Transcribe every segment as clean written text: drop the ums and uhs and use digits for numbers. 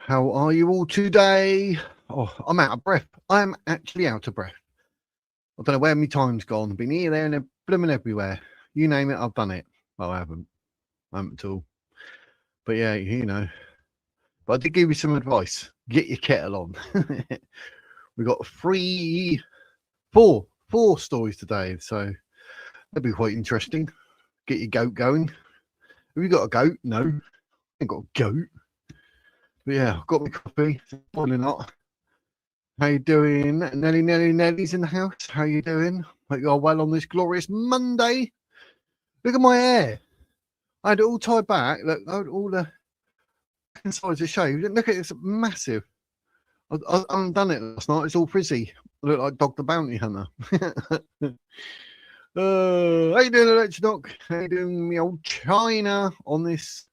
How are you all today? Oh, I'm out of breath. I'm actually out of breath. I don't know where my time's gone. I've been here, there, and blooming everywhere. You name it, I've done it. Well, I haven't at all. But yeah, But I did give you some advice. Get your kettle on. We got four stories today, so that'll be quite interesting. Get your goat going. Have you got a goat? No, I ain't got a goat. But yeah, I've got my coffee. Boiling hot. How you doing? Nelly's in the house. How you doing? Hope you're well on this glorious Monday. Look at my hair. I had it all tied back. Look, all the sides are shaved. Look at it, it's massive. I haven't done it last night. It's all frizzy. I look like Dog the Bounty Hunter. How you doing, Electrodoc? How you doing, me old China on this?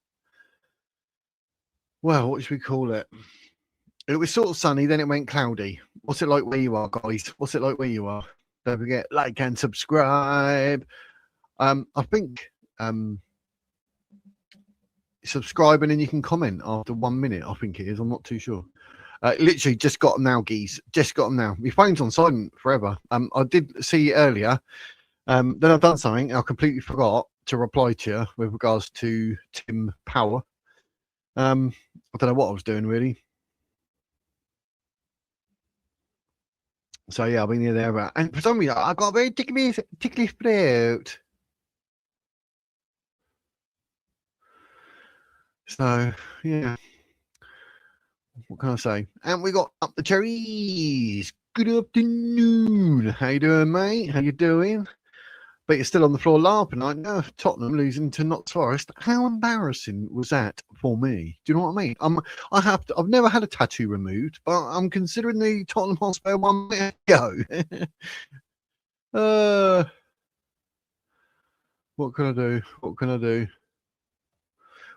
Well, what should we call it? It was sort of sunny, then it went cloudy. What's it like where you are, guys? What's it like where you are? Don't forget, like and subscribe. I think subscribe and then you can comment after 1 minute. I think it is. I'm not too sure. Literally just got them now, geese. Just got them now. My phone's on silent forever. I did see earlier. Then I've done something. I completely forgot to reply to you with regards to Tim Power. I don't know what I was doing really. So yeah, I've been here, there, and for some reason I got a very ticklish throat. So yeah, what can I say? And we got up the cherries. Good afternoon. How you doing, mate? How you doing? But you're still on the floor laughing, aren't you? Tottenham losing to Notts Forest. How embarrassing was that for me? Do you know what I mean? I've never had a tattoo removed, but I'm considering the Tottenham Hotspur one minute ago. What can I do? What can I do?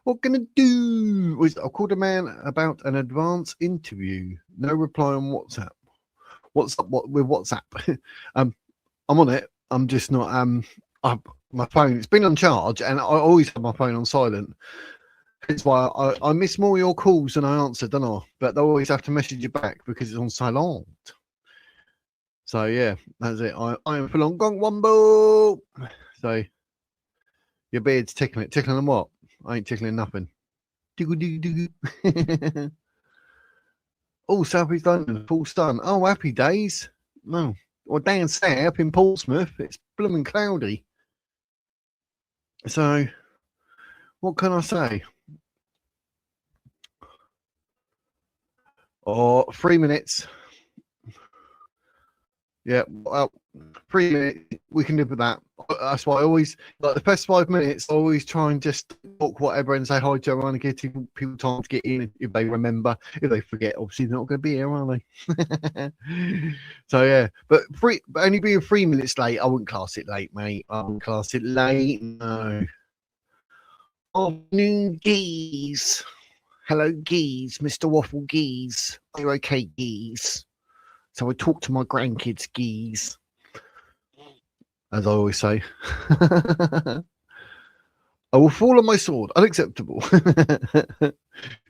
What can I do? I called a man about an advance interview. No reply on WhatsApp. What's up with WhatsApp? I'm on it. I'm just not. My phone. It's been on charge, and I always have my phone on silent. That's why I miss more of your calls than I answer, don't I? But they always have to message you back because it's on silent. So yeah, that's it. I am full on gong wombo. So your beard's tickling it. Tickling what? I ain't tickling nothing. Oh, South East London, full sun. Oh, happy days. No. Or down south in Portsmouth, it's blooming cloudy. So, what can I say? Oh, 3 minutes. Yeah, well, 3 minutes, we can live with that. That's why I always, like the first 5 minutes, I always try and just talk whatever and say hi to everyone and give people time to get in if they remember. If they forget, obviously they're not going to be here, are they? So yeah, but only being 3 minutes late, I wouldn't class it late, mate. I wouldn't class it late, no. Afternoon, geese. Hello, geese, Mr. Waffle geese. Are you okay, geese? So I talk to my grandkids, geese, as I always say. I will fall on my sword. Unacceptable.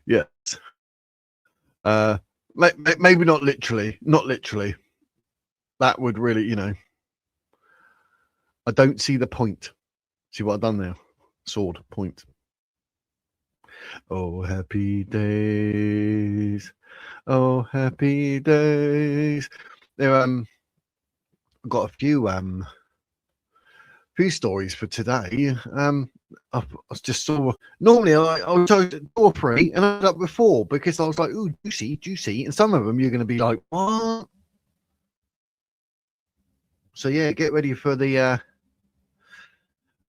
Yes. Maybe not literally. Not literally. That would really, I don't see the point. See what I've done there? Sword point. Oh, happy days. Oh, happy days. There, got a few stories for today. I just saw. Normally, I was told 2 or 3, and I ended up with 4 because I was like, "Ooh, juicy," and some of them you're going to be like, "What?" So yeah, get ready for the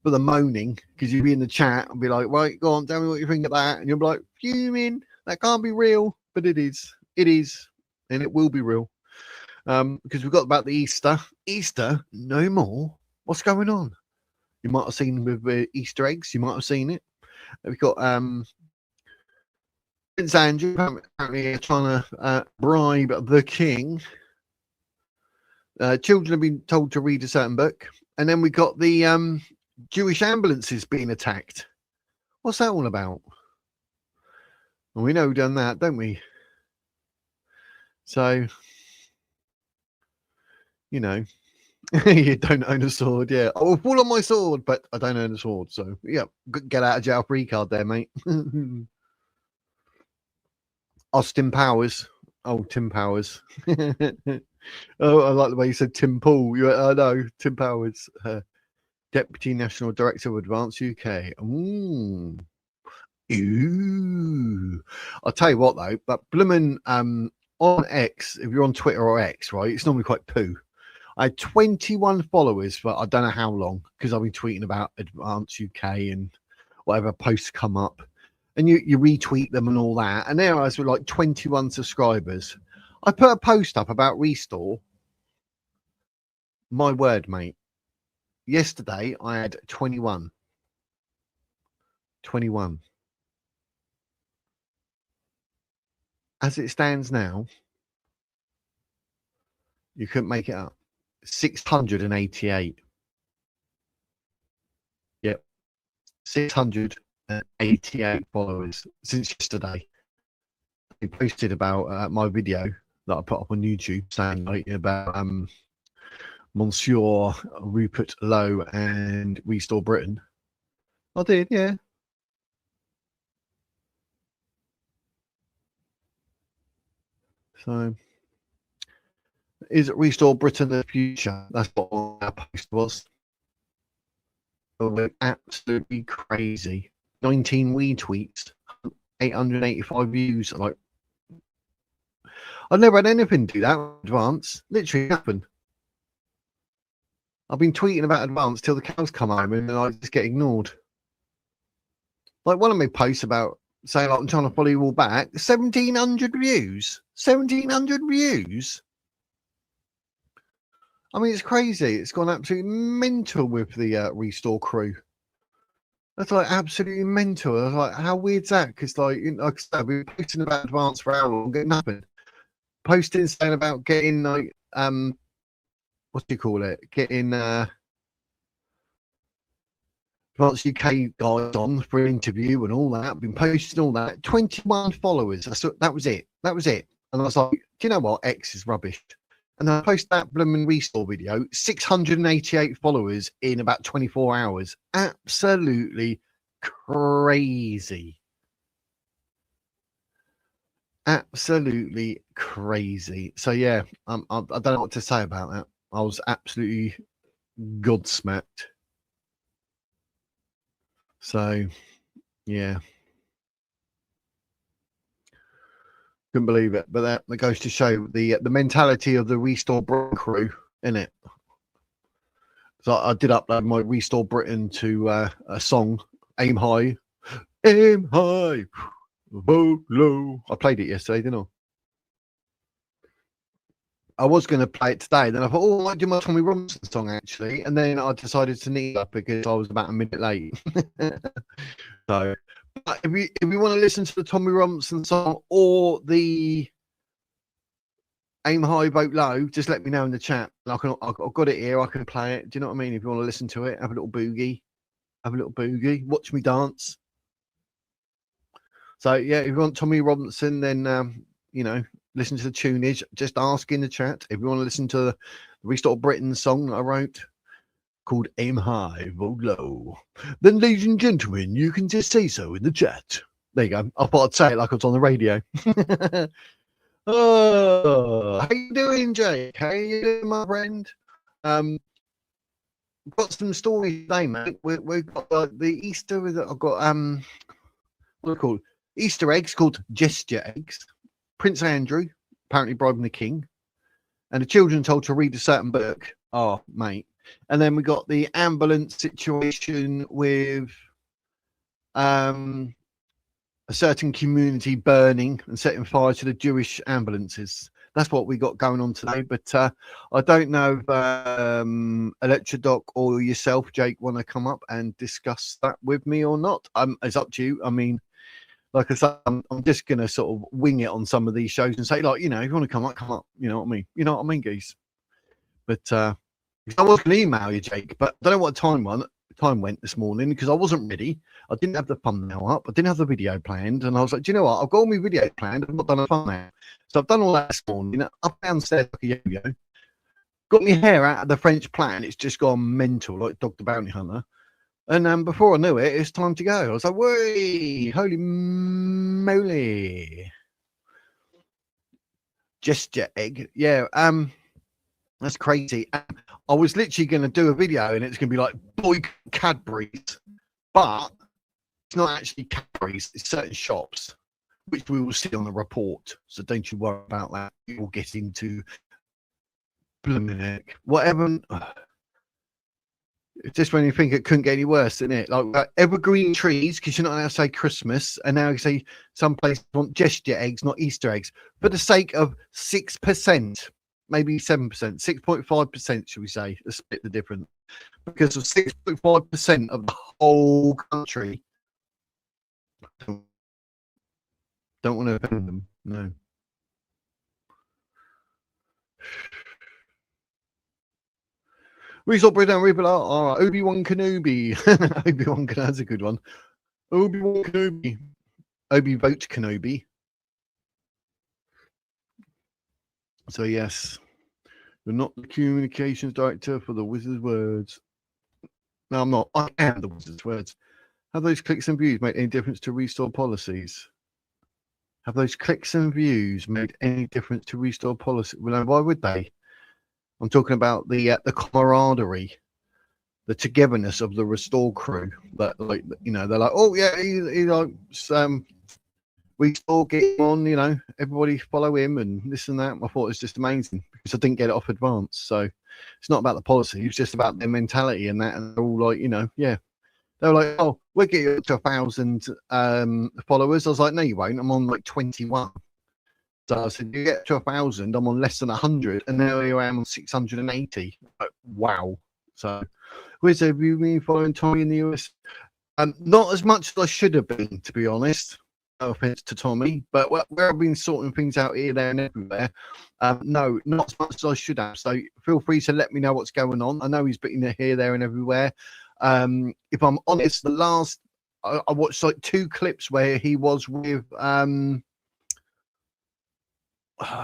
moaning because you'll be in the chat and be like, "Right, go on, tell me what you think of that," and you'll be like, "Fuming. That can't be real," but it is. It is, and it will be real. Because we've got about the Easter, no more. What's going on? You might have seen with Easter eggs. You might have seen it. We've got Prince Andrew apparently trying to bribe the king. Children have been told to read a certain book, and then we got the Jewish ambulances being attacked. What's that all about? And we know we've done that, don't we? So, you know, you don't own a sword, yeah. I will fall on my sword, but I don't own a sword. So, yeah, get out of jail free card there, mate. Austin Powers. Oh, Tim Powers. Oh, I like the way you said Tim Paul. I know, Tim Powers, Deputy National Director of Advance UK. Ooh. I'll tell you what, though, but bloomin' on X, if you're on Twitter or X, right, it's normally quite poo. I had 21 followers for I don't know how long, because I've been tweeting about Advance UK and whatever posts come up. And you retweet them and all that. And there I was with like 21 subscribers. I put a post up about Restore. My word, mate. Yesterday I had 21. 21. As it stands now, you couldn't make it up. 688. Yep. 688 followers since yesterday. He posted about my video that I put up on YouTube saying like, about Monsieur Rupert Lowe and Restore Britain. I did, yeah. So, is Restore Britain the future? That's what our post was. We're absolutely crazy. 19 retweets, 885 views. Like, I've never had anything do that in Advance. Literally happened. I've been tweeting about Advance till the cows come home and then I just get ignored. Like one of my posts about saying like I'm trying to follow you all back, 1,700 views. 1,700 views. I mean, it's crazy. It's gone absolutely mental with the Restore crew. That's like absolutely mental. I was like, how weird's that? Because like, like I said, I've been posting about Advance for hours and getting nothing. Posting saying about getting like what do you call it? Getting Advance UK guys on for an interview and all that. I've been posting all that. 21 followers. That was it. That was it. And I was like, do you know what? X is rubbish. And I post that blooming Restore video, 688 followers in about 24 hours. Absolutely crazy. Absolutely crazy. So yeah, I don't know what to say about that. I was absolutely godsmacked. So yeah, couldn't believe it. But that goes to show the mentality of the Restore Britain crew, innit? So I did upload my Restore Britain to a song, Aim High, Aim High, Vote Low. I played it yesterday, didn't I? I was going to play it today. Then I thought, oh, I might do my Tommy Robinson song actually. And then I decided to kneel up because I was about a minute late. So, but if you want to listen to the Tommy Robinson song or the Aim High, Vote Low, just let me know in the chat. I've got it here. I can play it. Do you know what I mean? If you want to listen to it, have a little boogie. Watch me dance. So, yeah, if you want Tommy Robinson, then, you know, listen to the tunage. Just ask in the chat. If you want to listen to the Restore Britain song that I wrote called Aim High, Vote Low, then, ladies and gentlemen, you can just say so in the chat. There you go. I thought I'd say it like I was on the radio. Oh, how you doing, Jake? How you doing, my friend? Got some stories today, mate. We've got the Easter. I've got what are they called? Easter eggs called gesture eggs. Prince Andrew apparently bribing the king, and the children told to read a certain book. Oh, mate. And then we got the ambulance situation with a certain community burning and setting fire to the Jewish ambulances. That's what we got going on today. But I don't know if Electrodoc or yourself, Jake, want to come up and discuss that with me or not. It's up to you. I mean, like I said, I'm just going to sort of wing it on some of these shows and say, like, you know, if you want to come up, come up. You know what I mean? You know what I mean, geese? But I was going to email you, Jake, but I don't know what time one. time went this morning because I wasn't ready. I didn't have the thumbnail up. I didn't have the video planned. And I was like, do you know what? I've got all my video planned. I've not done a thumbnail. So I've done all that this morning. Up downstairs like a yo-yo. Got my hair out of the French plait. It's just gone mental like Dog the Bounty Hunter. And before I knew it, it's time to go. I was like, whee, holy moly. Gesture egg. Yeah. That's crazy. I was literally going to do a video and it's going to be like boycott Cadbury's, but it's not actually Cadbury's. It's certain shops, which we will see on the report. So don't you worry about that. We will get into whatever. It's just when you think it couldn't get any worse, isn't it? Like evergreen trees, because you're not allowed to say Christmas, and now you say some places want gesture eggs, not Easter eggs, for the sake of 6%. Maybe 7%, 6.5%, should we say? Let's split the difference. Because of 6.5% of the whole country. Don't want to offend them, no. We saw Breakdown Reaper. All right, Obi-Wan Kenobi. Obi-Wan Kenobi, that's a good one. Obi-Wan Kenobi. Obi-Vote Kenobi. So, yes. You're not the communications director for the Wizard's Words. No, I'm not. I am the Wizard's Words. Have those clicks and views made any difference to restore policies? Have those clicks and views made any difference to restore policy? Well, why would they? I'm talking about the camaraderie, the togetherness of the Restore crew. That, like, you know, they're like, oh yeah, he likes we still get him on, you know, everybody follow him and this and that. I thought it was just amazing because I didn't get it off advance. So it's not about the policy, it's just about their mentality and that. And they're all like, you know, yeah. They were like, oh, we'll get you up to 1,000 followers. I was like, no, you won't. I'm on like 21. So I said, you get to 1,000, I'm on less than 100. And now I am on 680. Like, wow. So, have you been following Tommy in the US? Not as much as I should have been, to be honest. No offense to Tommy, but where I've been sorting things out here, there, and everywhere, no, not as much as I should have. So feel free to let me know what's going on. I know he's been here, there, and everywhere. If I'm honest, the last I watched like 2 clips where he was with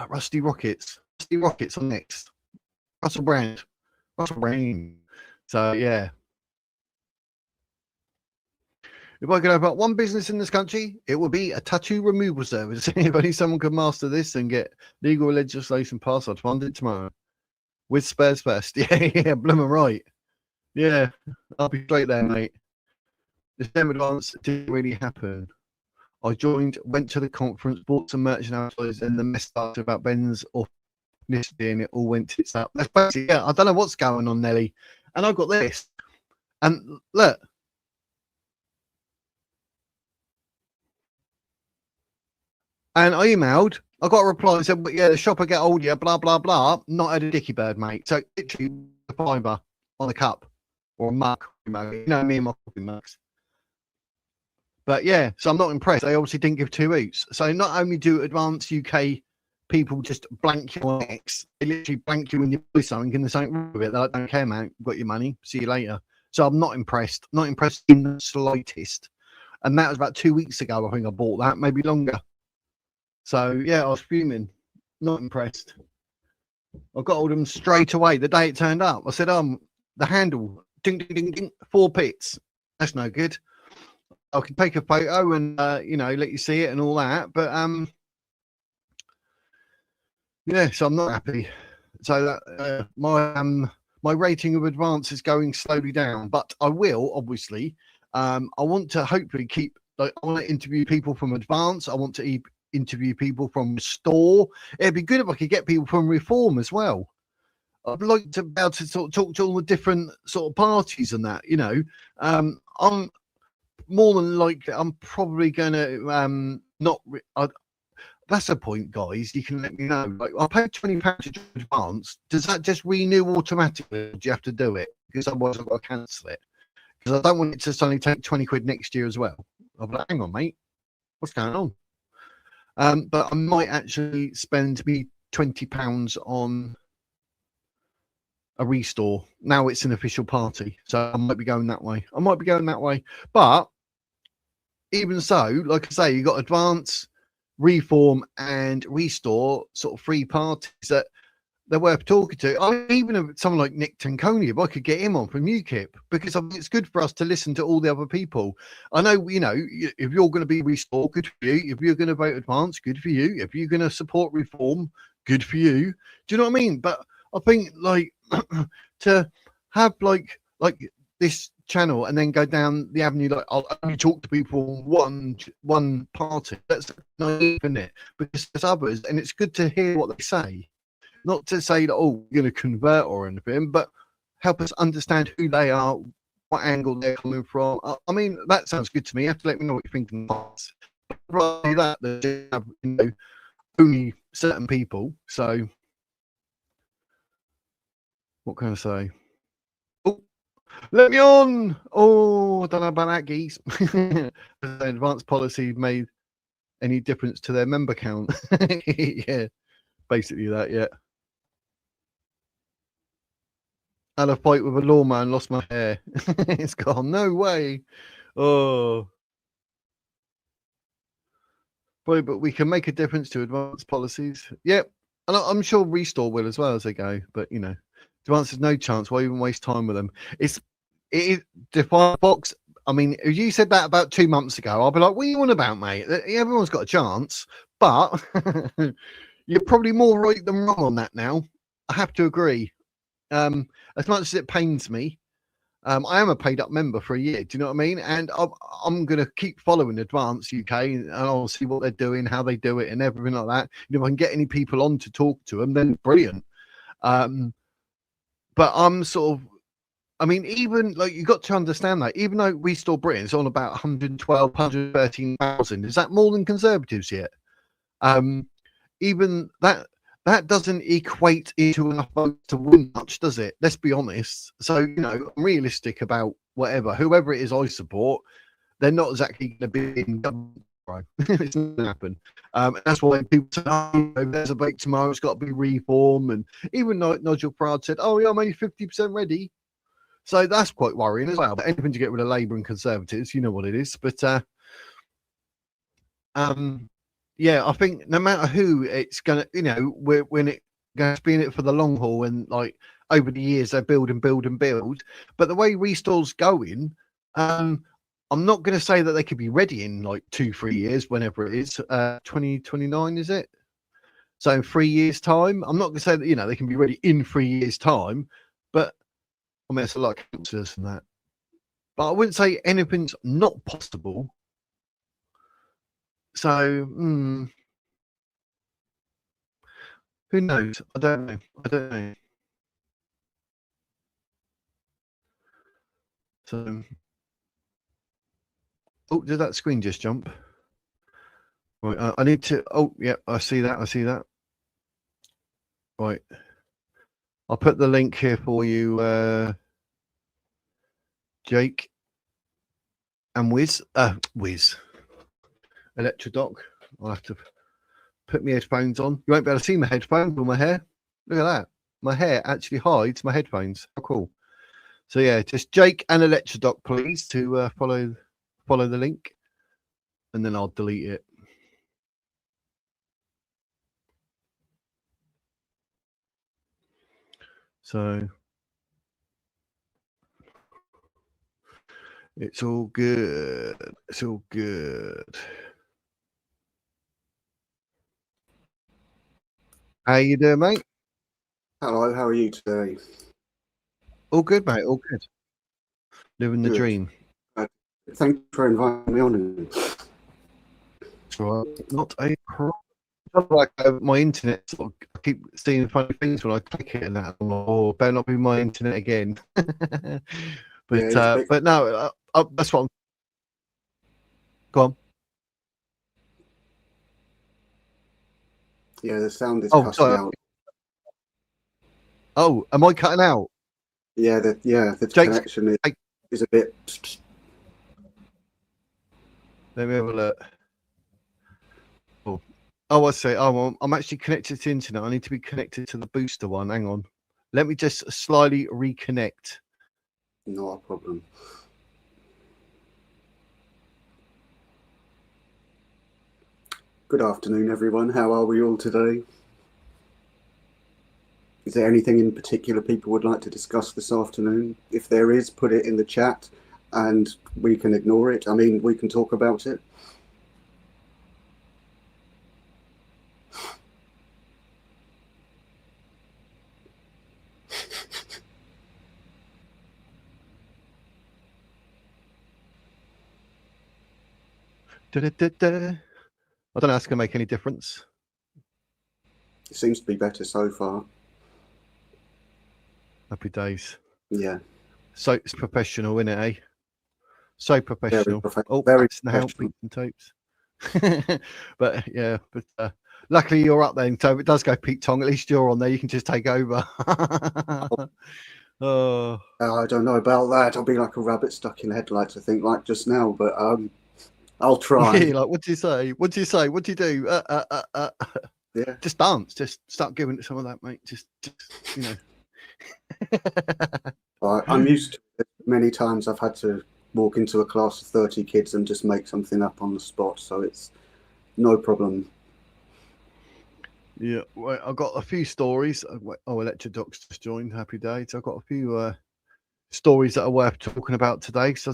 Rusty Rockets. Rusty Rockets on next. Russell Brand. So yeah. If I could have one business in this country, it would be a tattoo removal service. If only someone could master this and get legal legislation passed, I'd fund it tomorrow. With spares first. Yeah, blooming right. Yeah, I'll be straight there, mate. The STEM advance didn't really happen. I went to the conference, bought some merchandise, and the mess started about Ben's ethnicity, and it all went tits up. That's basically, yeah, I don't know what's going on, Nelly. And I got this. And look. And I emailed, I got a reply and said, yeah, the shop will get hold of you, blah, blah, blah. Not at a dicky bird, mate. So literally a fiver on a cup or a mug. You know me and my coffee mugs. But yeah, so I'm not impressed. They obviously didn't give 2 hoots. So not only do advanced UK people just blank you on X, they literally blank you when you buy something and there's something wrong with it. They're like, don't care, man. You've got your money. See you later. So I'm not impressed. Not impressed in the slightest. And that was about 2 weeks ago. I think I bought that, maybe longer. So yeah, I was fuming. Not impressed. I got all of them straight away the day it turned up. I said, the handle, ding, ding, ding, ding, 4 pits. That's no good. I can take a photo and you know, let you see it and all that, but yeah, so I'm not happy. So that my rating of advance is going slowly down, but I will obviously. I want to hopefully keep. Like, I want to interview people from advance. I want to interview people from Restore. It'd be good if I could get people from Reform as well. I'd like to be able to sort of talk to all the different sort of parties and that. You know, I'm more than likely, I'm probably going to not. That's a point, guys. You can let me know. Like, I paid £20 to advance. Does that just renew automatically? Or do you have to do it? Because otherwise I've got to cancel it. Because I don't want it to suddenly take 20 quid next year as well. I'll be like, hang on, mate. What's going on? But I might actually spend me £20 on a restore. Now it's an official party, so I might be going that way. But even so, like I say, you got Advance, Reform, and Restore, sort of three parties that they're worth talking to. I mean, even someone like Nick Tanconi, if I could get him on from UKIP, because I mean, it's good for us to listen to all the other people. I know, you know, if you're going to be Restore, good for you. If you're going to vote Advance, good for you. If you're going to support Reform, good for you. Do you know what I mean? But I think like to have like this channel and then go down the avenue like I'll only talk to people one party. That's naive, isn't it? Because there's others, and it's good to hear what they say. Not to say that, oh, we're going to convert or anything, but help us understand who they are, what angle they're coming from. I mean, that sounds good to me. You have to let me know what you're thinking. Rather that you have, you know, only certain people. So, what can I say? Oh, let me on. Oh, I don't know about that, geese. Advanced policy made any difference to their member count? Yeah, basically that. Yeah. Had a fight with a lawman, lost my hair. It's gone. No way. Oh. Boy, but we can make a difference to advanced policies. Yep. And I'm sure Restore will as well as they go. But, you know, Advance has no chance. Why even waste time with them? It is Define Fox. I mean, if you said that about 2 months ago, I'll be like, what are you on about, mate? Everyone's got a chance. But you're probably more right than wrong on that now. I have to agree. As much as it pains me, I am a paid up member for a year. Do you know what I mean? And I'm going to keep following Advance UK, and I'll see what they're doing, how they do it, and everything like that. If I can get any people on to talk to them, then brilliant. But I'm sort of, I mean, even like you got to understand that even though Restore Britain's on about 112, 113,000, is that more than Conservatives yet? Even that doesn't equate into enough votes to win much, does it? Let's be honest. So, you know, I'm realistic about whoever it is I support, they're not exactly going to be in government. Right? It's not going to happen. That's why people say, oh, there's a vote tomorrow, it's got to be Reform. And even Nigel Farage said, oh, yeah, I'm only 50% ready. So that's quite worrying as well. But anything to get rid of Labour and Conservatives, you know what it is. But, yeah, I think no matter who it's gonna, you know, when it going to be in it for the long haul, and like over the years they build and build and build. But the way Restore's going, I'm not going to say that they could be ready in like 2-3 years, whenever it is, 2029, is it? So in 3 years' time, I'm not going to say that, you know, they can be ready in 3 years' time, but I mean, it's a lot of councillors and that. But I wouldn't say anything's not possible. So, who knows? I don't know. So, oh, did that screen just jump? Right, I need to. Oh, yeah, I see that. Right, I'll put the link here for you, Jake and Wiz. Electrodoc. I'll have to put my headphones on. You won't be able to see my headphones or my hair. Look at that. My hair actually hides my headphones. How cool. So yeah, just Jake and Electrodoc, please, to follow the link, and then I'll delete it. So it's all good. It's all good. How you doing, mate? Hello, how are you today? All good, mate. All good. Living the dream. Thank you for inviting me on. That's right. Not a problem. Like my internet, sort of, I keep seeing funny things when I click it, and that, or better not be my internet again. But Yeah, but no, that's what I'm. Go on. Yeah, the sound is Oh, cutting sorry. out. Oh, am I cutting out? Yeah, the Jake's, connection is a bit. Let me have a look. Oh, I see. Oh, well, I'm actually connected to the internet. I need to be connected to the booster one. Hang on. Let me just slightly reconnect. Not a problem. Good afternoon, everyone. How are we all today? Is there anything in particular people would like to discuss this afternoon? If there is, put it in the chat and we can ignore it. I mean, we can talk about it. I don't know if that's going to make any difference. It seems to be better so far. Happy days. Yeah. So it's professional, isn't it, eh? So professional. Very That's now beats and tapes. But yeah, but luckily you're up then. So if it does go Pete Tong, at least you're on there. You can just take over. Oh, I don't know about that. I'll be like a rabbit stuck in headlights, I think, like just now. But I'll try. yeah, like, what do you say? What do you say? What do you do? Yeah. Just dance. Just start giving it some of that, mate. Just you know. I'm used to it. Many times I've had to walk into a class of 30 kids and just make something up on the spot, so it's no problem. Yeah, well, I've got a few stories. Oh, Electrodoc's just joined. Happy days. I've got a few stories that are worth talking about today. So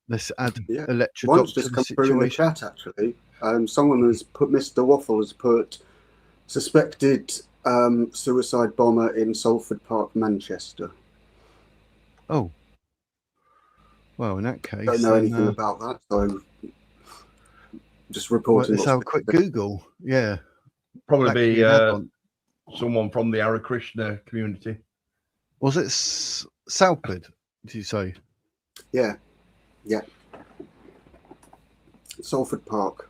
let's add Electrodoc One's to just the come through in the situation. chat, actually. Someone has put, Mr. Waffle has put, suspected suicide bomber in Salford Park, Manchester. Oh. Well, in that case, Don't know anything about that, so just reporting. Let's have a quick Google. Yeah. Probably be someone from the Hare Krishna community. Was it Salford, did you say? Yeah. Yeah. Salford Park.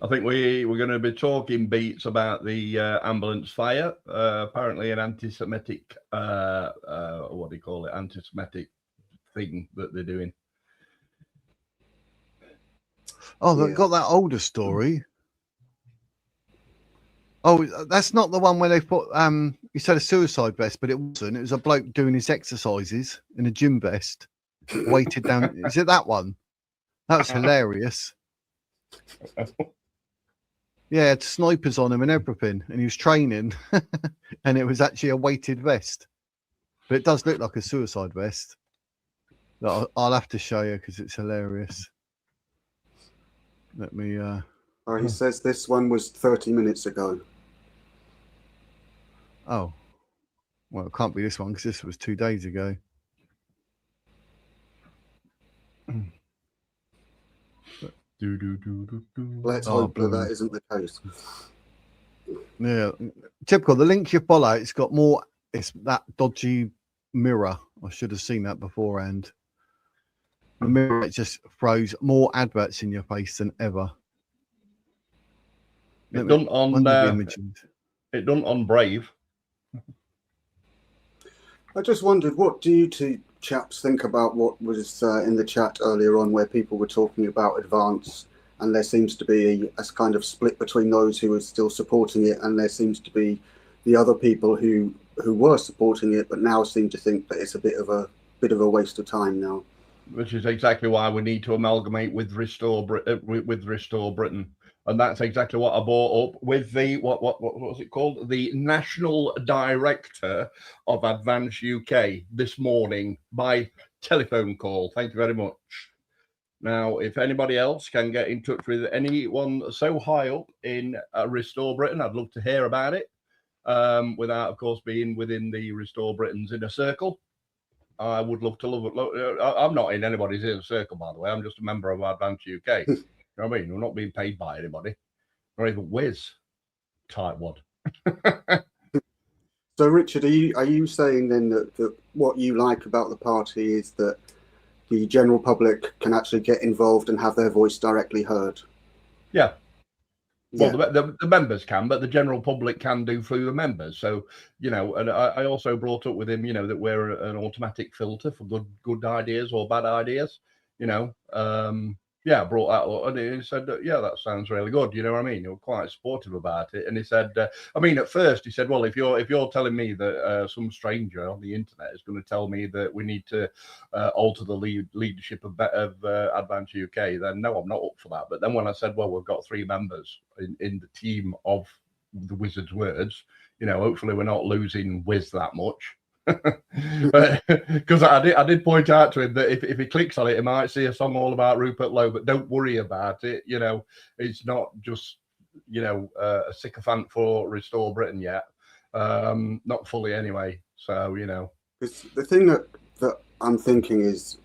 I think we're going to be talking beats about the ambulance fire. Apparently an anti-Semitic, what do you call it? Anti-Semitic thing that they're doing. Oh, they've got that older story. Oh, that's not the one where they put you said a suicide vest, but it wasn't. It was a bloke doing his exercises in a gym vest, weighted down. Is it that one? That was hilarious. Yeah, had snipers on him and everything, and he was training, and it was actually a weighted vest. But it does look like a suicide vest. I'll have to show you because it's hilarious. Let me. Oh, he says this one was 30 minutes ago. Oh, well, it can't be this one because this was 2 days ago. Let's hope that isn't the case. Yeah, typical. The link you follow, it's got more. It's that dodgy mirror. I should have seen that beforehand. The mirror, it just throws more adverts in your face than ever. It done on Brave. I just wondered, what do you two chaps think about what was in the chat earlier on, where people were talking about advance, and there seems to be a kind of split between those who are still supporting it, and there seems to be the other people who were supporting it, but now seem to think that it's a bit of a waste of time now. Which is exactly why we need to amalgamate with Restore Britain. And that's exactly what I brought up with the what was it called? The National Director of Advance UK this morning by telephone call. Thank you very much. Now, if anybody else can get in touch with anyone so high up in Restore Britain, I'd love to hear about it. Without, of course, being within the Restore Britain's inner circle. I would love to I'm not in anybody's inner circle, by the way. I'm just a member of Advance UK. You know what I mean? We're not being paid by anybody, or even Wiz type one. So, Richard, are you saying then that what you like about the party is that the general public can actually get involved and have their voice directly heard? Yeah. Well, the members can, but the general public can do through the members. So, you know, and I also brought up with him, you know, that we're an automatic filter for good ideas or bad ideas. You know, yeah, brought that up, and he said, yeah, that sounds really good. You know what I mean? He was quite supportive about it, and he said, I mean, at first he said, well, if you're telling me that some stranger on the internet is going to tell me that we need to alter the leadership of Advance UK, then no, I'm not up for that. But then when I said, well, we've got 3 members in the team of the Wizard's Words, you know, hopefully we're not losing Wiz that much. But because I did point out to him that if he clicks on it, he might see a song all about Rupert Lowe, but don't worry about it. You know, it's not just, you know, a sycophant for Restore Britain yet. Not fully anyway. So, you know. The thing that I'm thinking is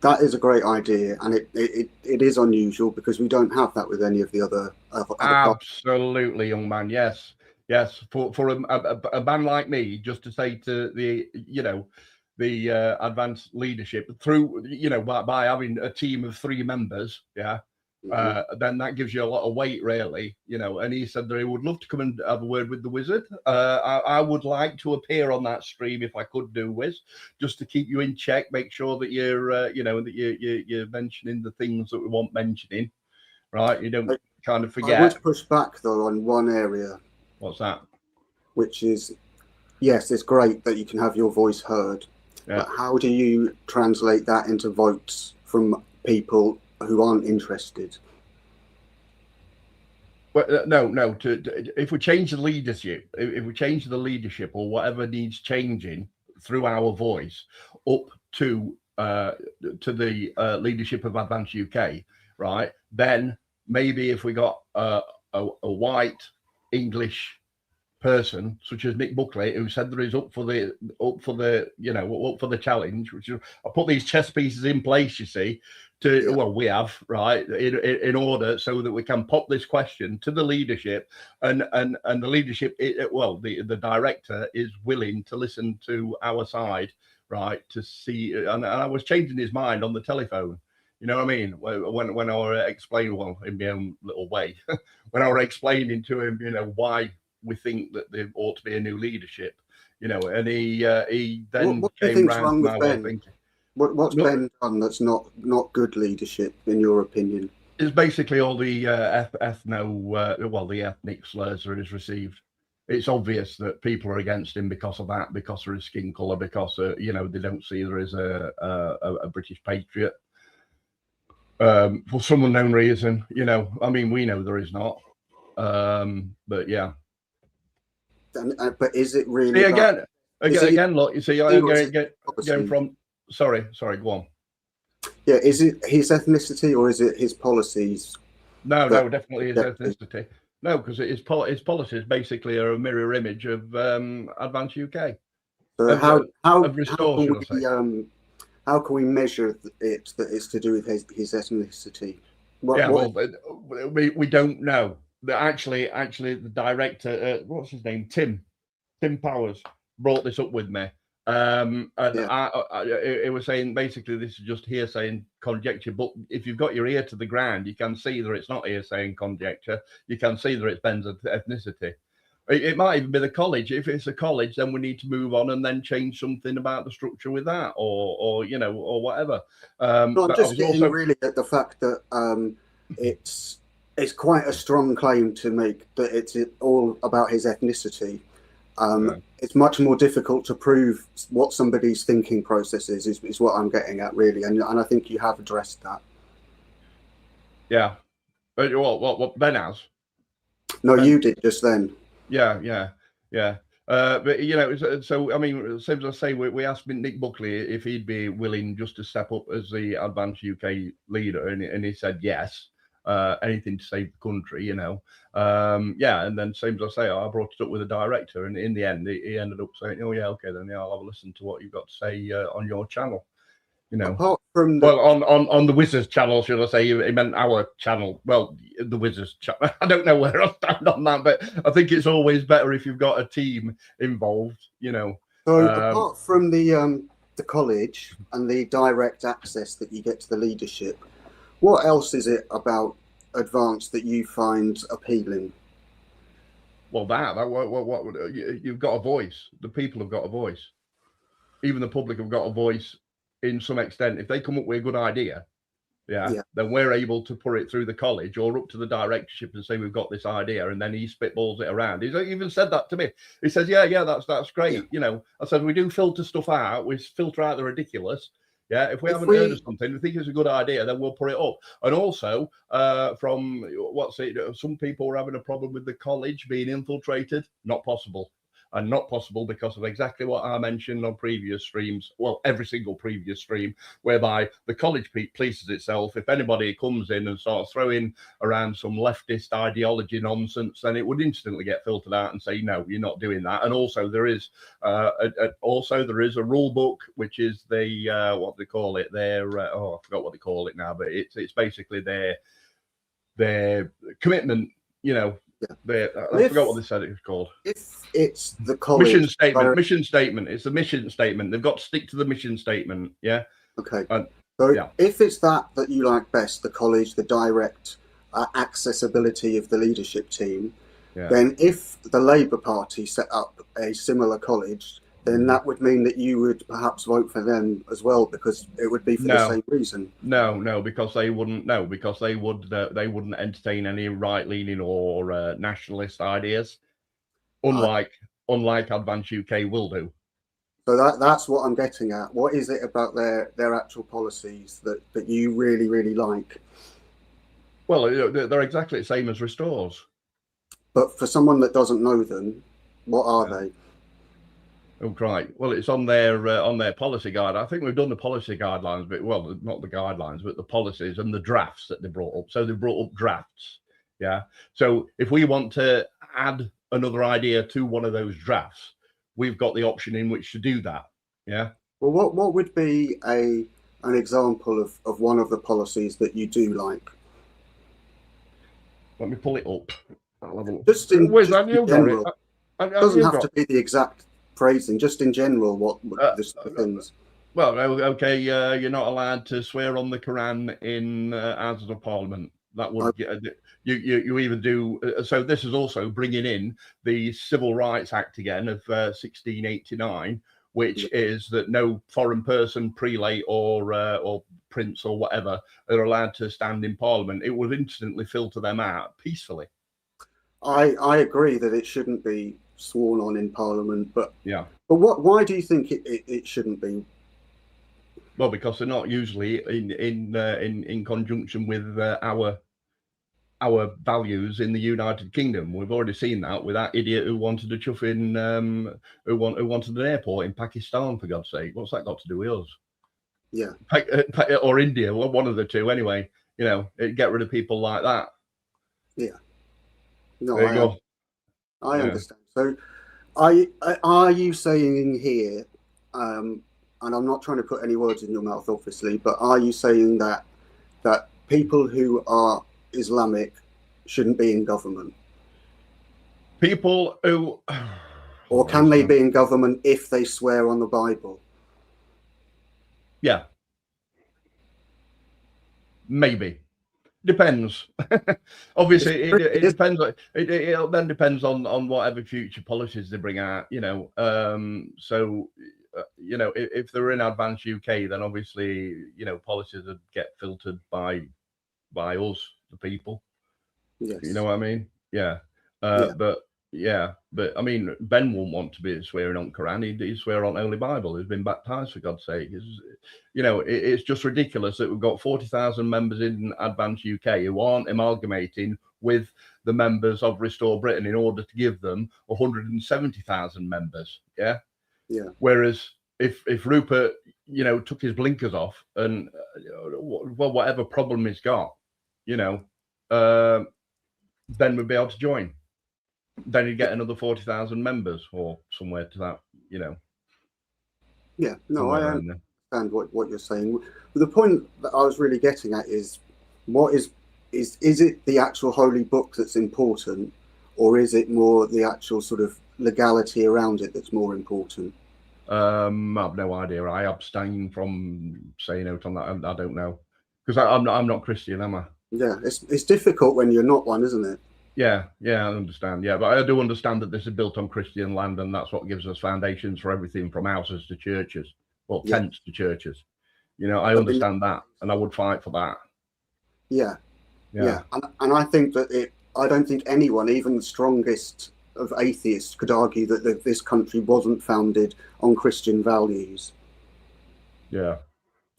that is a great idea, and it is unusual because we don't have that with any of the other Absolutely, young man. Yes. Yes, for a band like me, just to say to the, you know, the advanced leadership through, you know, by having a team of 3 members, yeah, then that gives you a lot of weight, really, you know. And he said that he would love to come and have a word with the Wizard. I would like to appear on that stream if I could do, Wiz, just to keep you in check, make sure that you're, you know, that you're mentioning the things that we want mentioning, right? You don't kind of forget. I would push back though on one area. What's that? Which is, yes, it's great that you can have your voice heard, but how do you translate that into votes from people who aren't interested? Well, no. If we change the leadership, if we change the leadership or whatever needs changing through our voice up to the leadership of Advance UK, right? Then maybe if we got a white English person such as Nick Buckley, who said that he's up for the you know, up for the challenge, which is, I put these chess pieces in place, you see, to well, we have, right, in order so that we can pop this question to the leadership, and the leadership, well, the director is willing to listen to our side, right, to see, and I was changing his mind on the telephone. You know what I mean? When I were explaining, well, in my own little way, when I were explaining to him, you know, why we think that there ought to be a new leadership, you know, and he then what came round to my way of thinking. What's Ben done that's not good leadership, in your opinion? It's basically all the the ethnic slurs that he's received. It's obvious that people are against him because of that, because of his skin colour, because you know, they don't see there as a British patriot. For some unknown reason, you know, I mean, we know there is not, but yeah. But is it really? See, again, look, you see, going from. Sorry, go on. Yeah, is it his ethnicity or is it his policies? No, definitely his ethnicity. No, because his policies basically are a mirror image of Advance UK. So how can we measure it that it's to do with his ethnicity? We don't know. Actually, the director, what's his name, Tim Powers, brought this up with me. It was saying basically this is just hearsay and conjecture, but if you've got your ear to the ground, you can see that it's not hearsay and conjecture. You can see that it's Ben's ethnicity. It might even be the college. If it's a college, then we need to move on and then change something about the structure with that, or you know, or whatever. I'm just getting really at the fact that it's quite a strong claim to make that it's all about his ethnicity. It's much more difficult to prove what somebody's thinking process is what I'm getting at, really, and I think you have addressed that. Yeah. What Ben has? No, you did just then. Yeah. But you know, so I mean, same as I say, we asked Nick Buckley if he'd be willing just to step up as the Advance UK leader, and he said yes. Anything to save the country, you know. And then same as I say, I brought it up with the director, and in the end he ended up saying, oh yeah, okay, then I'll have a listen to what you've got to say on your channel, you know. Apart from on the Wizards channel, should I say? He meant our channel. Well, the Wizards channel. I don't know where I stand on that, but I think it's always better if you've got a team involved, you know. So apart from the college and the direct access that you get to the leadership, what else is it about Advance that you find appealing? Well, you've got a voice. The people have got a voice. Even the public have got a voice in some extent. If they come up with a good idea, then we're able to put it through the college or up to the directorship and say we've got this idea, and then he spitballs it around. He's even said that to me. He says, yeah, that's great. I said, we do filter stuff out. We filter out the ridiculous. Yeah, if we haven't heard of something, we think it's a good idea, then we'll put it up. And also, some people were having a problem with the college being infiltrated. Not possible. And not possible because of exactly what I mentioned on previous streams. Well, every single previous stream, whereby the college polices itself. If anybody comes in and starts throwing around some leftist ideology nonsense, then it would instantly get filtered out and say, no, you're not doing that. And also there is a rule book, which is the what do they call it? I forgot what they call it now, but it's basically their commitment, I forgot what they said it was called. If it's the college mission statement. It's the mission statement. They've got to stick to the mission statement. Yeah. Okay. If it's that you like best, the college, the direct accessibility of the leadership team, then if the Labour Party set up a similar college, then that would mean that you would perhaps vote for them as well, because it would be for the same reason. No, because they wouldn't. No, because they wouldn't entertain any right-leaning or nationalist ideas, unlike Advance UK will do. So that's what I'm getting at. What is it about their actual policies that you really, really like? Well, they're exactly the same as Restore's. But for someone that doesn't know them, what are they? Oh, right. Well, it's on their policy guide. I think we've done the policy guidelines, but well, not the guidelines, but the policies and the drafts that they brought up. So they brought up drafts. Yeah. So if we want to add another idea to one of those drafts, we've got the option in which to do that. Yeah. Well, what would be an example of one of the policies that you do like? Let me pull it up. Just in general. It doesn't have to be the exact phrasing, just in general, what the things. Well, okay, you're not allowed to swear on the Quran in Houses of Parliament. That would you even do. So this is also bringing in the Civil Rights Act again of 1689, which is that no foreign person, prelate or prince or whatever, are allowed to stand in Parliament. It would instantly filter them out peacefully. I agree that it shouldn't be sworn on in Parliament, but why do you think it shouldn't be? Well, because they're not usually in conjunction with our values in the United Kingdom. We've already seen that with that idiot who wanted to chuff in who wanted an airport in Pakistan, for God's sake. What's that got to do with us? Yeah. Or India, one of the two anyway. Get rid of people like that. Yeah. No, there you go. I understand. So are you saying here, and I'm not trying to put any words in your mouth, obviously, but are you saying that people who are Islamic shouldn't be in government? People who... Or can they be in government if they swear on the Bible? Yeah. Maybe. Depends. Obviously, it depends. It then depends on whatever future policies they bring out. So if they're in Advance UK, then obviously policies would get filtered by us, the people. Yes. You know what I mean? Yeah. But I mean, Ben won't want to be swearing on Quran. He'd swear on Holy Bible. He's been baptized, for God's sake. It's just ridiculous that we've got 40,000 members in Advance UK who aren't amalgamating with the members of Restore Britain in order to give them 170,000 members. Yeah. Yeah. Whereas if Rupert, took his blinkers off and whatever problem he's got, then we'd be able to join. Then you'd get another 40,000 members or somewhere to that, Yeah, no, I understand what you're saying. The point that I was really getting at is, what is it the actual holy book that's important, or is it more the actual sort of legality around it that's more important? I have no idea. I abstain from saying out on that. I don't know, because I'm not Christian, am I? Yeah, it's difficult when you're not one, isn't it? Yeah, I understand. Yeah, but I do understand that this is built on Christian land, and that's what gives us foundations for everything from houses to churches, tents to churches. I understand that, and I would fight for that. Yeah. And I think that I don't think anyone, even the strongest of atheists, could argue that this country wasn't founded on Christian values. Yeah.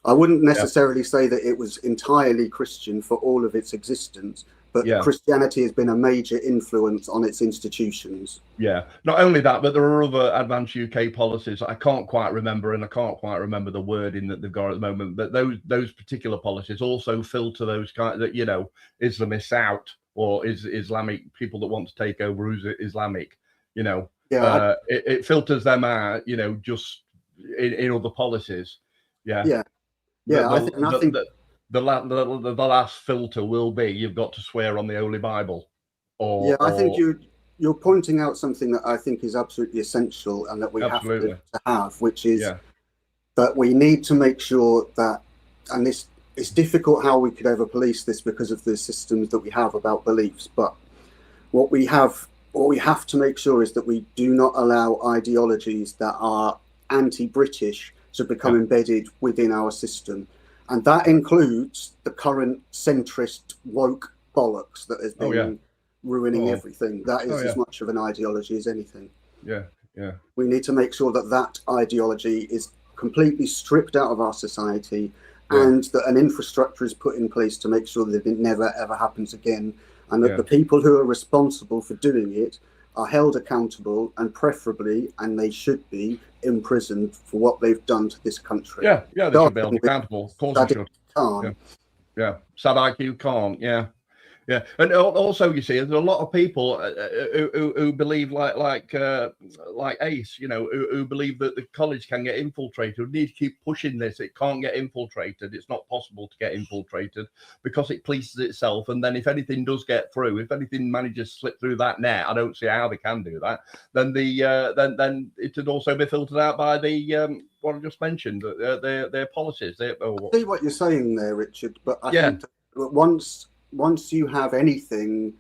I wouldn't necessarily say that it was entirely Christian for all of its existence, but Christianity has been a major influence on its institutions. Yeah, not only that, but there are other advanced UK policies I can't quite remember, and I can't quite remember the wording that they've got at the moment. But those particular policies also filter those kind that, you know, Islamists out, or is Islamic people that want to take over who's Islamic, you know. It filters them out, you know, just in other policies. I think the last filter will be you've got to swear on the Holy Bible. I think you're pointing out something that I think is absolutely essential and that we have to have, which is that we need to make sure that, and it's difficult how we could ever police this because of the systems that we have about beliefs, but what we have to make sure is that we do not allow ideologies that are anti-British to become embedded within our system. And that includes the current centrist woke bollocks that has been ruining everything. That is as much of an ideology as anything. We need to make sure that that ideology is completely stripped out of our society, and that an infrastructure is put in place to make sure that it never ever happens again, and that the people who are responsible for doing it are held accountable, and preferably, and they should be, imprisoned for what they've done to this country. They should be held accountable. Of course they should. Sad IQ can't. And also, you see, there's a lot of people who believe like Ace, you know, who believe that the college can get infiltrated. We need to keep pushing this. It can't get infiltrated. It's not possible to get infiltrated because it polices itself. And then if anything does get through, if anything manages to slip through that net, I don't see how they can do that. Then then it would also be filtered out by the what I just mentioned, their policies. I see what you're saying there, Richard. But I think that once you have anything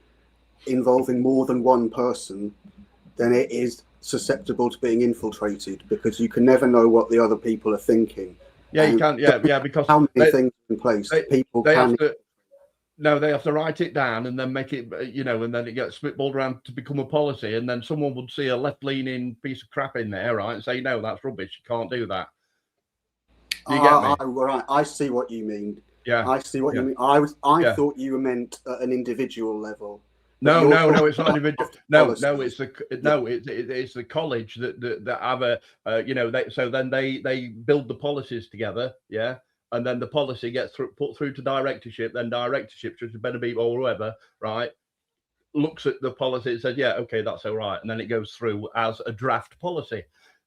involving more than one person, then it is susceptible to being infiltrated, because you can never know what the other people are thinking. You can't. Because how many things in place people can. They have to write it down and then make it, you know, and then it gets spitballed around to become a policy, and then someone would see a left-leaning piece of crap in there, right, and say, no, that's rubbish. You can't do that. Do you get me? Right. I see what you mean. I see what you mean. I thought you meant at an individual level. No, it's not individual. It's the college that have a you know, they build the policies together, and then the policy gets put through to directorship. Then directorship, which is Benedict or whoever, right, looks at the policy and says, okay, that's all right, and then it goes through as a draft policy.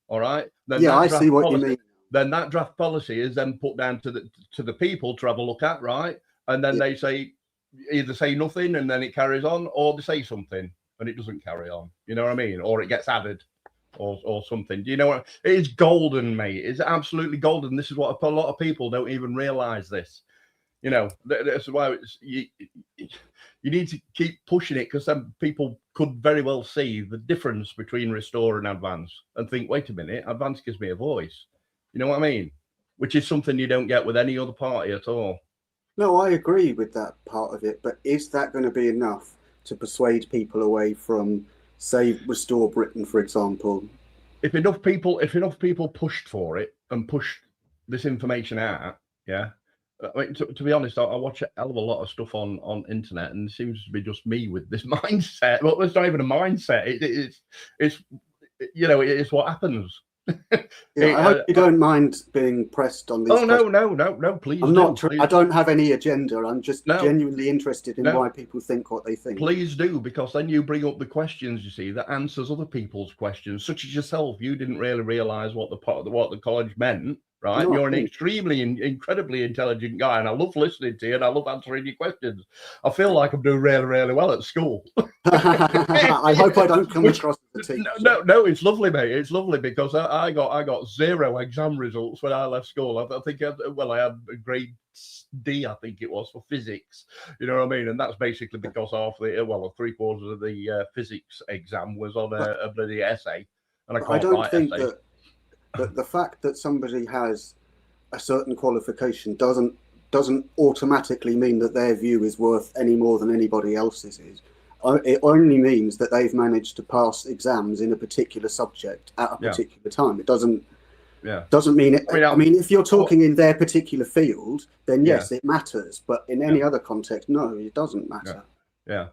All right. Then I see what you mean. Then that draft policy is then put down to the people to have a look at, right? And then they either say nothing and then it carries on, or they say something and it doesn't carry on. You know what I mean? Or it gets added, or something. Do you know what? It is golden, mate. It's absolutely golden. This is what a lot of people don't even realize. This, you know, that's why you need to keep pushing it, because then people could very well see the difference between Restore and Advance and think, wait a minute, Advance gives me a voice. You know what I mean? Which is something you don't get with any other party at all. No, I agree with that part of it, but is that going to be enough to persuade people away from, say, Restore Britain, for example? If enough people pushed for it and pushed this information out, I mean, to be honest, I watch a hell of a lot of stuff on internet, and it seems to be just me with this mindset. Well, it's not even a mindset. It's you know, it's what happens. I hope you don't mind being pressed on these. Oh no, please. I'm not. Please. I don't have any agenda. I'm just genuinely interested in why people think what they think. Please do, because then you bring up the questions, you see, that answers other people's questions, such as yourself. You didn't really realise what the college meant, right? No, you're an extremely, incredibly intelligent guy, and I love listening to you, and I love answering your questions. I feel like I'm doing really, really well at school. I hope I don't come across as a teacher. No, it's lovely, mate. It's lovely, because I got 0 exam results when I left school. I think I had a grade D, I think it was, for physics. You know what I mean? And that's basically because three-quarters of the physics exam was on a bloody essay, and I don't think that the fact that somebody has a certain qualification doesn't doesn't automatically mean that their view is worth any more than anybody else's is. It only means that they've managed to pass exams in a particular subject at a particular time. It doesn't mean it. I mean, if you're talking in their particular field, then yes, it matters. But in any other context, no, it doesn't matter. I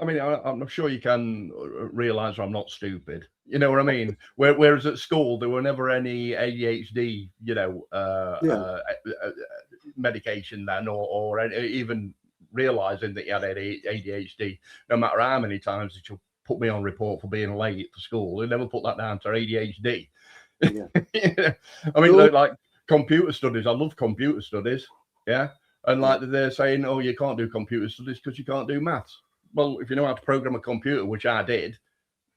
mean, I'm sure you can realise I'm not stupid. You know what I mean? Whereas at school there were never any ADHD, medication then, or even realising that you had ADHD. No matter how many times that you put me on report for being late for school, they never put that down to ADHD. Yeah. I mean, like computer studies. I love computer studies. Yeah. And like they're saying, oh, you can't do computer studies because you can't do maths. Well, if you know how to program a computer, which I did,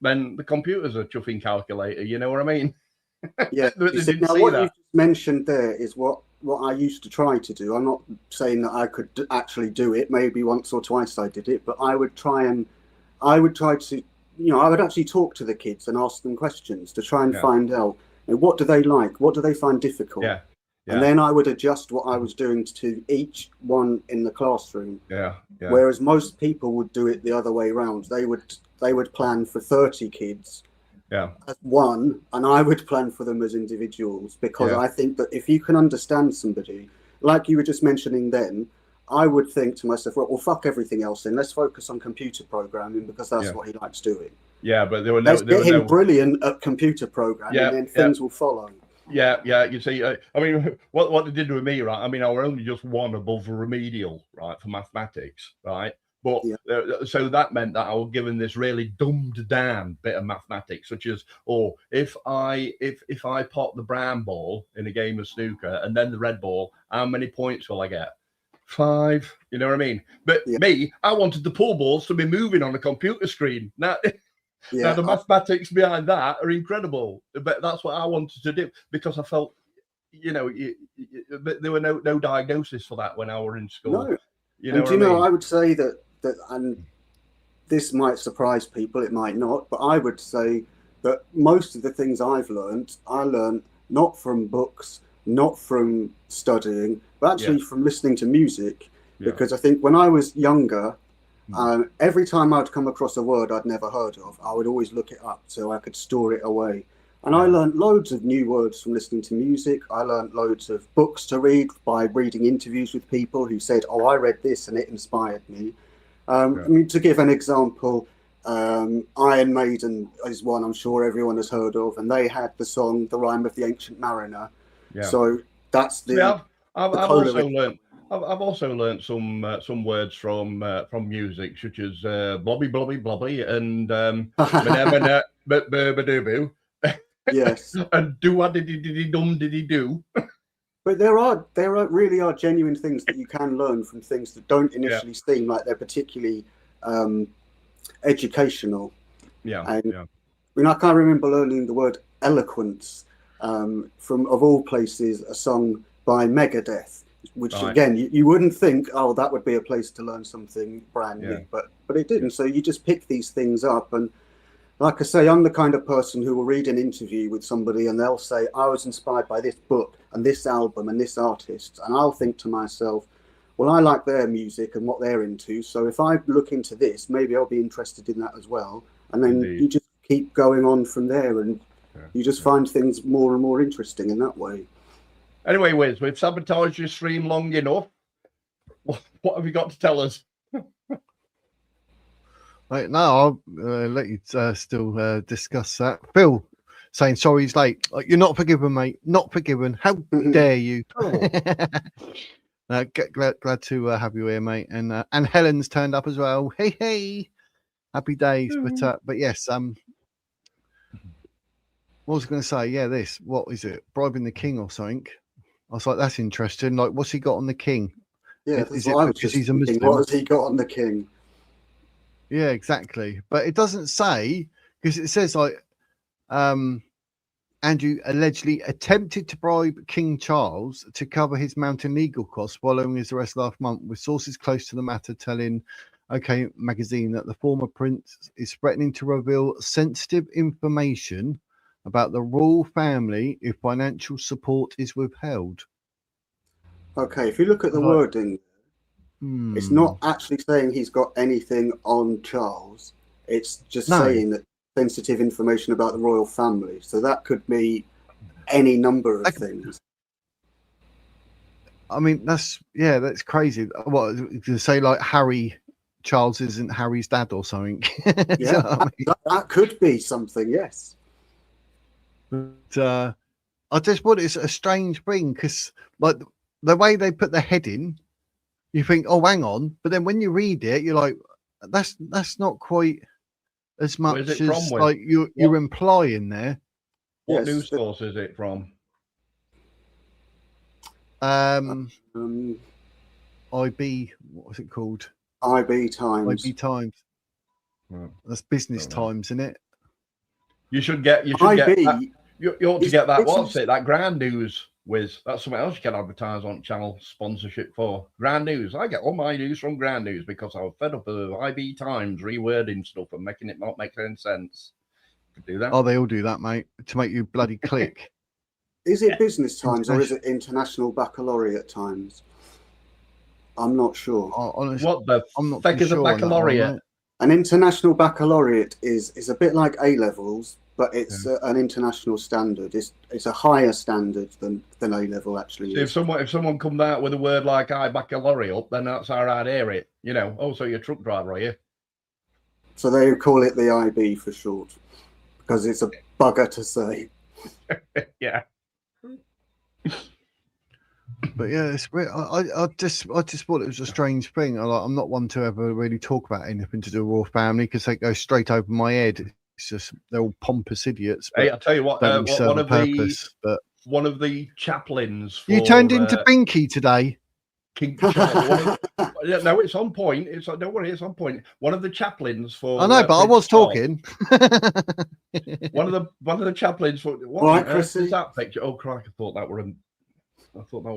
then the computer's a chuffing calculator. You know what I mean? Yeah. Now, what you mentioned there is what I used to try to do. I'm not saying that I could actually do it. Maybe once or twice I did it, but I would try to, I would actually talk to the kids and ask them questions to try and find out, what do they like? What do they find difficult? Yeah. And then I would adjust what I was doing to each one in the classroom. Whereas most people would do it the other way around. They would plan for 30 kids as one, and I would plan for them as individuals, because I think that if you can understand somebody, like you were just mentioning then, I would think to myself, well, fuck everything else then. Let's focus on computer programming because that's what he likes doing. Yeah, but let's get him brilliant at computer programming, and then things will follow. You see, I mean, what they did with me, right? I mean, I were only just one above remedial, right, for mathematics, right? But so that meant that I was given this really dumbed down bit of mathematics, such as, if I pot the brown ball in a game of snooker and then the red ball, how many points will I get? 5. You know what I mean? But me, I wanted the pool balls to be moving on a computer screen. Now the mathematics behind that are incredible, but that's what I wanted to do, because I felt, there were no diagnosis for that when I were in school. No. I would say that, and this might surprise people, it might not, but I would say that most of the things I learned not from books, not from studying, but actually from listening to music. Because I think when I was younger, every time I'd come across a word I'd never heard of, I would always look it up so I could store it away. And I learned loads of new words from listening to music. I learned loads of books to read by reading interviews with people who said, I read this and it inspired me. I mean, to give an example, Iron Maiden is one I'm sure everyone has heard of, and they had the song "The Rime of the Ancient Mariner." So that's the. I've also learned some words from music, such as blobby blobby blobby and boo. Yes. And do-a-diddy-diddy-dum diddy-do. But there really are genuine things that you can learn from things that don't initially seem like they're particularly educational. I mean, I can't remember learning the word eloquence from, of all places, a song by Megadeth, which again, you wouldn't think, that would be a place to learn something brand new, but it didn't. So you just pick these things up, and like I say, I'm the kind of person who will read an interview with somebody and they'll say, I was inspired by this book and this album and this artist. And I'll think to myself, well, I like their music and what they're into. So if I look into this, maybe I'll be interested in that as well. And then you just keep going on from there, and you just find things more and more interesting in that way. Anyway, Wiz, we've sabotaged your stream long enough. What have you got to tell us? Right, now I'll let you still discuss that. Phil saying sorry he's late. Like, you're not forgiven, mate. Not forgiven. How dare you? Glad to have you here, mate. And Helen's turned up as well. Hey, happy days. But yes, what was I going to say? Yeah, this. What is it? Bribing the king or something? I was like, that's interesting. Like, what's he got on the king? Yeah, is it because he's a Muslim? What has he got on the king? Yeah, exactly. But it doesn't say, because it says like Andrew allegedly attempted to bribe King Charles to cover his mountain legal costs following his arrest last month, with sources close to the matter telling OK Magazine that the former prince is threatening to reveal sensitive information about the royal family if financial support is withheld. Okay, if you look at the wording, it's not actually saying he's got anything on Charles. It's just saying that sensitive information about the royal family. So that could be any number of things. I mean, that's crazy. What, to say like Charles isn't Harry's dad or something? Yeah, that could be something, yes. But I just thought it's a strange thing because, like, the way they put the heading, you think, oh, hang on, but then when you read it, you're like, that's not quite as much as like you're implying there. What news source is it from? IB, what was it called? IB Times. IB Times. That's Business Times, isn't it? You should get. You ought to get that. What's it? That Grand News Whiz. That's something else you can advertise on channel sponsorship for. Grand News. I get all my news from Grand News because I was fed up of IB Times rewording stuff and making it not make any sense. Could do that. Oh, they all do that, mate, to make you bloody click. Is it Business Times or is it International Baccalaureate Times? I'm not sure. Honestly, what the fuck is a baccalaureate? An international baccalaureate is a bit like A-levels, but it's an international standard. It's a higher standard than A-level actually. So if someone comes out with a word like baccalaureate, then that's how I'd hear it. You know, oh, so you're a truck driver, are you? So they call it the IB for short because it's a bugger to say. Yeah. But yeah, it's weird. I just thought it was a strange thing. I'm not one to ever really talk about anything to do with royal family because they go straight over my head. It's just they're all pompous idiots. Hey, I'll tell you what. One of the chaplains. For, you turned into Binky today. King Charles. No, it's on point. Don't worry, it's on point. One of the chaplains for. I know, but I was talking. one of the chaplains for. What is that picture? Oh, crikey! I thought that were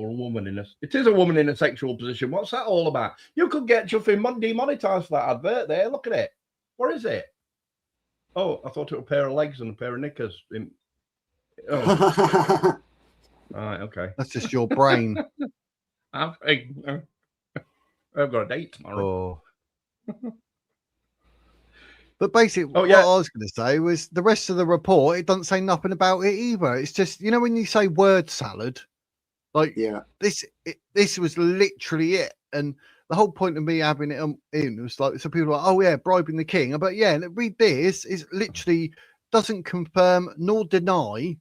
a woman in a. It is a woman in a sexual position. What's that all about? You could get chuffing demonetized for that advert there. Look at it. What is it? Oh, I thought it was a pair of legs and a pair of knickers. Oh. Right, okay. That's just your brain. I've got a date tomorrow. Oh. But basically, what I was going to say was the rest of the report, it doesn't say nothing about it either. It's just, you know, when you say word salad, like this was literally it. And the whole point of me having it in was like, so people are like, oh yeah, bribing the king. But yeah, read this, is literally doesn't confirm nor deny.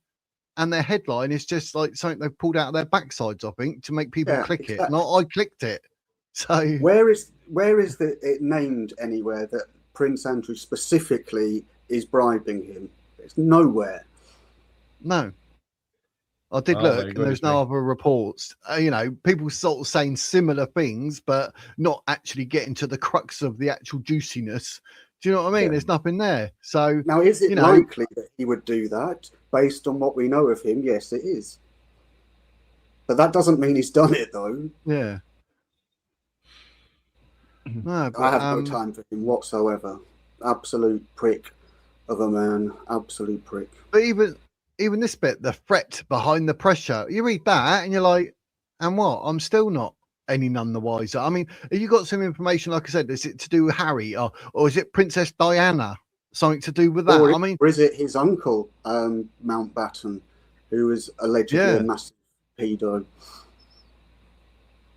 And their headline is just like something they've pulled out of their backsides, I think, to make people click it. And I clicked it. So where is it named anywhere that Prince Andrew specifically is bribing him? It's nowhere. No. I did look, and there's no other reports. You know, people sort of saying similar things, but not actually getting to the crux of the actual juiciness. Do you know what I mean? There's nothing there. So now, is it likely that he would do that based on what we know of him? Yes, it is. But that doesn't mean he's done it, though. Yeah. No, but, I have no time for him whatsoever. Absolute prick of a man. Absolute prick. But even this bit, the threat behind the pressure, you read that and you're like, and what? I'm still not any none the wiser. I mean, have you got some information, like I said, is it to do with Harry or is it Princess Diana? Something to do with that? Or is it his uncle, Mountbatten, who is allegedly a massive pedo?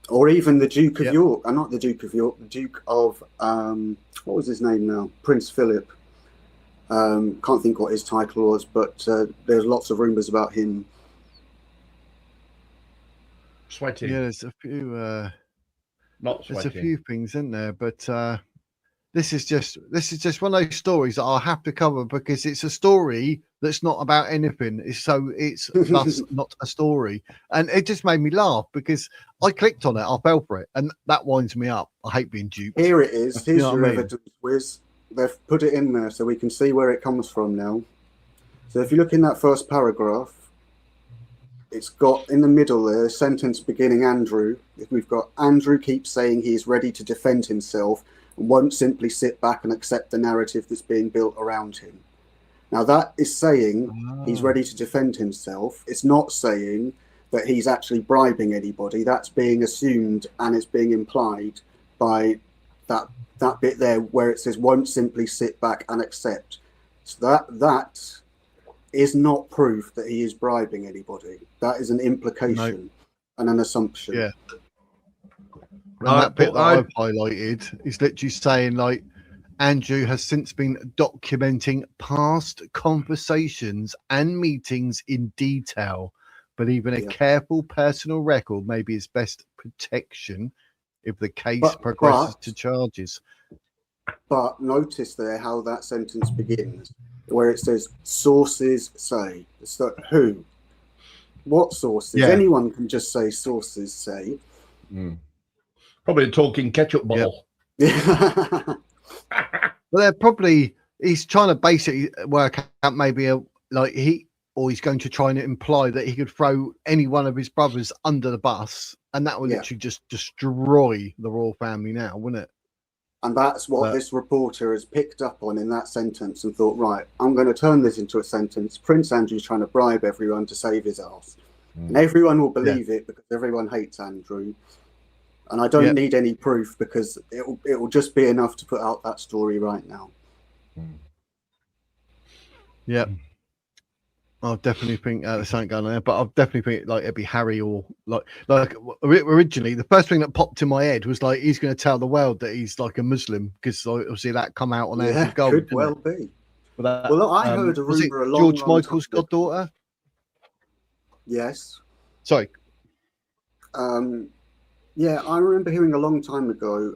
Or even the Duke of York, not the Duke of York, the Duke of, what was his name now? Prince Philip. Can't think what his title was, but there's lots of rumours about him. Sweaty. Yeah, there's a few. Not sweaty. There's a few things in there, but this is just one of those stories that I'll have to cover because it's a story that's not about anything. It's thus not a story, and it just made me laugh because I clicked on it, I fell for it, and that winds me up. I hate being duped. Here it is. Here's your evidence, Wiz. They've put it in there so we can see where it comes from now. So if you look in that first paragraph, it's got in the middle there a sentence beginning Andrew. We've got Andrew keeps saying he is ready to defend himself and won't simply sit back and accept the narrative that's being built around him. Now that is saying he's ready to defend himself. It's not saying that he's actually bribing anybody. That's being assumed, and it's being implied by that bit there where it says won't simply sit back and accept. So that is not proof that he is bribing anybody. That is an implication and an assumption. Yeah. And that bit that I've highlighted is literally saying, like, Andrew has since been documenting past conversations and meetings in detail, but even a careful personal record may be his best protection if the case progresses to charges. But notice there how that sentence begins, where it says sources say. So who? What sources? Anyone can just say sources say. Probably a talking ketchup bottle. Yeah. Well, they're probably, he's trying to basically work out maybe he's going to try and imply that he could throw any one of his brothers under the bus, and that would literally just destroy the royal family now, wouldn't it? And that's what this reporter has picked up on in that sentence and thought, right, I'm going to turn this into a sentence. Prince Andrew's trying to bribe everyone to save his ass. And everyone will believe it because everyone hates Andrew. And I don't need any proof because it will just be enough to put out that story right now. Yeah. I definitely think there's something going on there, but I definitely think like it'd be Harry or like originally the first thing that popped in my head was like he's going to tell the world that he's like a Muslim because obviously that come out on Anti-Gold. Could well be. That, well, I heard a rumor a long George Michael's goddaughter. Yes. Sorry. Yeah, I remember hearing a long time ago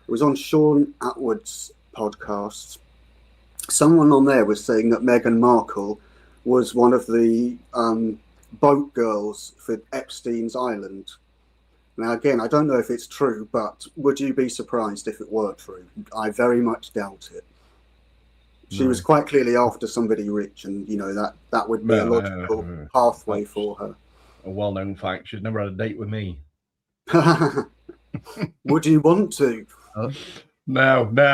it was on Sean Atwood's podcast. Someone on there was saying that Meghan Markle was one of the boat girls for Epstein's Island. Now, again, I don't know if it's true, but would you be surprised if it were true? I very much doubt it. She was quite clearly after somebody rich, and that would be a logical pathway for her. A well-known fact: she's never had a date with me. Would you want to? No. These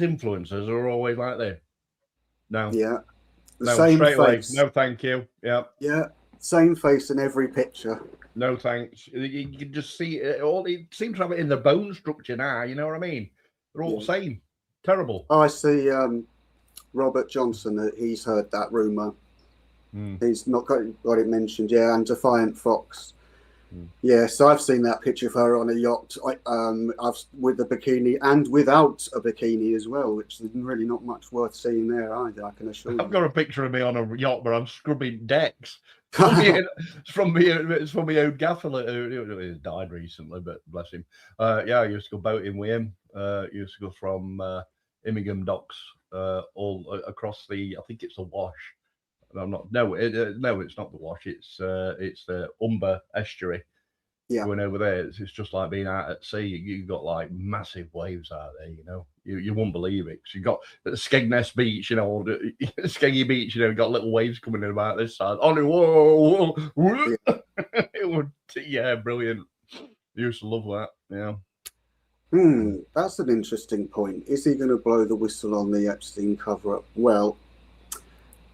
influencers are always like this. No. Yeah. Same face. No, thank you. Yeah. Yeah. Same face in every picture. No thanks. You can just see it all. It seems to have it in the bone structure now. You know what I mean? They're all the same. Terrible. Oh, I see. Robert Johnson. He's heard that rumor. He's not got it mentioned. Yeah, and Defiant Fox. Yeah, so I've seen that picture of her on a yacht, with a bikini and without a bikini as well, which is really not much worth seeing there either. I can assure you. I've got a picture of me on a yacht where I'm scrubbing decks. It's from my own gaffer who died recently, but bless him. I used to go boating with him. Used to go from Immingham docks all across I think it's the Wash. I'm not. No, it's not the Wash. It's the Humber estuary. Yeah, going over there, it's just like being out at sea. You've got like massive waves out there. You wouldn't believe it. 'Cause you got at Skegness Beach, Skeggy Beach. You've got little waves coming in about this side. Oh, whoa. It would, brilliant. Used to love that. Yeah. That's an interesting point. Is he going to blow the whistle on the Epstein cover-up? Well,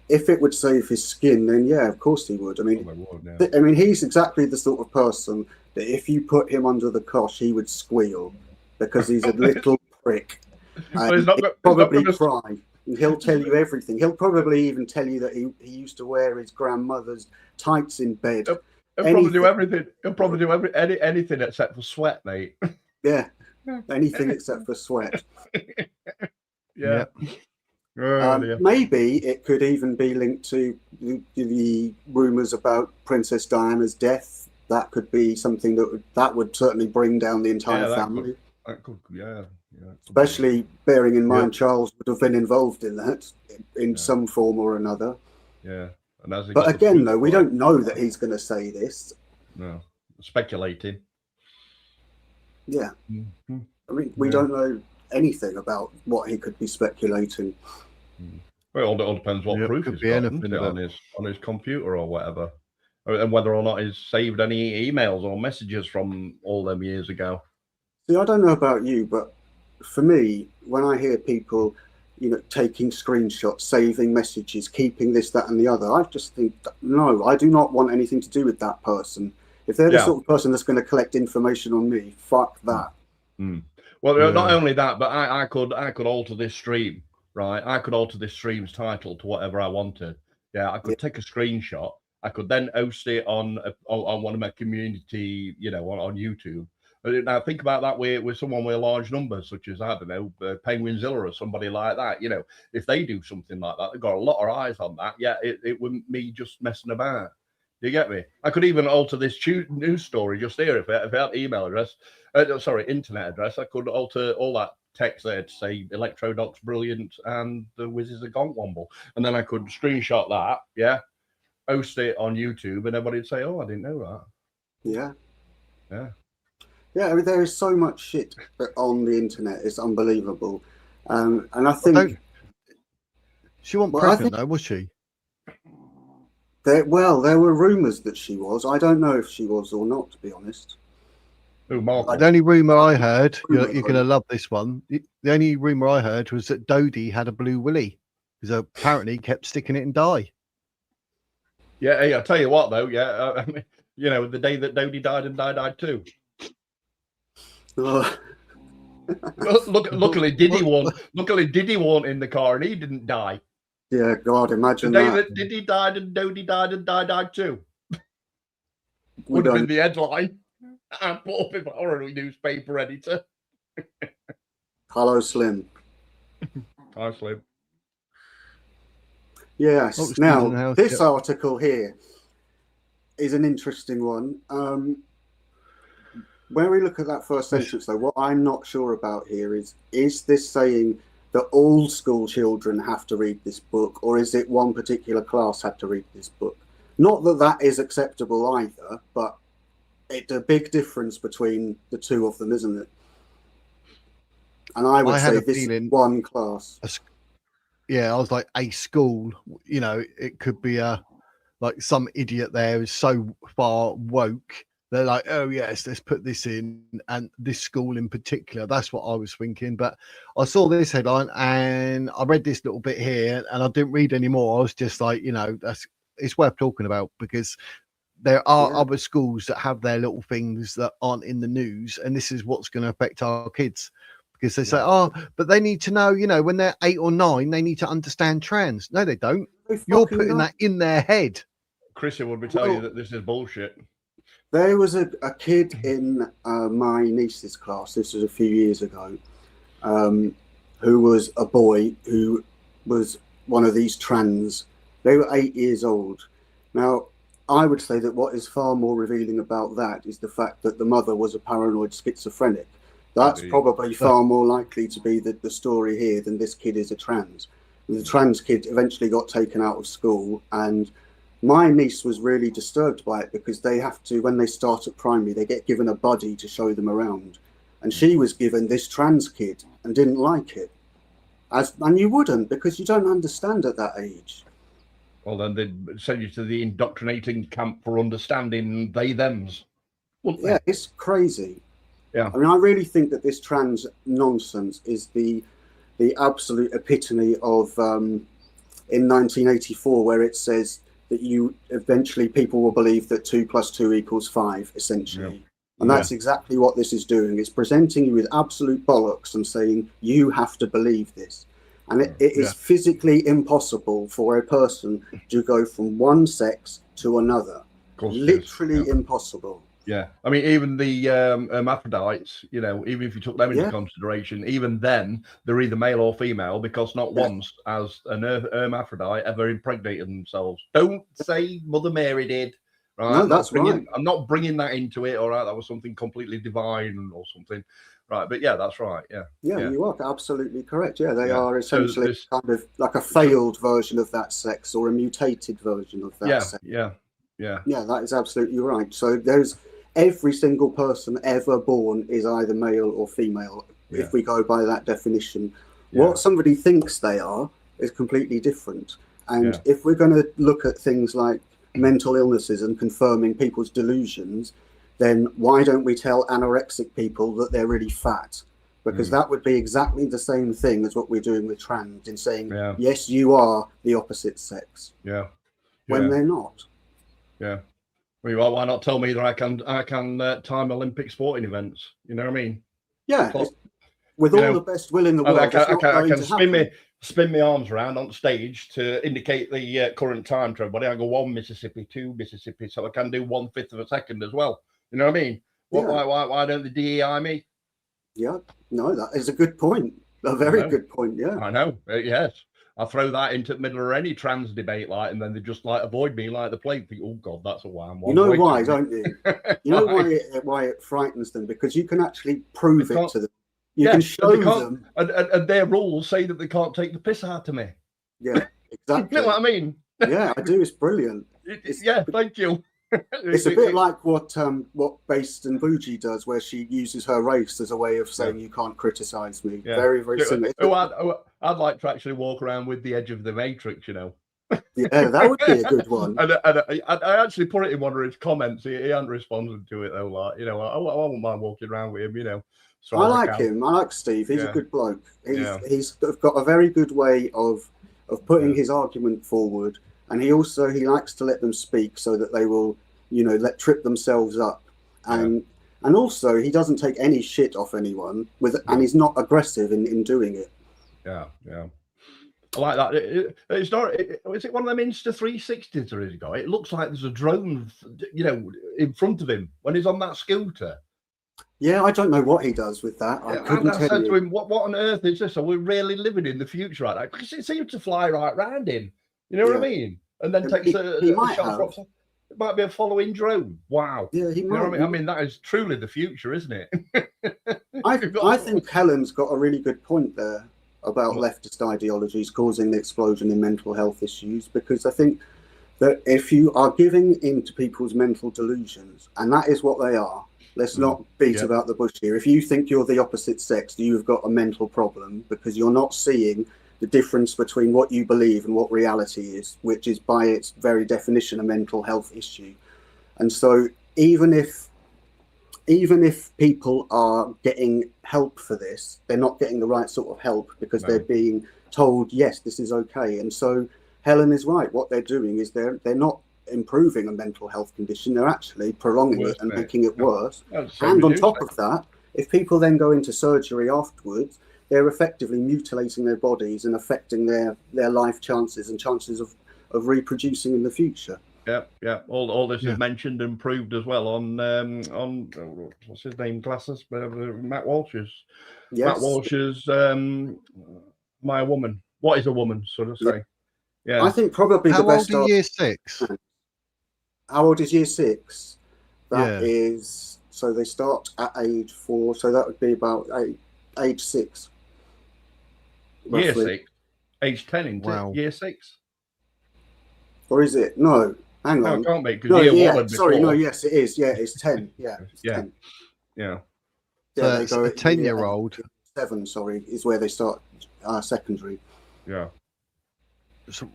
if it would save his skin, then yeah, of course he would. I mean, he's exactly the sort of person that if you put him under the cosh, he would squeal because he's a little prick. And he'll probably cry. He'll tell you everything. He'll probably even tell you that he used to wear his grandmother's tights in bed. He'll probably do everything. He'll probably do anything except for sweat, mate. Yeah, anything except for sweat. Yeah. Maybe it could even be linked to the rumours about Princess Diana's death. That could be something that would certainly bring down the entire family. That could, especially bearing in mind Charles would have been involved in that in some form or another. Yeah, but again, though, we don't know that he's going to say this. No, speculating. Yeah, I mean, we don't know anything about what he could be speculating. Well, it all depends what proof he's got on his computer or whatever, and whether or not he's saved any emails or messages from all them years ago. See, I don't know about you, but for me, when I hear people taking screenshots, saving messages, keeping this, that, and the other. I just think, no, I do not want anything to do with that person. If they're the sort of person that's going to collect information on me, fuck that. Well, not only that, but I could alter this stream, right? I could alter this stream's title to whatever I wanted. Yeah, I could take a screenshot. I could then host it on one of my community, on YouTube. Now think about that with someone with large numbers, such as, I don't know, Penguinzilla or somebody like that. If they do something like that, they've got a lot of eyes on that. Yeah, it wouldn't me just messing about. You get me? I could even alter this news story just here if I had email address, internet address. I could alter all that text there to say Electrodoc's brilliant and the Wiz is a gonkwomble, and then I could screenshot that, host it on YouTube, and everybody'd say, "Oh, I didn't know that." Yeah. I mean, there is so much shit on the internet. It's unbelievable, and I think she wasn't pregnant, though, was she? There were rumours that she was. I don't know if she was or not, to be honest. The only rumour I heard, you're going to love this one. The only rumour I heard was that Dodie had a blue willy, because apparently he kept sticking it in dye. Yeah, hey, I tell you what, though. Yeah, I mean, the day that Dodie died, and I died too. Luckily, Diddy won in the car, and he didn't die. Yeah, God, imagine the day that. Diddy died and Dodie died and I died too. Would have been the headline. I put up in our newspaper editor. Hello, Slim. Hi, Slim. Yes. Now, this article here is an interesting one. When we look at that first sentence, though, what I'm not sure about here is this saying that all school children have to read this book, or is it one particular class had to read this book? Not that that is acceptable either, but it's a big difference between the two of them, isn't it? And I would say this is one class. I was like, a school, it could be like some idiot there is so far woke. They're like, oh, yes, let's put this in, and this school in particular. That's what I was thinking. But I saw this headline and I read this little bit here and I didn't read any more. I was just like, it's worth talking about, because there are other schools that have their little things that aren't in the news. And this is what's going to affect our kids, because they say, but they need to know, when they're 8 or 9, they need to understand trans. No, they don't. You're putting that in their head. Chrissy would be telling you that this is bullshit. There was a kid in my niece's class, this was a few years ago, who was a boy who was one of these trans. They were 8 years old. Now, I would say that what is far more revealing about that is the fact that the mother was a paranoid schizophrenic. That's probably far more likely to be the story here than this kid is a trans. And the trans kid eventually got taken out of school, and my niece was really disturbed by it, because they have to, when they start at primary, they get given a buddy to show them around. And she was given this trans kid and didn't like it. And you wouldn't, because you don't understand at that age. Well, then they'd send you to the indoctrinating camp for understanding they-thems. Yeah, it's crazy. Yeah. I mean, I really think that this trans nonsense is the absolute epitome of, in 1984, where it says that people will believe that 2 + 2 = 5, essentially. Yeah. And that's exactly what this is doing. It's presenting you with absolute bollocks and saying, you have to believe this. And it is physically impossible for a person to go from one sex to another. Literally impossible. Yeah. I mean, even the hermaphrodites, even if you took them into consideration, even then, they're either male or female, because not once has an hermaphrodite ever impregnated themselves. Don't say Mother Mary did. Right? No, that's right. I'm not bringing that into it, all right? That was something completely divine or something. Right, but that's right. Yeah, you are absolutely correct. Yeah, they are essentially kind of like a failed version of that sex, or a mutated version of that sex. Yeah, that is absolutely right. So there's every single person ever born is either male or female, if we go by that definition. What somebody thinks they are is completely different. And if we're going to look at things like mental illnesses and confirming people's delusions, then why don't we tell anorexic people that they're really fat? because that would be exactly the same thing as what we're doing with trans, in saying, Yeah. yes, you are the opposite sex, Yeah. when they're not. Yeah. Well, why not tell me that I can time Olympic sporting events? You know what I mean? Yeah, Plus, with all the best will in the world, I can spin my arms around on stage to indicate the current time to everybody. I go 1 Mississippi, 2 Mississippi, so I can do 1/5 of a second as well. You know what I mean? Why don't the DEI me? Yeah, no, that is a good point. A very good point. Yeah, I know. Yes, I throw that into the middle of any trans debate, and then they just avoid me like the plague. Think, oh God, that's a wham. You know why, don't you? You know why it frightens them, because you can actually prove it to them. You can show them, and their rules say that they can't take the piss out of me. Yeah, exactly. You know what I mean? Yeah, I do. It's brilliant. Thank you. It's a bit like what Based and Bougie does, where she uses her race as a way of saying you can't criticize me. Yeah. Very, very similar. I'd like to actually walk around with the edge of the Matrix, you know. Yeah, that would be a good one. And I actually put it in one of his comments. He hadn't responded to it though. I wouldn't mind walking around with him, you know. So I like him. I like Steve. He's a good bloke. He's got a very good way of putting his argument forward. And he likes to let them speak so that they will, trip themselves up. And also he doesn't take any shit off anyone and he's not aggressive in doing it. Yeah. I like that. It's not. Is it one of them Insta 360s or is he got? It looks like there's a drone, in front of him when he's on that scooter. Yeah, I don't know what he does with that. I couldn't tell you. To him, what on earth is this? Are we really living in the future like that? Because it seems to fly right round him. You know what I mean? And then takes a shot. It might be a following drone. Wow. Yeah, he might. You know what I mean? That is truly the future, isn't it? I think Helen's got a really good point there about leftist ideologies causing the explosion in mental health issues, because I think that if you are giving in to people's mental delusions, and that is what they are, let's not beat about the bush here. If you think you're the opposite sex, you've got a mental problem, because you're not seeing the difference between what you believe and what reality is, which is by its very definition a mental health issue. And so even if people are getting help for this, they're not getting the right sort of help, because they're being told, yes, this is okay. And so Helen is right. What they're doing is they're not improving a mental health condition. They're actually prolonging it and making it worse. And on top of that, if people then go into surgery afterwards, they're effectively mutilating their bodies and affecting their life chances and chances of reproducing in the future. Yeah. All this is mentioned and proved as well on what's his name? Glasses, Matt Walsh's. Yes. Matt Walsh's My Woman. What is a woman? Sort of say. Yeah. I think probably the best. How old is year 6? How old is year 6? That is. So they start at age 4. So that would be about age 6. Roughly. Year 6, age 10 into year 6, or is it? No, hang on. No, it can't be. No, yeah, sorry, no, yes, it is. Yeah, it's 10. Yeah, it's 10. Yeah. So it's a 10-year-old. 7, sorry, is where they start secondary. Yeah. So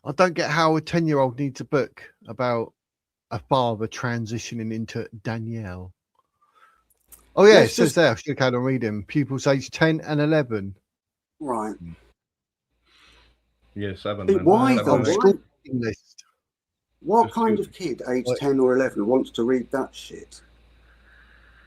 I don't get how a 10-year-old needs a book about a father transitioning into Danielle. Oh yeah, it says there. I should have carried on reading. Pupils aged 10 and 11. Right. Year 7. Why though? What kind of kid aged 10 or 11 wants to read that shit?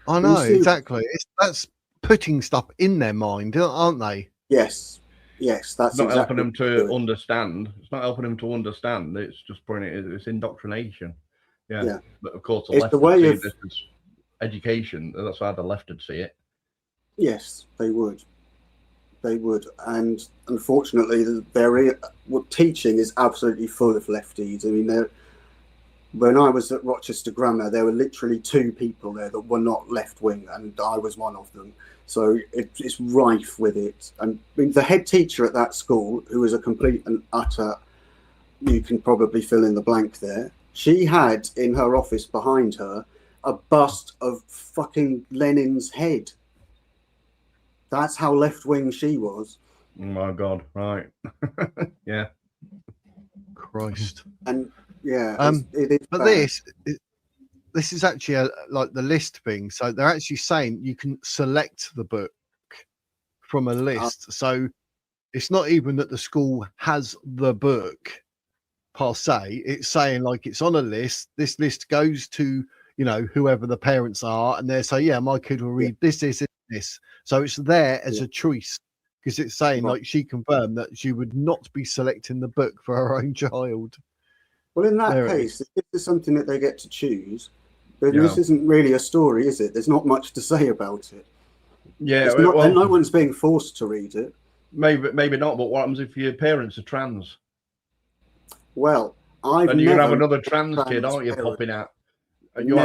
I know, exactly. That's putting stuff in their mind, aren't they? Yes. That's not helping them to understand. It's not helping them to understand. It's just putting it's indoctrination. Yeah. But of course, the left would see this as education. That's how the left would see it. Yes, they would. And unfortunately, teaching is absolutely full of lefties. I mean, when I was at Rochester Grammar, there were literally 2 people there that were not left-wing, and I was one of them. So it's rife with it. And I mean, the head teacher at that school, who was a complete and utter, you can probably fill in the blank there, she had in her office behind her a bust of fucking Lenin's head. That's how left-wing she was. Oh my God! Right? Yeah. Christ. And it is. But bad. This is actually like the list thing. So they're actually saying you can select the book from a list. So it's not even that the school has the book per se. It's saying like it's on a list. This list goes to, you know, whoever the parents are, and they say, yeah, my kid will read this, this, and this. So it's there as a choice, because it's saying like she confirmed that she would not be selecting the book for her own child. Well, in that case, if this is something that they get to choose, then this isn't really a story, is it? There's not much to say about it. Yeah, and no one's being forced to read it. Maybe not. But what happens if your parents are trans? Well, and you're gonna have another trans kid, aren't you, popping out? And you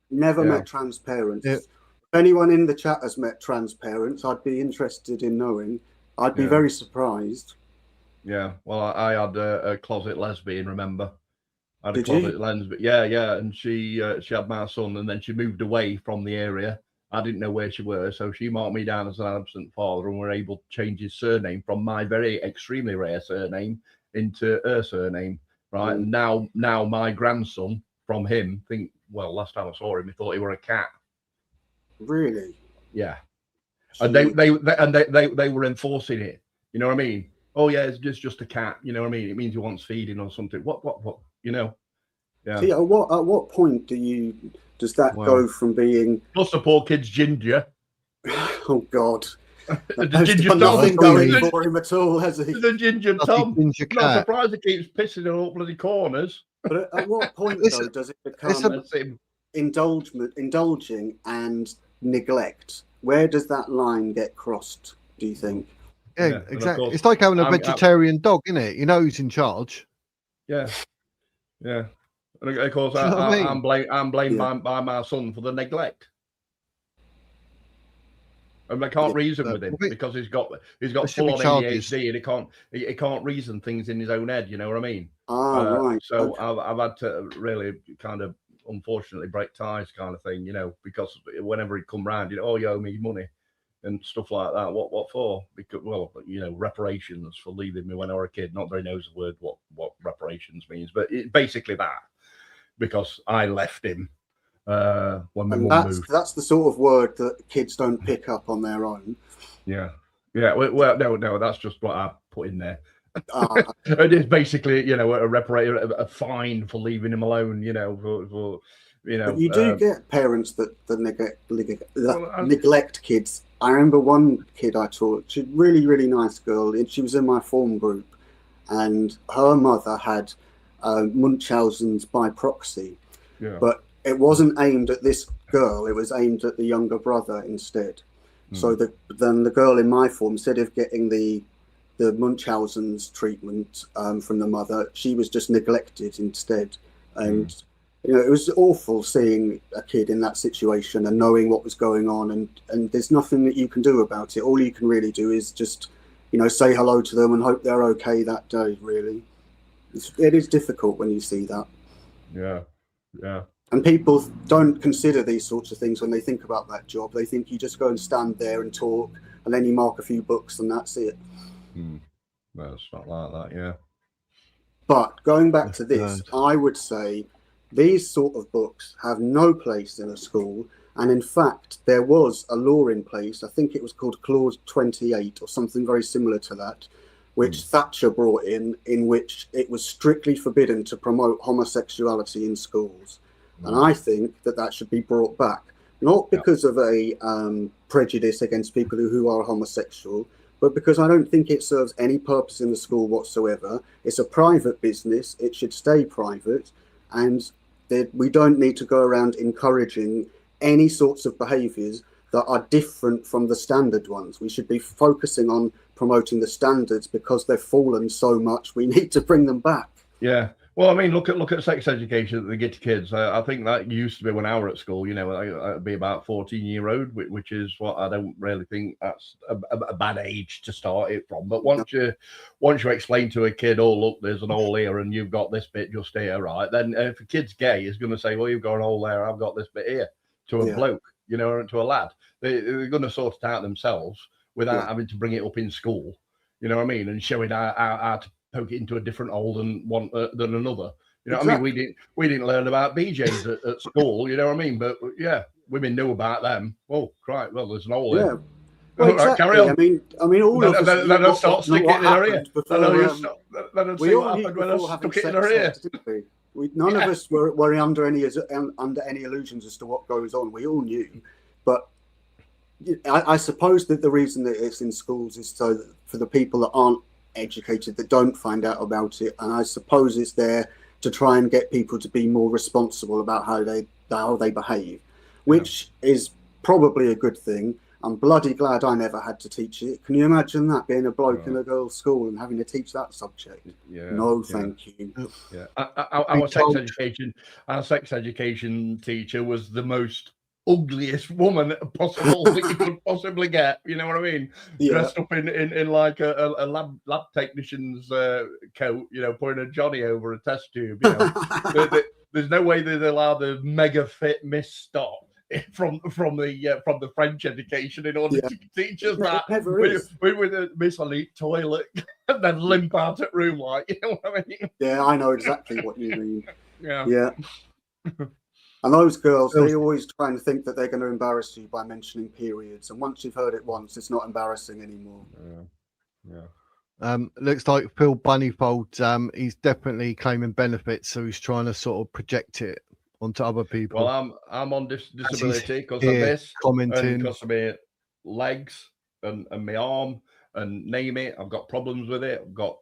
never met trans parents. If anyone in the chat has met trans parents, I'd be interested in knowing. I'd be very surprised. Yeah, well, I had a closet lesbian, remember? I had a Did closet you? lesbian. Yeah, and she had my son, and then she moved away from the area. I didn't know where she was, so she marked me down as an absent father, and we're able to change his surname from my very extremely rare surname into her surname, right? And now my grandson from him well, last time I saw him, he thought he were a cat. Really? Yeah. And they were enforcing it. You know what I mean? Oh yeah, it's just a cat. You know what I mean? It means he wants feeding or something. What? You know? Yeah. See, at what point does that go from being? Plus, the poor kid's ginger. Oh God. The ginger Tom nothing going for him at all, has he? The ginger Tom. Ginger cat. Not surprised he keeps pissing in all bloody corners. But at what point though does it become indulging and neglect? Where does that line get crossed, do you think? Yeah, exactly. It's like having a vegetarian dog, isn't it? You know who's in charge. Yeah. And of course, I'm blamed by my son for the neglect. And I can't reason with him because he's got full on ADHD, and he can't reason things in his own head. You know what I mean? Right. So I've had to really kind of, unfortunately, break ties, kind of thing. You know, because whenever he'd come round, you owe me money and stuff like that. What for? Because, well, you know, reparations for leaving me when I was a kid. Not very knows the word what reparations means, but basically that, because I left him. When my mum moved. That's the sort of word that kids don't pick up on their own. Yeah. Well, no, that's just what I put in there. It is basically, you know, a fine for leaving him alone. You know, for you know. But you do get parents that neglect kids. I remember one kid I taught. She's a really, really nice girl, and she was in my form group, and her mother had Munchausen's by proxy. Yeah. But it wasn't aimed at this girl, it was aimed at the younger brother instead. So then the girl in my form, instead of getting the Munchausen's treatment from the mother, she was just neglected instead. And you know, it was awful seeing a kid in that situation and knowing what was going on, and there's nothing that you can do about it. All you can really do is just, you know, say hello to them and hope they're okay that day, really. It is difficult when you see that. Yeah. And people don't consider these sorts of things when they think about that job. They think you just go and stand there and talk, and then you mark a few books, and that's it. Well, it's not like that, yeah. But going back to this, I would say these sort of books have no place in a school. And in fact, there was a law in place, I think it was called Clause 28 or something very similar to that, which Thatcher brought in which it was strictly forbidden to promote homosexuality in schools. And I think that should be brought back, not because of a prejudice against people who are homosexual, but because I don't think it serves any purpose in the school whatsoever. It's a private business. It should stay private. And we don't need to go around encouraging any sorts of behaviours that are different from the standard ones. We should be focusing on promoting the standards because they've fallen so much. We need to bring them back. Yeah. Well, I mean, look at sex education that they get to kids. I think that used to be when I were at school. You know, I'd be about 14-year-old, which is what I don't really think that's a bad age to start it from. But once you explain to a kid, oh look, there's an hole here, and you've got this bit just here, right? Then if a kid's gay, he's going to say, well, you've got an hole there, I've got this bit here, to a bloke, you know, or to a lad. They're going to sort it out themselves without having to bring it up in school. You know what I mean? And showing how to poke it into a different hole than another. You know what I mean? We didn't learn about BJs at school, you know what I mean? But yeah, women knew about them. Oh, right, well, there's an hole there. Well, All right, exactly. carry on. I mean, all of us. Then I'll start sticking it in her ear. Then I'll We see all what knew happened when I before having stuck it in sex, her ear. didn't we? None of us were under any illusions as to what goes on. We all knew, but I suppose that the reason that it's in schools is so that for the people that aren't educated, that don't find out about it, and I suppose it's there to try and get people to be more responsible about how they behave, which is probably a good thing. I'm bloody glad I never had to teach it. Can you imagine that, being a bloke in a girls' school and having to teach that subject? No, thank you. Yeah, our sex education teacher was the most ugliest woman possible that you could possibly get. You know what I mean? Dressed up in like a lab technician's coat, you know, putting a Johnny over a test tube. You know, there's no way they'd allow the mega fit Miss Stop from the French education in order to teach us that with a Miss Elite toilet and then limp out at room light. You know what I mean? Yeah, I know exactly what you mean. Yeah. And those girls, they always try and think that they're going to embarrass you by mentioning periods. And once you've heard it once, it's not embarrassing anymore. Looks like Phil Bunnyfold, he's definitely claiming benefits, so he's trying to sort of project it onto other people. Well, I'm on disability because of this, commenting, because of my legs and my arm, and name it. I've got problems with it. I've got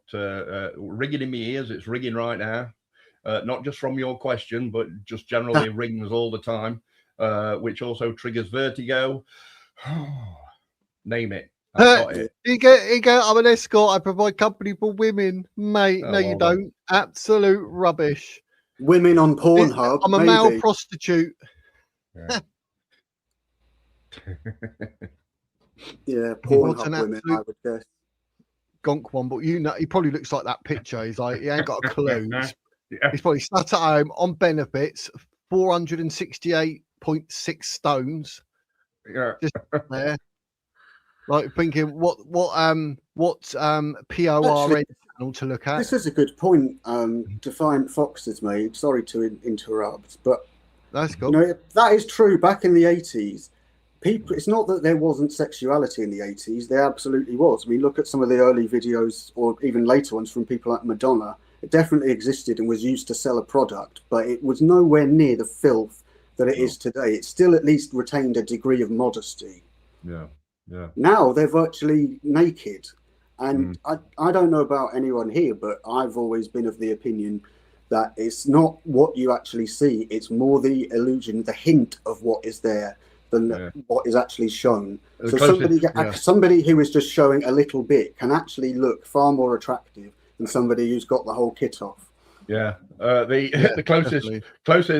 ringing in my ears. It's ringing right now. Not just from your question, but just generally rings all the time, which also triggers vertigo. Name it. I've got it. You go, I'm an escort. I provide company for women. Mate, no, you don't. Absolute rubbish. Women on Pornhub. I'm a male prostitute. Yeah, Pornhub women, I would guess. Gonk one, but you know, he probably looks like that picture. He's like, he ain't got a clue. He's probably sat at home on benefits, 468.6 stones. Yeah. Just there. Like thinking what PORN channel to look at. This is a good point. Defiant Foxes made. Sorry to interrupt, but that's cool. You know, that is true. Back in the 80s, people. It's not that there wasn't sexuality in the 80s. There absolutely was. I mean, look at some of the early videos, or even later ones from people like Madonna. It definitely existed and was used to sell a product, but it was nowhere near the filth that it is today. It still at least retained a degree of modesty. Yeah. Now they're virtually naked. And I don't know about anyone here, but I've always been of the opinion that it's not what you actually see. It's more the illusion, the hint of what is there than what is actually shown. So somebody who is just showing a little bit can actually look far more attractive than somebody who's got the whole kit off. Yeah, the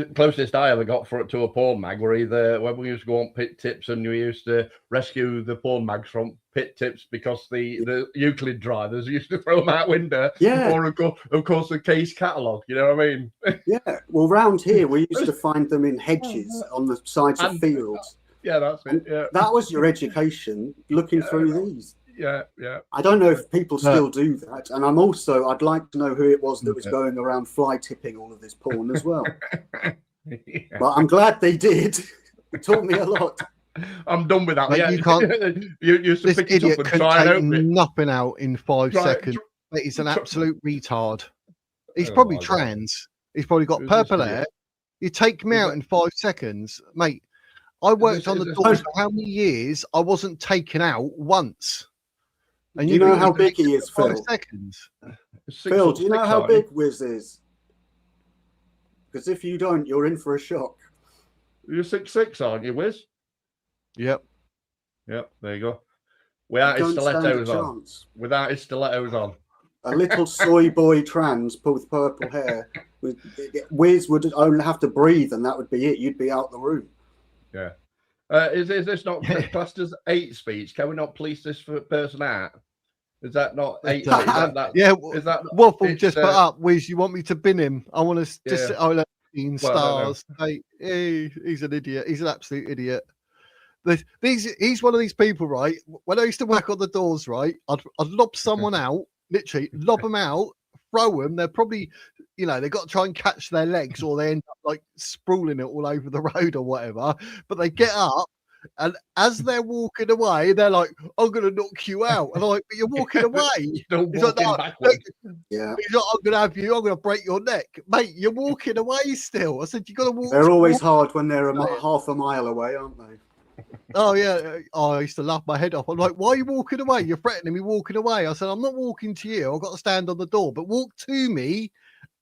closest I ever got to a porn mag were either when we used to go on pit tips and we used to rescue the porn mags from pit tips because the Euclid drivers used to throw them out window. Yeah. Or of course the case catalogue. You know what I mean? Yeah. Well, round here we used to find them in hedges on the sides of fields. Yeah, that's it. Yeah. That was your education, looking through these. Yeah. I don't know if people still do that, and I'd like to know who it was that was going around fly tipping all of this porn as well. But I'm glad they did. It taught me a lot. I'm done with that. Like, yeah, you can't. you used to this pick it idiot up and could try and take open it. nothing out in 5 seconds. He's an absolute retard. He's probably trans. He's probably got purple hair. You take me out in 5 seconds, mate. I worked on the doors for how many years? I wasn't taken out once. And you know how big he is, Phil? 5 seconds. Phil, do you know how big Wiz is? Because if you don't, you're in for a shock. You're 6'6", aren't you, Wiz? Yep. There you go. Without his stilettos on. Without his stilettos on. A little soy boy trans with purple hair. Wiz would only have to breathe, and that would be it. You'd be out the room. Yeah. Is this not classed as hate speech? Can we not police this person out? Is that not hate speech? Is that Waffle just put up, Wiz, you want me to bin him? I want to just stars. Hey, he's an idiot. He's an absolute idiot. He's one of these people, right? When I used to work on the doors, right, I'd lob someone out, literally lob them out, throw them. They're probably, they've got to try and catch their legs, or they end up like sprawling it all over the road or whatever. But they get up And as they're walking away, they're like, "I'm going to knock you out," and I'm like, "But you're walking away." Don't He's like, walk in "No, backwards. Yeah. he's like, I'm going to have you. I'm going to break your neck, mate. You're walking away still." I said, "You got to walk." They're always hard when they're half a mile away, aren't they? Oh yeah. Oh, I used to laugh my head off. I'm like, "Why are you walking away? You're threatening me walking away." I said, "I'm not walking to you. I've got to stand on the door, but walk to me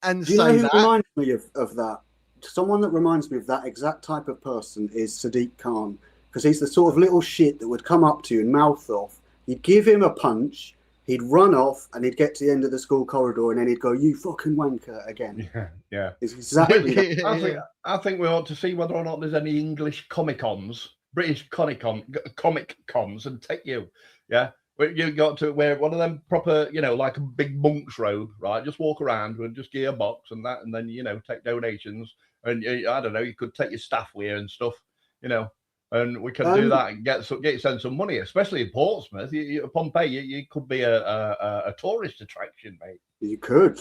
and Do you know say who that." reminds me of that? Someone that reminds me of that exact type of person is Sadiq Khan, because he's the sort of little shit that would come up to you and mouth off. You'd give him a punch, he'd run off, and he'd get to the end of the school corridor, and then he'd go, "You fucking wanker," again. Yeah. It's exactly that. I think we ought to see whether or not there's any English Comic-Cons, British Comic-Cons, and take you. Yeah. You got to wear one of them proper, like a big monk's robe, right? Just walk around and just get a box and that, and then, take donations. And I don't know, you could take your staff wear and stuff, and we can do that and get you send some money, especially in Portsmouth. Pompeii, you could be a tourist attraction, mate. You could.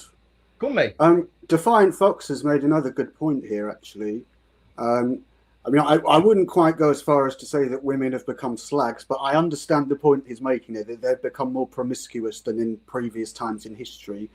Couldn't they? Defiant Fox has made another good point here, actually. I wouldn't quite go as far as to say that women have become slags, but I understand the point he's making there, that they've become more promiscuous than in previous times in history.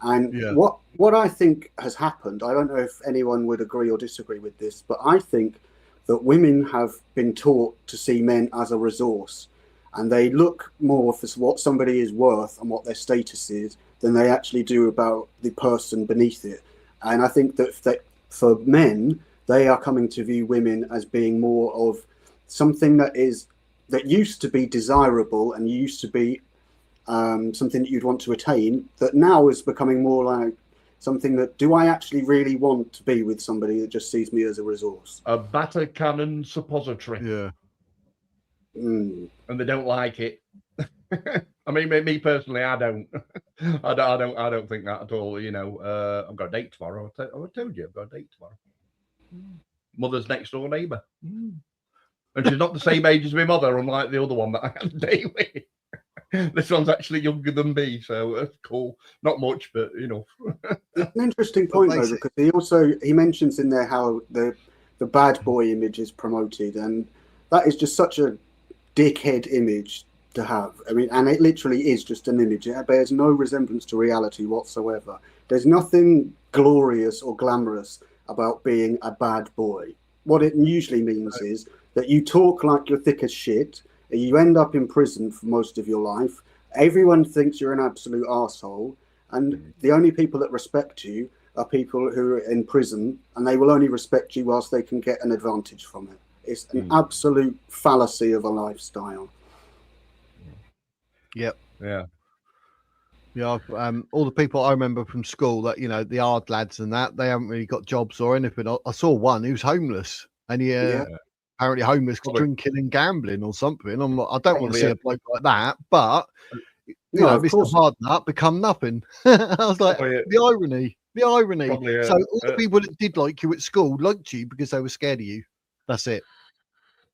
And what I think has happened, I don't know if anyone would agree or disagree with this, but I think that women have been taught to see men as a resource, and they look more for what somebody is worth and what their status is than they actually do about the person beneath it. And I think that for men, they are coming to view women as being more of something that used to be desirable and used to be something that you'd want to attain, that now is becoming more like something that, do I actually really want to be with somebody that just sees me as a resource? A batter cannon suppository. Yeah. And they don't like it. I mean, me personally, I don't. I don't think that at all. I've got a date tomorrow. I told you I've got a date tomorrow. Mother's next door neighbour, and she's not the same age as my mother, unlike the other one that I had a date with. This one's actually younger than me, so that's cool. Not much, but enough. It's an interesting point though, because he mentions in there how the bad boy image is promoted, and that is just such a dickhead image to have. I mean, and it literally is just an image. It bears no resemblance to reality whatsoever. There's nothing glorious or glamorous about being a bad boy. What it usually means is that you talk like you're thick as shit, and you end up in prison for most of your life. Everyone thinks you're an absolute arsehole, and the only people that respect you are people who are in prison, and they will only respect you whilst they can get an advantage from it. It's an absolute fallacy of a lifestyle. Yep. Yeah. Yeah, all the people I remember from school that, the hard lads and that, they haven't really got jobs or anything. I saw one who was homeless, and he apparently homeless, drinking and gambling or something. I'm like, I don't want to see a bloke like that, but Mr. Hard Nut become nothing. I was like, the irony. So all the people that did like you at school liked you because they were scared of you. That's it.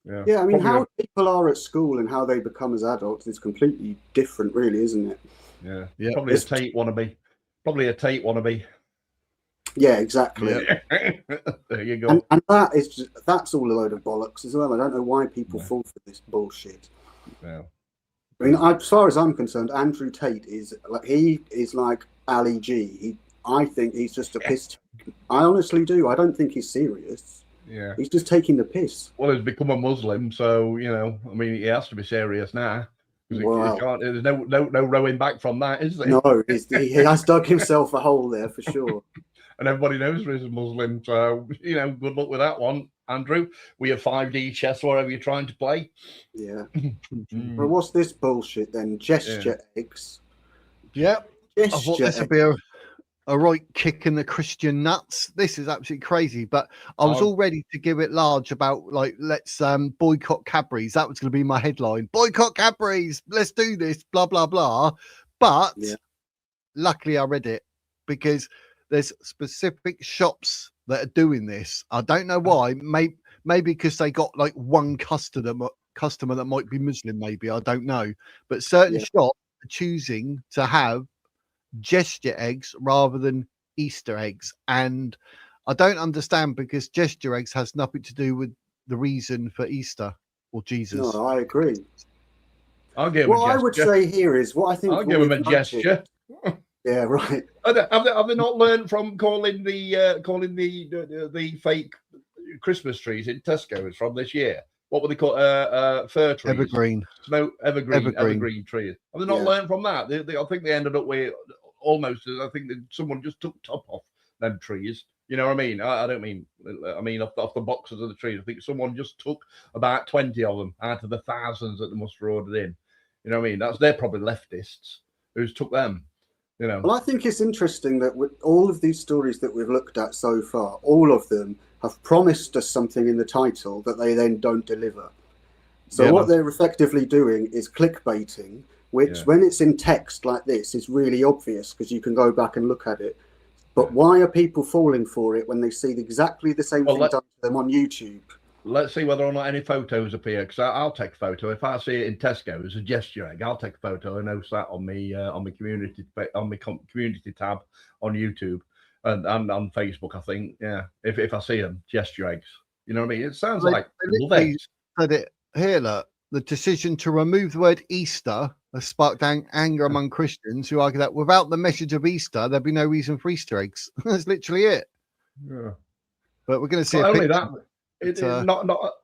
Yeah, I mean, how people are at school and how they become as adults is completely different, really, isn't it? Yeah. Probably a Tate wannabe. Yeah, exactly. There you go. And that's all a load of bollocks as well. I don't know why people fall for this bullshit. Yeah. I mean, as far as I'm concerned, Andrew Tate is like Ali G. I think he's just a piss. I honestly do. I don't think he's serious. Yeah. He's just taking the piss. Well, he's become a Muslim, so I mean, he has to be serious now. Wow. There's no rowing back from that, is there? No, he has dug himself a hole there for sure. And everybody knows he's a Muslim, so good luck with that one, Andrew. We have 5D chess, whatever you're trying to play. Yeah. Well, what's this bullshit then? Gesture eggs. Yep. I thought this would be a right kick in the Christian nuts. This is absolutely crazy, but I was all ready to give it large about let's boycott Cadbury's. That was going to be my headline. Boycott Cadbury's. Let's do this. Blah blah blah. But luckily I read it, because there's specific shops that are doing this. I don't know why. Maybe because they got like one customer that might be Muslim. Maybe, I don't know. But certain shops are choosing to have gesture eggs rather than Easter eggs, and I don't understand, because gesture eggs has nothing to do with the reason for Easter. or Jesus. No, I agree. I'll give him What a I would gesture. say here is what I think. I'll give him a we've noticed- gesture. Yeah, right. Have they not learned from calling the fake Christmas trees in Tesco's from this year? What were they called? Fir trees. Evergreen. No, evergreen trees. Have they not Yeah. learned from that? I think they ended up with almost. I think that someone just took top off them trees. You know what I mean? I don't mean. I mean off the boxes of the trees. I think someone just took about 20 of them out of the thousands that they must have ordered in. You know what I mean? They're probably leftists who's took them. You know. Well, I think it's interesting that with all of these stories that we've looked at so far, all of them have promised us something in the title that they then don't deliver. So what they're effectively doing is clickbaiting, which when it's in text like this is really obvious because you can go back and look at it. But why are people falling for it when they see exactly the same thing done to them on YouTube? Let's see whether or not any photos appear, because I'll take a photo. If I see it in Tesco as a gesture egg, I'll take a photo and post that on my community tab on YouTube and on Facebook. I think, if I see them gesture eggs, you know what I mean. It sounds like said it here. Look, the decision to remove the word Easter has sparked anger among Christians who argue that without the message of Easter, there'd be no reason for Easter eggs. That's literally it. Yeah. But we're going to see. Not only that.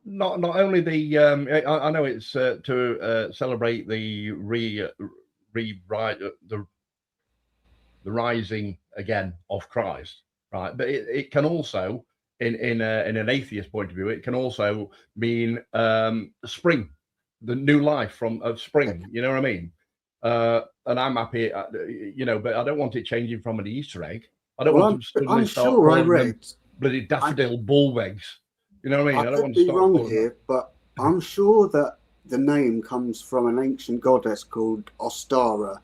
Not only the I know it's to celebrate the rising again of Christ, right? But it can also, in an atheist point of view, it can also mean spring, the new life of spring. You know what I mean? And I'm happy, but I don't want it changing from an Easter egg. I don't want to suddenly start calling them bloody daffodil bullwegs. You know what I mean? I could be wrong here, but I'm sure that the name comes from an ancient goddess called Ostara,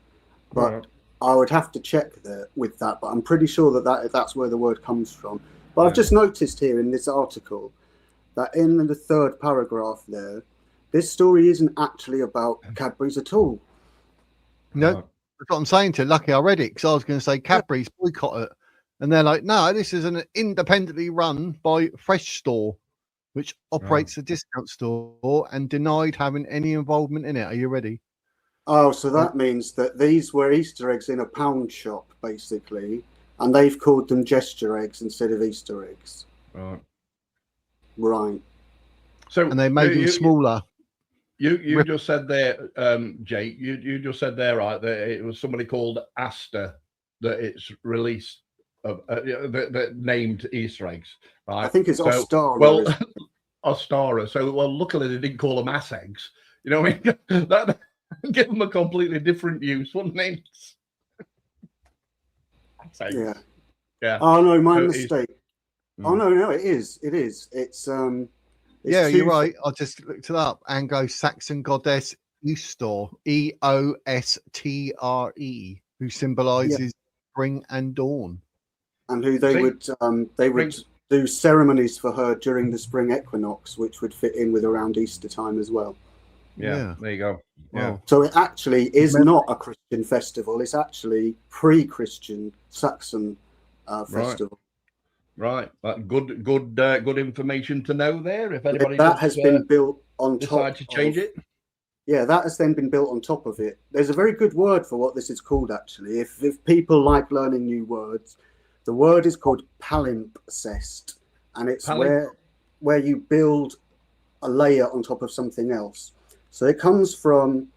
but I would have to check with that. But I'm pretty sure that's where the word comes from. But I've just noticed here in this article that in the third paragraph there, this story isn't actually about Cadbury's at all. No, that's what I'm saying to you. Lucky I read it because I was going to say Cadbury's boycott it. And they're like, no, this is an independently run by Fresh Store, which operates a discount store and denied having any involvement in it. Are you ready? Oh, so that means that these were Easter eggs in a pound shop, basically, and they've called them gesture eggs instead of Easter eggs. Right. So, and they made them smaller. You just said there, Jake. You just said there, right? That it was somebody called Asta that it's released that named Easter eggs, right? I think it's Ostara. Well, Ostara. So, luckily they didn't call them ass eggs. You know what I mean? That give them a completely different use, wouldn't it? Yeah. Oh no, my mistake. Oh no, it is. It's you're right. I just looked it up. Anglo-Saxon goddess Eostre, Eostre, who symbolizes spring and dawn. And who they would do ceremonies for her during the spring equinox, which would fit in with around Easter time as well. Yeah. There you go. Yeah. So it actually is not a Christian festival. It's actually pre-Christian Saxon festival. Right. Good information to know there. If anybody has been built on top to change it. Yeah, that has then been built on top of it. There's a very good word for what this is called, actually. If people like learning new words, the word is called palimpsest, and it's where you build a layer on top of something else. So it comes from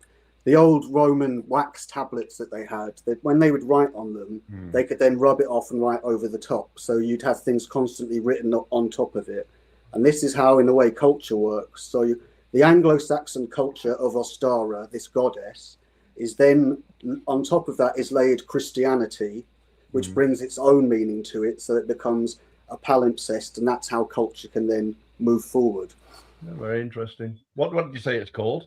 the old Roman wax tablets that they had. That when they would write on them, they could then rub it off and write over the top. So you'd have things constantly written on top of it. And this is how, in a way, culture works. So the Anglo-Saxon culture of Ostara, this goddess, is then on top of that is layered Christianity, which brings its own meaning to it, so it becomes a palimpsest, and that's how culture can then move forward. Yeah, very interesting. What did you say it's called?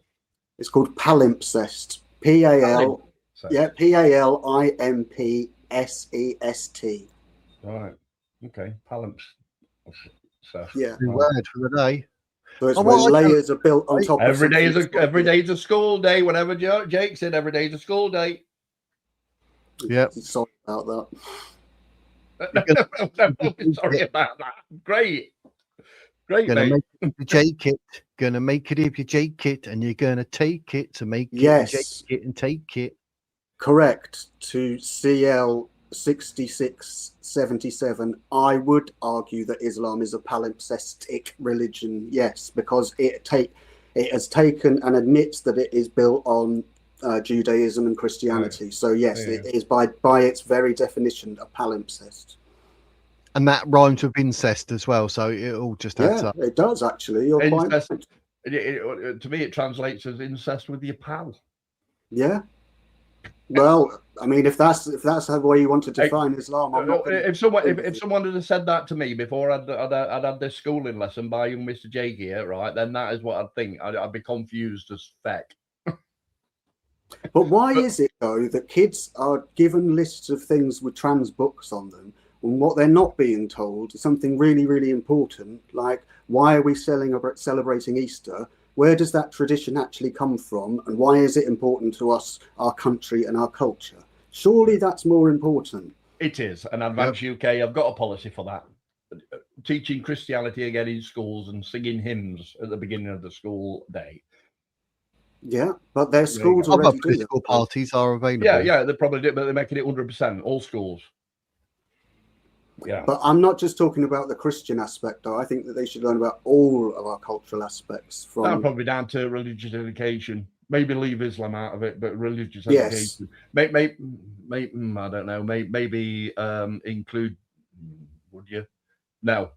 It's called palimpsest. Palimpsest. Right. Okay. Palimpsest. Yeah. New word for the day. So it's where layers are built on top. Every day's a school day. Whatever Jake said, every day's a school day. Yeah. Sorry about that. No, sorry about that. Great. Great, Gonna mate. make it if you take it. Gonna make it if you take it, and you're gonna take it to make it. Yes. And take it and take it. Correct. To CL 6677, I would argue that Islam is a palimpsestic religion. Yes, because it has taken and admits that it is built on Judaism and Christianity. Right. So yes, it is by its very definition a palimpsest. And that rhymes with incest as well, so it all just adds up. It does actually. You're incest, quite right. To me, it translates as incest with your pal. Yeah. Well, I mean, if that's the way you want to define Islam, I'm not. If someone had said that to me before I'd had this schooling lesson by young Mr. J here, right, then that is what I'd think. I'd be confused as feck. But why is it though that kids are given lists of things with trans books on them, and what they're not being told is something really, really important, like why are we celebrating Easter? Where does that tradition actually come from, and why is it important to us, our country and our culture? Surely that's more important. It is. And Advance UK, I've got a policy for that. Teaching Christianity again in schools and singing hymns at the beginning of the school day. Yeah, but their schools already other political parties are available. Yeah, they probably do, but they're making it 100%, all schools. Yeah. But I'm not just talking about the Christian aspect, though. I think that they should learn about all of our cultural aspects. From probably down to religious education. Maybe leave Islam out of it, but religious education. Maybe I don't know. Maybe include. Would you? No.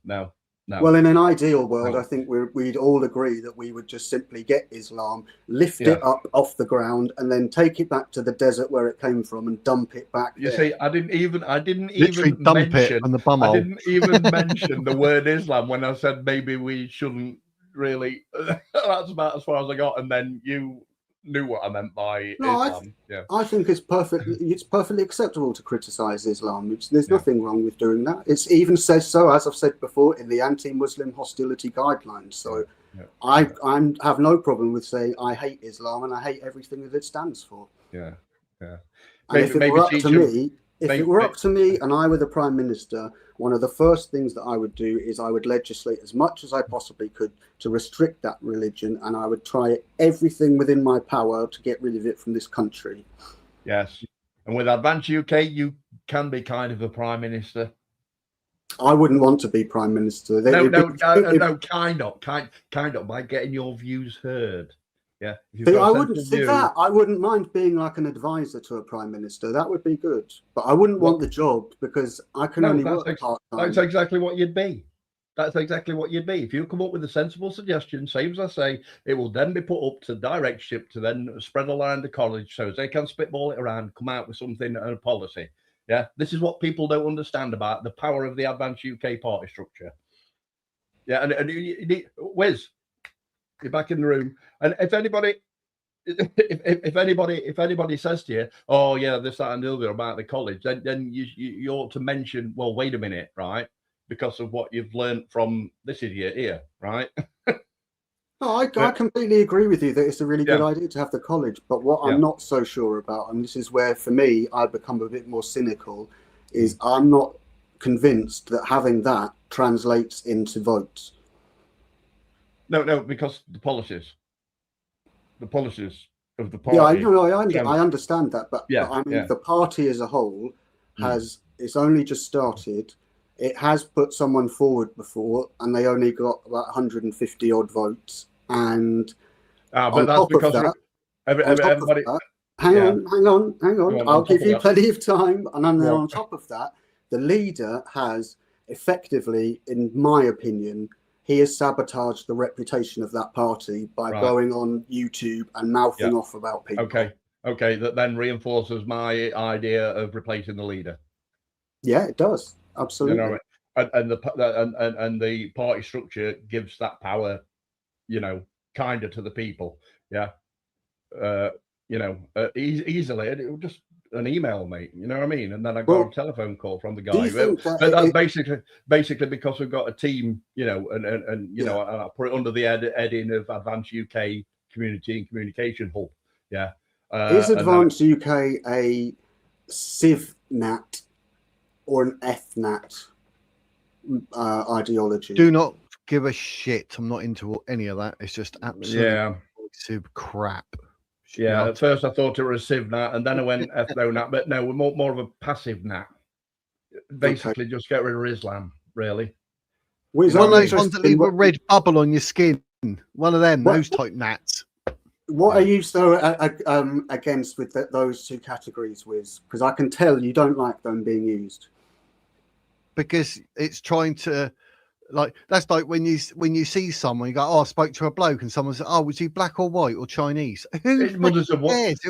Well, in an ideal world, I think we'd all agree that we would just simply get Islam, lift it up off the ground, and then take it back to the desert where it came from and dump it back. You see, I didn't even mention the word Islam when I said maybe we shouldn't really. That's about as far as I got, and then you knew what I meant by Islam. I think it's perfectly acceptable to criticize Islam. There's nothing wrong with doing that. It even says so, as I've said before, in the anti-Muslim hostility guidelines. So I have no problem with saying I hate Islam and I hate everything that it stands for. Yeah. And if it were up to me and I were the Prime Minister, one of the first things that I would do is I would legislate as much as I possibly could to restrict that religion, and I would try everything within my power to get rid of it from this country. Yes. And with Advance UK, you can be kind of a Prime Minister. I wouldn't want to be Prime Minister. Kind of by getting your views heard. Yeah. I wouldn't mind being like an advisor to a Prime Minister. That would be good. But I wouldn't want the job because I can only work part-time. That's exactly what you'd be. If you come up with a sensible suggestion, same as I say, it will then be put up to directorship to then spread around the college so they can spitball it around, come out with something and a policy. Yeah. This is what people don't understand about the power of the Advance UK party structure. Yeah. And Wiz, you're back in the room, and if anybody says to you, "Oh yeah, this, that, and the other about the college," then you ought to mention, "Well, wait a minute, right? Because of what you've learned from this idiot here, right?" I completely agree with you that it's a really good idea to have the college, but what I'm not so sure about, and this is where for me I become a bit more cynical, is I'm not convinced that having that translates into votes. No, because the policies of the party. Yeah, I understand that, but I mean, the party as a whole it's only just started. It has put someone forward before, and they only got about 150 odd votes. And but that's because everybody. Hang on. I'll give you plenty of time. And then on top of that, the leader has effectively, in my opinion, he has sabotaged the reputation of that party by going on YouTube and mouthing off about people. Okay. That then reinforces my idea of replacing the leader. Yeah, it does. Absolutely. You know, and the party structure gives that power, kinder to the people. Yeah. Easily. It will just an email, mate. You know what I mean? And then I got a telephone call from the guy. That's basically because we've got a team, and I put it under the heading of Advance UK Community and Communication Hub. Yeah. Is Advance UK a CivNat or an FNAT ideology? Do not give a shit. I'm not into any of that. It's just absolute super crap. Yeah, at first I thought it was a civ nat, and then I went ethno nat, but no, we're more of a passive nat. Basically, just get rid of Islam, really. One of those ones that leave a red bubble on your skin. One of them, those type nats. What are you so against with those two categories, Wiz? Because I can tell you don't like them being used. Because it's trying to, like, that's like when you see someone, you go, "Oh, I spoke to a bloke," and someone says, "Oh, was he black or white or Chinese?" Who cares? It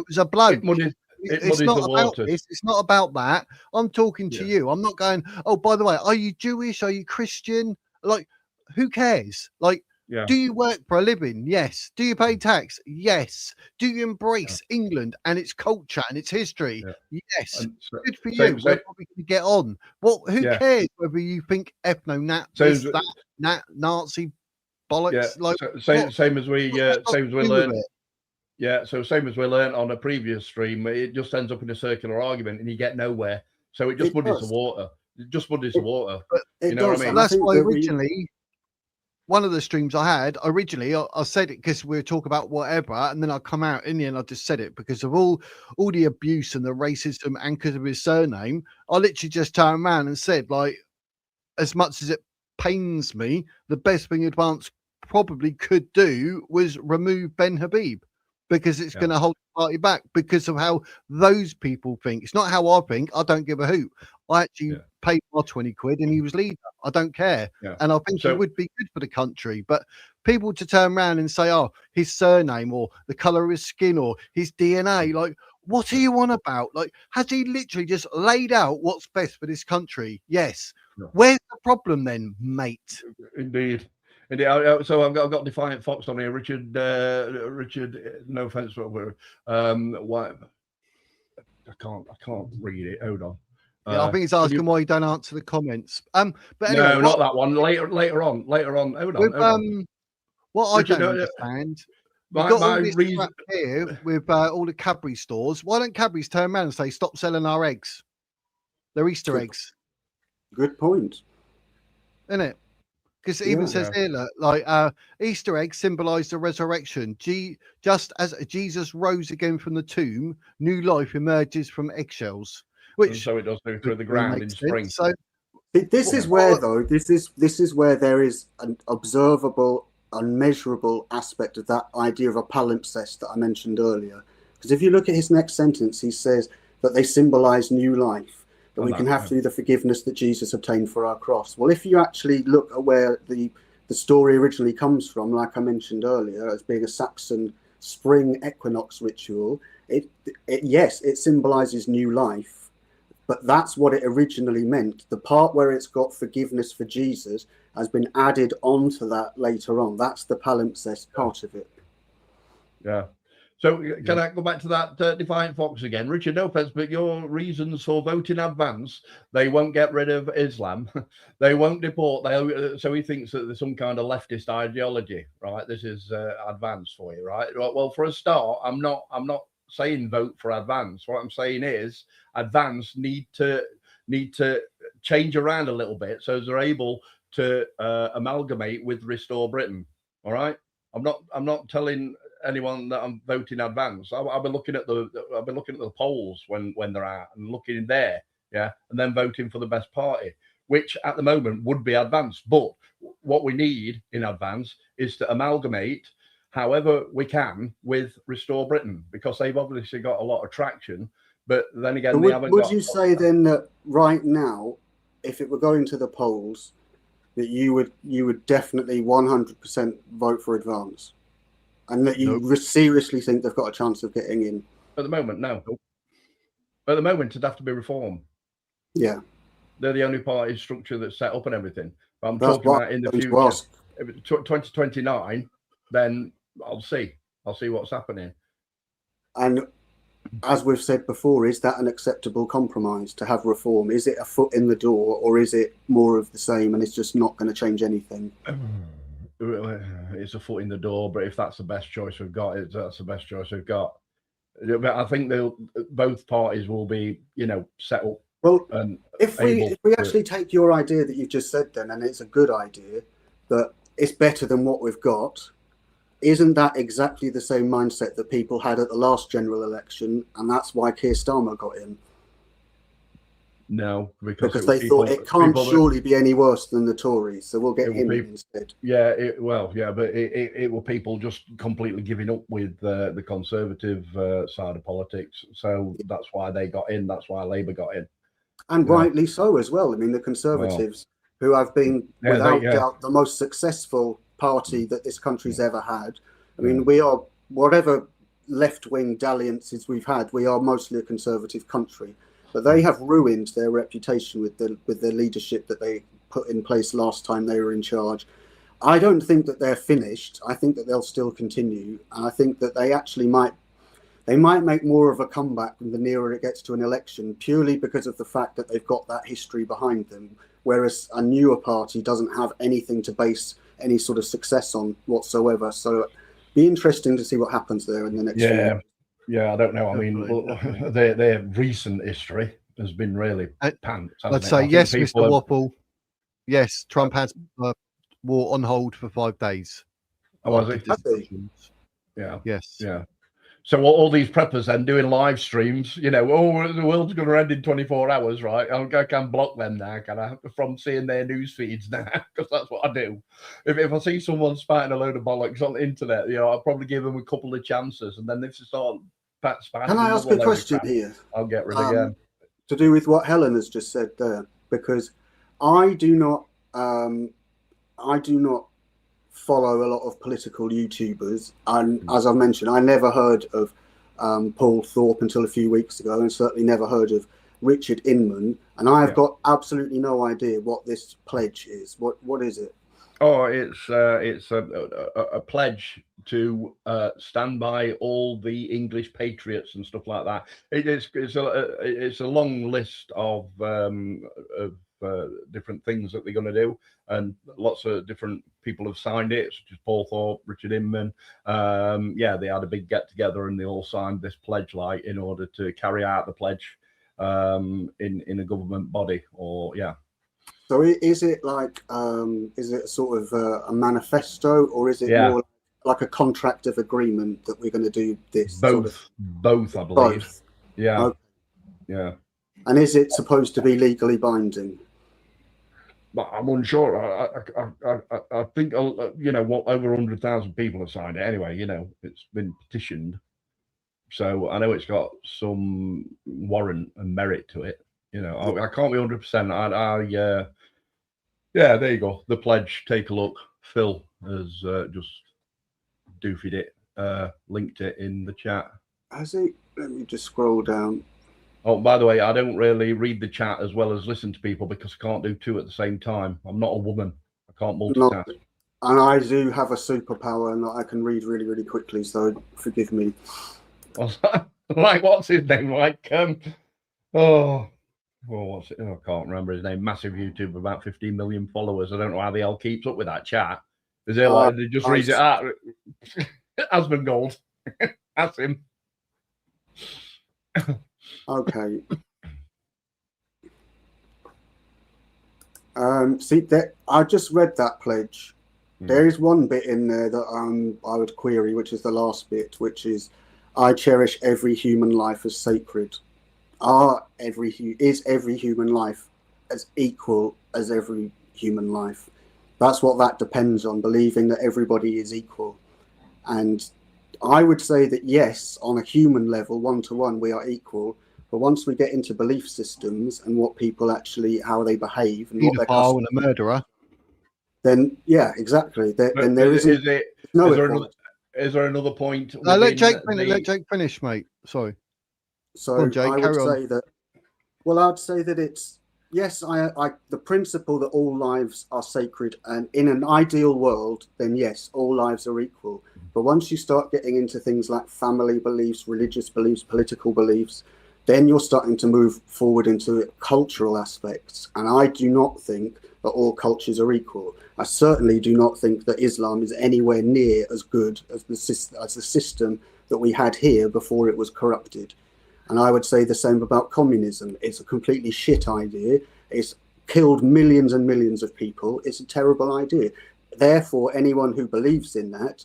was a bloke. It's not about this. It's not about that. I'm talking to you. I'm not going, "Oh, by the way, are you Jewish? Are you Christian?" Like, who cares? Like, do you work for a living? Yes. Do you pay tax? Yes. Do you embrace England and its culture and its history? Yes. Good for you. We're probably going to get on. Well, who cares whether you think ethno-nat, this, that, nat, Nazi, bollocks? Like, same as we learned. Yeah, so same as we learned on a previous stream, it just ends up in a circular argument and you get nowhere. So it just muddies the water. It just muddies the water. You know what I mean? That's why originally, one of the streams I had, I said it because we were talking about whatever, and then I come out in the end, I just said it because of all the abuse and the racism and because of his surname. I literally just turned around and said, like, as much as it pains me, the best thing Advance probably could do was remove Ben Habib, because it's going to hold the party back because of how those people think. It's not how I think. I don't give a hoot. I actually paid my 20 quid and he was leader. I don't care. And I think it would be good for the country. But people to turn around and say, "Oh, his surname or the colour of his skin or his DNA," like, what are you on about? Like, has he literally just laid out what's best for this country? Yes. Where's the problem then, mate? Indeed. So I've got Defiant Fox on here, Richard. No offense, why? I can't read it. Hold on. I think he's asking why you don't answer the comments. But anyway, no, not that one. Later on. Hold on. What Richard, I don't understand. We've got all this crap here with all the Cadbury stores. Why don't Cadbury's turn around and say, "Stop selling our eggs? They're Easter eggs." Good point. Isn't it? Because it even says here, look, like Easter eggs symbolise the resurrection. Just as Jesus rose again from the tomb, new life emerges from eggshells. Which so it does through the ground in spring. So this is where there is an observable, unmeasurable aspect of that idea of a palimpsest that I mentioned earlier. Because if you look at his next sentence, he says that they symbolise new life. That we can have through the forgiveness that Jesus obtained for our cross. Well, if you actually look at where the story originally comes from, like I mentioned earlier, as being a Saxon spring equinox ritual, it symbolises new life, but that's what it originally meant. The part where it's got forgiveness for Jesus has been added onto that later on. That's the palimpsest part of it. Yeah. So can I go back to that Defiant Fox again? Richard, no offense, but your reasons for voting advance, they won't get rid of Islam. They won't deport. So he thinks that there's some kind of leftist ideology, right? This is advance for you, right? Well, for a start, I'm not saying vote for advance. What I'm saying is advance need to change around a little bit so they're able to amalgamate with Restore Britain. All right. I'm not telling anyone that I'm voting advance. I've been looking at the polls when they're out and looking there, and then voting for the best party, which at the moment would be advance. But what we need in advance is to amalgamate however we can with Restore Britain, because they've obviously got a lot of traction. But then again, would you say then that right now, if it were going to the polls, that you would definitely 100% vote for advance? And that you seriously think they've got a chance of getting in? At the moment, no. At the moment, it'd have to be reform. Yeah. They're the only party structure that's set up and everything. But I'm talking about in the future. If it's 2029, then I'll see what's happening. And as we've said before, is that an acceptable compromise to have reform? Is it a foot in the door, or is it more of the same and it's just not going to change anything? It's a foot in the door, but if that's the best choice we've got, that's the best choice we've got. But I think both parties will be, set up. Well, if we actually take your idea that you've just said then, and it's a good idea, that it's better than what we've got. Isn't that exactly the same mindset that people had at the last general election? And that's why Keir Starmer got in. No, because they thought it can't surely be any worse than the Tories, so we'll get him in instead. Yeah, but it were people just completely giving up with the Conservative side of politics. So that's why they got in. That's why Labour got in. And rightly so as well. I mean, the Conservatives, who have been without doubt the most successful party that this country's ever had. I mean, we are, whatever left-wing dalliances we've had, we are mostly a conservative country. But they have ruined their reputation with their leadership that they put in place last time they were in charge. I don't think that they're finished. I think that they'll still continue. And I think that they actually might make more of a comeback the nearer it gets to an election, purely because of the fact that they've got that history behind them, whereas a newer party doesn't have anything to base any sort of success on whatsoever. So be interesting to see what happens there in the next year. Yeah, I don't know. I mean, their recent history has been really pants. I'd say yes, Mr. Wapple. Yes, Trump has war on hold for 5 days. Oh, was it? Yeah. Yes. Yeah. So all these preppers then doing live streams, the world's going to end in 24 hours, right? I can block them now, can I? From seeing their news feeds now, because that's what I do. If I see someone spouting a load of bollocks on the internet, I'll probably give them a couple of chances, and then if they start spouting, can I ask a question here? I'll get rid again. To do with what Helen has just said there, because I do not follow a lot of political YouTubers, and as I mentioned, I never heard of Paul Thorpe until a few weeks ago, and certainly never heard of Richard Inman, and I have got absolutely no idea what this pledge is. What is it? Oh, it's a pledge to stand by all the English patriots and stuff like that. It's a long list of different things that they're going to do, and lots of different people have signed it, such as Paul Thorpe, Richard Inman. They had a big get together and they all signed this pledge, like, in order to carry out the pledge in a government body. So is it like is it sort of a manifesto, or is it more like a contract of agreement that we're going to do this? Both, I believe. Both. Yeah. Okay. Yeah. And is it supposed to be legally binding? But I'm unsure. I think over 100,000 people have signed it. Anyway, it's been petitioned, so I know it's got some warrant and merit to it. I can't be 100%. There you go. The pledge. Take a look. Phil has just doofied it, linked it in the chat. Has he? Let me just scroll down. Oh, by the way, I don't really read the chat as well as listen to people because I can't do two at the same time. I'm not a woman. I can't multitask. And I do have a superpower and I can read really, really quickly, so forgive me. Like, what's his name? Like, what's it? I can't remember his name. Massive YouTube, about 15 million followers. I don't know how the hell keeps up with that chat. Is it like they just read it out? Asmongold. That's him. Okay. See that I just read that pledge. There is one bit in there that I would query, which is the last bit, which is, I cherish every human life as sacred. Is every human life as equal as every human life? That's what that depends on, believing that everybody is equal. And I would say that yes, on a human level, 1-to-1, we are equal. But once we get into belief systems and what people actually, how they behave, and what they're and a murderer, then yeah, exactly. Then there isn't. Is there another point? Let Jake finish, mate. Sorry. So on, Jake, I'd say that it's yes. The principle that all lives are sacred, and in an ideal world, then yes, all lives are equal. But once you start getting into things like family beliefs, religious beliefs, political beliefs, then you're starting to move forward into cultural aspects. And I do not think that all cultures are equal. I certainly do not think that Islam is anywhere near as good as the system that we had here before it was corrupted. And I would say the same about communism. It's a completely shit idea. It's killed millions and millions of people. It's a terrible idea. therefore, anyone who believes in that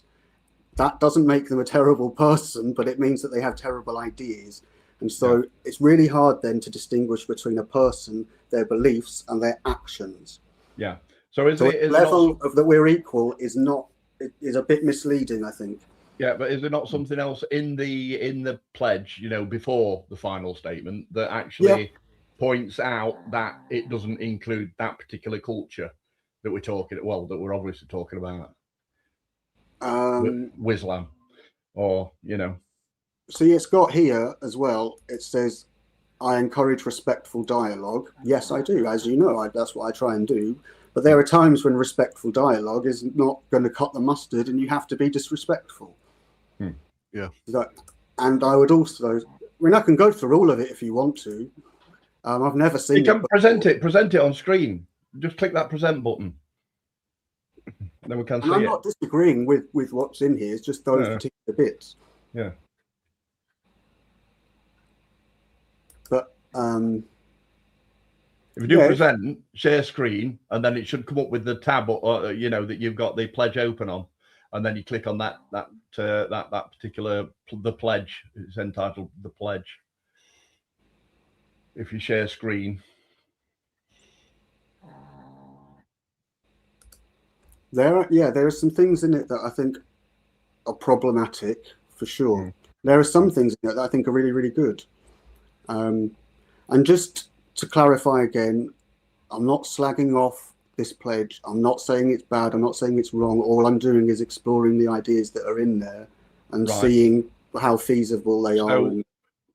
doesn't make them a terrible person, but it means that they have terrible ideas. And so it's really hard then to distinguish between a person, their beliefs, and their actions. Yeah. So is the level of that we're equal is a bit misleading, I think. Yeah, but is there not something else in the pledge, before the final statement, that actually points out that it doesn't include that particular culture that we're obviously talking about? Wislam, or See, it's got here as well. It says, "I encourage respectful dialogue." Yes, I do. As you know, that's what I try and do. But there are times when respectful dialogue is not going to cut the mustard, and you have to be disrespectful. Yeah. And I would also, I can go through all of it if you want to. I've never seen. You can present it on screen. Just click that present button. Then we can see it. I'm not disagreeing with what's in here. It's just those particular bits. Yeah. But if you do present, share screen, and then it should come up with the tab, or that you've got the pledge open on, and then you click on that particular the pledge. It's entitled the pledge. If you share screen. There are some things in it that I think are problematic for sure. There are some things in it that I think are really, really good. And just to clarify again, I'm not slagging off this pledge. I'm not saying it's bad. I'm not saying it's wrong. All I'm doing is exploring the ideas that are in there and seeing how feasible they are.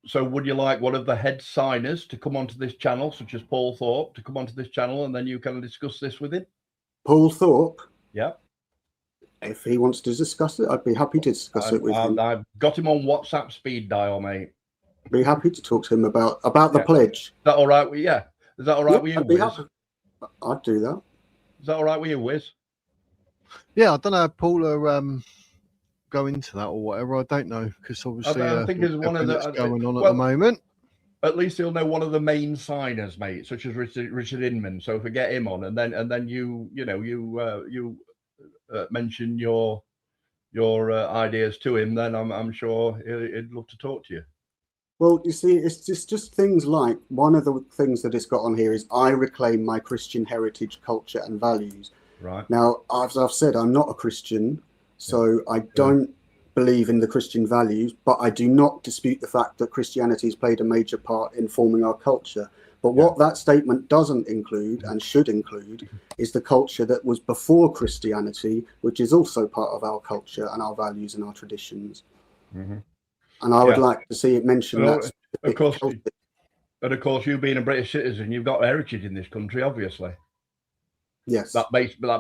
So would you like one of the head signers to come onto this channel, such as Paul Thorpe, to come onto this channel, and then you can discuss this with him? Paul Thorpe? Yeah. If he wants to discuss it, I'd be happy to discuss it with him. I've got him on WhatsApp speed dial, mate. Be happy to talk to him about the pledge. Is that all right with you? Is that all right with you, Wiz? I'd do that. Is that all right with you, Wiz? Yeah, I don't know if Paul go into that or whatever. I don't know, because obviously I think it's one of the going on at the moment. At least he'll know one of the main signers, mate, such as Richard Inman. So if we get him on, and then you mention your ideas to him, then I'm sure he'd love to talk to you. Well, you see, it's just things like, one of the things that it's got on here is, "I reclaim my Christian heritage, culture, and values." Right. Now, as I've said, I'm not a Christian, so I don't believe in the Christian values, but I do not dispute the fact that Christianity has played a major part in forming our culture. But what that statement doesn't include, and should include, is the culture that was before Christianity, which is also part of our culture and our values and our traditions. Mm-hmm. And I would like to see it mentioned. Of course, you being a British citizen, you've got heritage in this country, obviously. Yes. That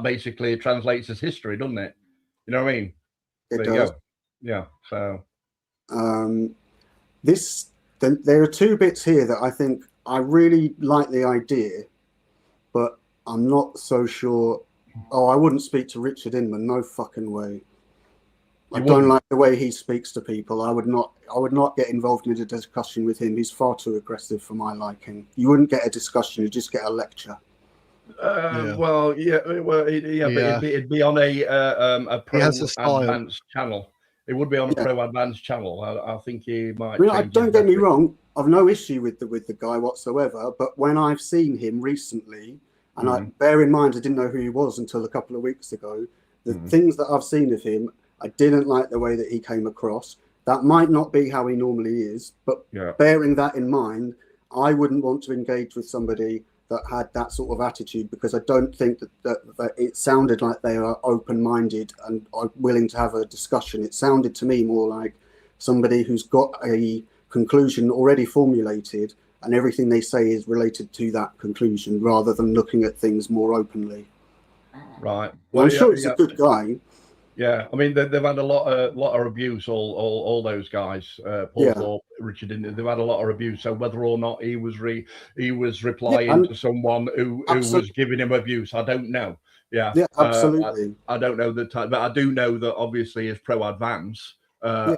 basically translates as history, doesn't it? You know what I mean? It does. Yeah. So. There are two bits here that I think I really like the idea, but I'm not so sure. Oh, I wouldn't speak to Richard Inman. No fucking way. I don't like the way he speaks to people. I would not get involved in a discussion with him. He's far too aggressive for my liking. You wouldn't get a discussion. You just get a lecture. Well, but it'd be on a pro-advanced channel. It would be on a pro-advanced channel. I think he might. Don't get me wrong. I've no issue with the guy whatsoever. But when I've seen him recently, and I bear in mind I didn't know who he was until a couple of weeks ago, the things that I've seen of him, I didn't like the way that he came across. That might not be how he normally is, but bearing that in mind, I wouldn't want to engage with somebody that had that sort of attitude, because I don't think that it sounded like they are open-minded and are willing to have a discussion. It sounded to me more like somebody who's got a conclusion already formulated and everything they say is related to that conclusion, rather than looking at things more openly. Right. Well, I'm sure he's a good guy. Yeah, I mean they've had a lot of abuse. All those guys, Paul Thorpe, Richard, they've had a lot of abuse. So whether or not he was replying to someone who was giving him abuse, I don't know. Yeah, absolutely. I don't know the time, but I do know that obviously as pro advance,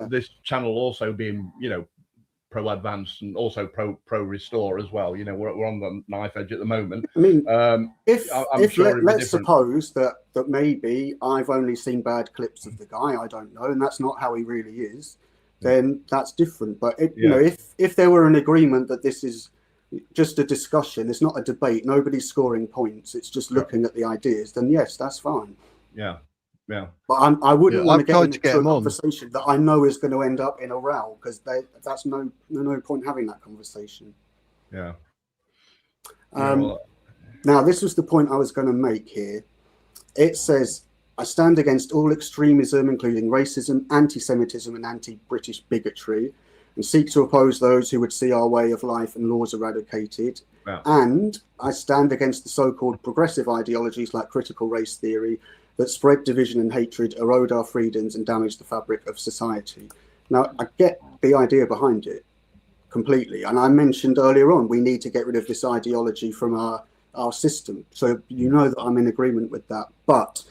this channel also being pro-advance and also pro-restore as well. You know, we're on the knife edge at the moment. I mean, I'm sure let's suppose that maybe I've only seen bad clips of the guy, I don't know, and that's not how he really is, then that's different. But you know, if there were an agreement that this is just a discussion, it's not a debate, nobody's scoring points, it's just looking at the ideas, then yes, that's fine. Yeah. But I wouldn't want to get into a conversation that I know is going to end up in a row, because that's no point having that conversation. Yeah. Now, this was the point I was going to make here. It says, I stand against all extremism, including racism, anti-Semitism and anti-British bigotry, and seek to oppose those who would see our way of life and laws eradicated. Yeah. And I stand against the so-called progressive ideologies like critical race theory that spread division and hatred, erode our freedoms and damage the fabric of society. Now, I get the idea behind it completely. And I mentioned earlier on, we need to get rid of this ideology from our system. So you know that I'm in agreement with that. But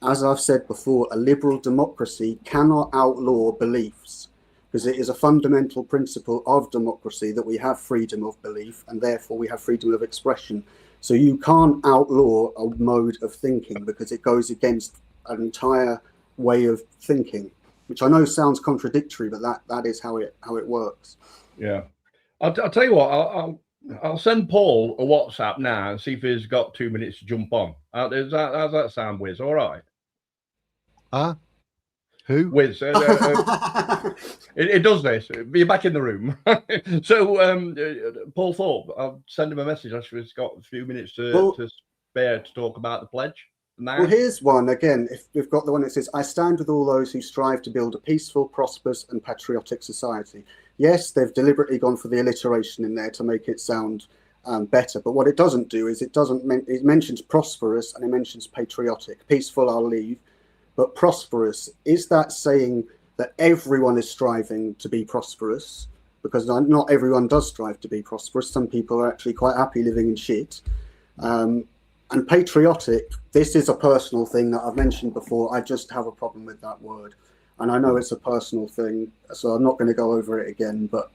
as I've said before, a liberal democracy cannot outlaw beliefs, because it is a fundamental principle of democracy that we have freedom of belief, and therefore we have freedom of expression. So you can't outlaw a mode of thinking because it goes against an entire way of thinking, which I know sounds contradictory, but that is how it works. Yeah, I'll tell you what. I'll send Paul a WhatsApp now and see if he's got 2 minutes to jump on. How's that sound, Wiz? All right. Who? Wiz. It does this. You're back in the room. So, Paul Thorpe, I'll send him a message. Actually, he's got a few minutes to spare to talk about the pledge. Now. Well, here's one again. If we've got the one that says, I stand with all those who strive to build a peaceful, prosperous and patriotic society. Yes, they've deliberately gone for the alliteration in there to make it sound better. But what it doesn't do is it mentions prosperous and it mentions patriotic. Peaceful, I'll leave. But prosperous, is that saying that everyone is striving to be prosperous? Because not everyone does strive to be prosperous. Some people are actually quite happy living in shit. And patriotic, this is a personal thing that I've mentioned before. I just have a problem with that word. And I know it's a personal thing, so I'm not going to go over it again. But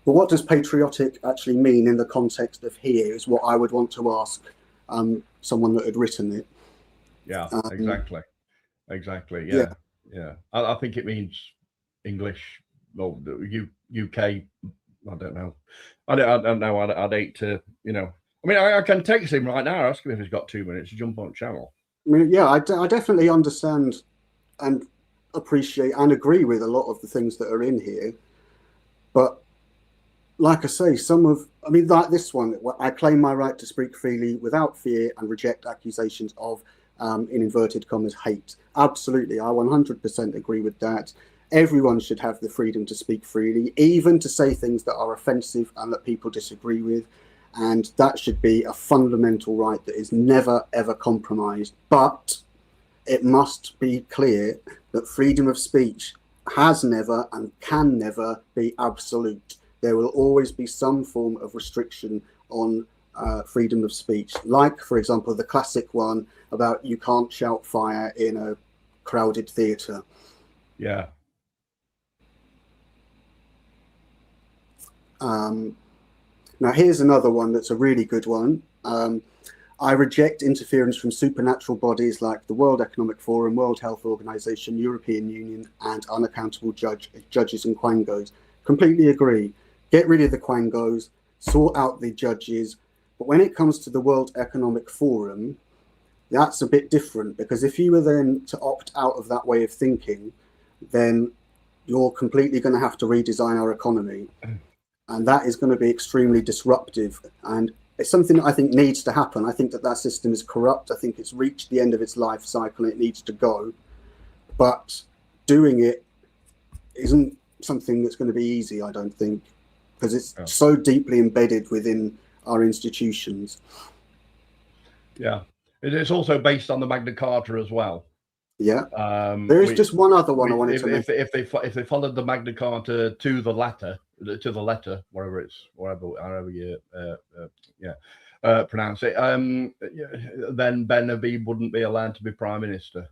what does patriotic actually mean in the context of here is what I would want to ask someone that had written it. Yeah, exactly. Yeah. I think it means English. Well, UK. I don't know. I don't know. I'd hate to, you know. I mean, I can text him right now, ask him if he's got 2 minutes to jump on channel. I mean, yeah, I definitely understand and appreciate and agree with a lot of the things that are in here. But like I say, like this one, I claim my right to speak freely without fear and reject accusations of, in inverted commas, hate. Absolutely, I 100% agree with that. Everyone should have the freedom to speak freely, even to say things that are offensive and that people disagree with. And that should be a fundamental right that is never, ever compromised. But it must be clear that freedom of speech has never and can never be absolute. There will always be some form of restriction on freedom of speech. Like, for example, the classic one about you can't shout fire in a crowded theatre. Yeah. Now, here's another one that's a really good one. I reject interference from supernatural bodies like the World Economic Forum, World Health Organization, European Union, and unaccountable judges and quangos. Completely agree. Get rid of the quangos, sort out the judges. But when it comes to the World Economic Forum, that's a bit different, because if you were then to opt out of that way of thinking, then you're completely going to have to redesign our economy. And that is going to be extremely disruptive. And it's something that I think needs to happen. I think that system is corrupt. I think it's reached the end of its life cycle and it needs to go. But doing it isn't something that's going to be easy, I don't think, because it's so deeply embedded within our institutions. Yeah. It's also based on the Magna Carta as well. Yeah. There is just one other one I wanted to make. If they followed the Magna Carta to the letter, however you pronounce it, then Ben Habib wouldn't be allowed to be prime minister.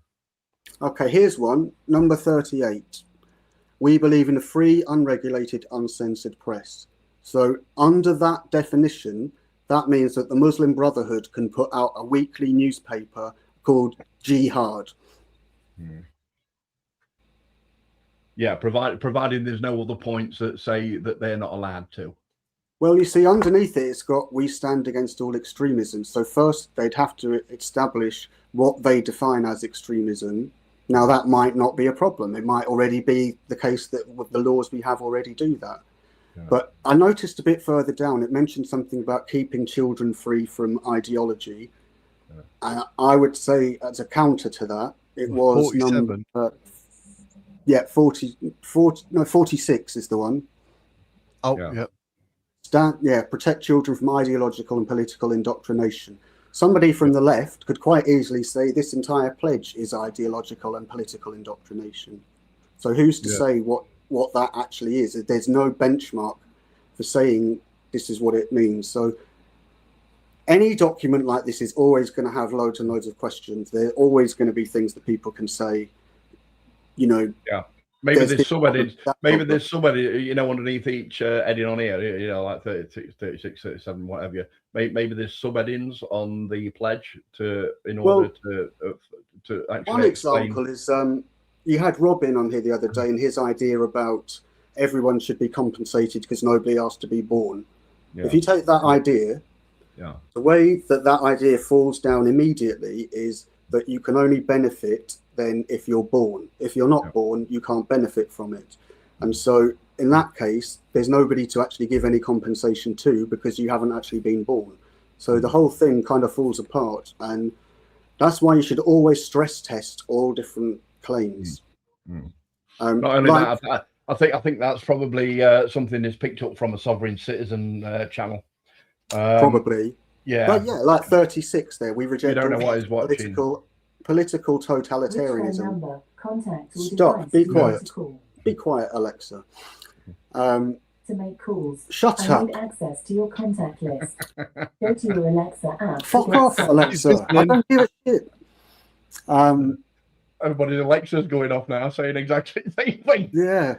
Okay, here's one, number 38. we believe in a free, unregulated, uncensored press. So under that definition, that means that the Muslim Brotherhood can put out a weekly newspaper called Jihad. Yeah, providing there's no other points that say that they're not allowed to. Well, you see, underneath it, it's got "We stand against all extremism." So first, they'd have to establish what they define as extremism. Now, that might not be a problem. It might already be the case that the laws we have already do that. Yeah. But I noticed a bit further down, it mentioned something about keeping children free from ideology. Yeah. I would say, as a counter to that, it was 47. 46 is the one. Oh, yeah. Protect children from ideological and political indoctrination. Somebody from the left could quite easily say this entire pledge is ideological and political indoctrination. So who's to say what that actually is? There's no benchmark for saying this is what it means. So any document like this is always going to have loads and loads of questions. There are always going to be things that people can say, you know. Yeah. Maybe there's somebody, you know, underneath each heading on here, you know, like 36, 37, whatever. Maybe there's sub-headings on the pledge in order to actually. One example is you had Robin on here the other day, and his idea about everyone should be compensated because nobody asked to be born. Yeah. If you take that idea, the way that idea falls down immediately is that you can only benefit then if you're born. If you're not born, you can't benefit from it. And so in that case, there's nobody to actually give any compensation to because you haven't actually been born. So the whole thing kind of falls apart. And that's why you should always stress test all different claims. Not only that, I think that's probably something that's picked up from a Sovereign Citizen channel. Probably. Yeah. But yeah, like 36 there, we reject you don't know what he's watching. Political totalitarianism. Stop. Be quiet. Be quiet, Alexa. To make calls. Shut up. Need access to your contact list. Go to your Alexa app. Fuck off, Alexa. I don't give a shit. Everybody's Alexa's going off now, saying exactly the same thing. Yeah.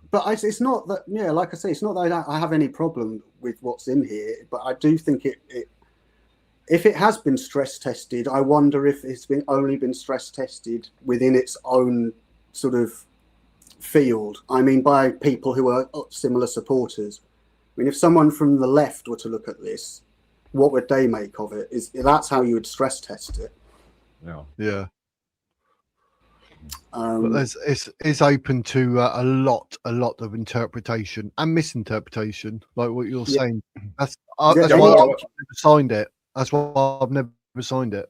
But it's not that, like I say, it's not that I have any problem with what's in here, but I do think if it has been stress tested, I wonder if it's only been stress tested within its own sort of field. I mean, by people who are similar supporters. I mean, if someone from the left were to look at this, what would they make of it? That's how you would stress test it. Yeah. But it's open to a lot of interpretation and misinterpretation, like what you're saying. That's why I've never signed it. That's why I've never signed it.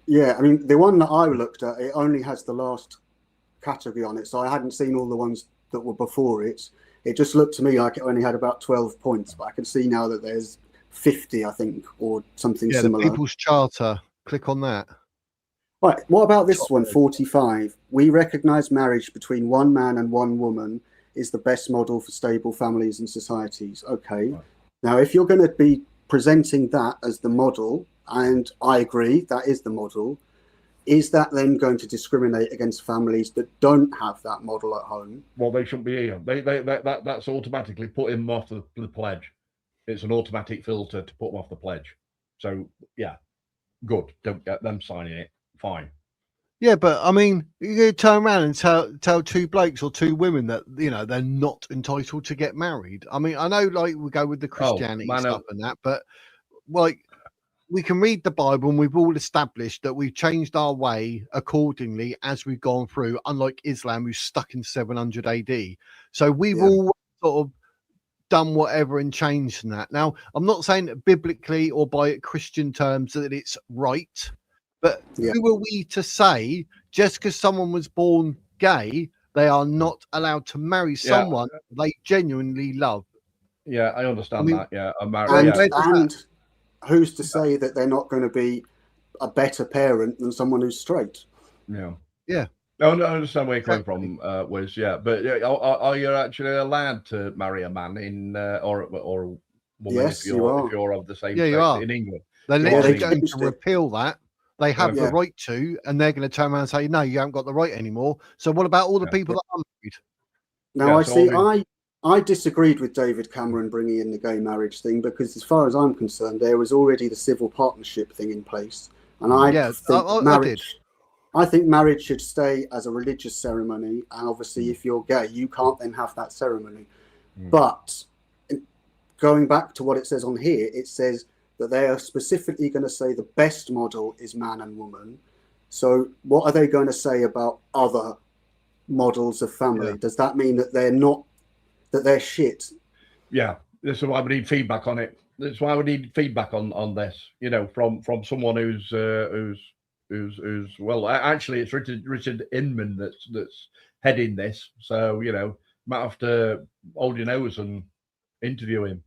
Yeah, I mean, the one that I looked at, it only has the last category on it, so I hadn't seen all the ones that were before it. It just looked to me like it only had about 12 points, but I can see now that there's 50, I think, or something similar. The People's Charter. Click on that. Right, what about this one, 45? We recognise marriage between one man and one woman is the best model for stable families and societies. Okay. Right. Now, if you're going to be presenting that as the model, and I agree, that is the model, is that then going to discriminate against families that don't have that model at home? Well, they shouldn't be here. That's automatically putting them off the pledge. It's an automatic filter to put them off the pledge. So, yeah, good. Don't get them signing it. Fine. Yeah, but I mean, you turn around and tell two blokes or two women that, you know, they're not entitled to get married. I mean, I know, like, we go with the Christianity stuff and that, but like, we can read the Bible and we've all established that we've changed our way accordingly as we've gone through, unlike Islam, who's stuck in 700 AD. So we've all sort of done whatever and changed that. Now, I'm not saying that biblically or by Christian terms that it's right. But who are we to say just because someone was born gay, they are not allowed to marry someone they genuinely love? Yeah, I understand that. Yeah, I'm married. And who's to say that they're not going to be a better parent than someone who's straight? Yeah. Yeah. I understand where you're coming from, Wiz. Yeah, but are you actually allowed to marry a man in or a woman if you're of the same sex in England? They're literally going to repeal that. they have Yeah. the right to, and they're going to turn around and say, no, you haven't got the right anymore. So what about all the people that are married? Now, Yeah, so I disagreed with David Cameron bringing in the gay marriage thing, because as far as I'm concerned, there was already the civil partnership thing in place. And I think marriage should stay as a religious ceremony. And obviously, if you're gay, you can't then have that ceremony. But going back to what it says on here, it says that they are specifically going to say the best model is man and woman. So what are they going to say about other models of family? Does that mean that they're not, that they're shit? Yeah, this is why we need feedback on it. That's why we need feedback on this. You know, from someone who's well, actually, it's Richard Inman that's heading this. So you know, might have to hold your nose and interview him.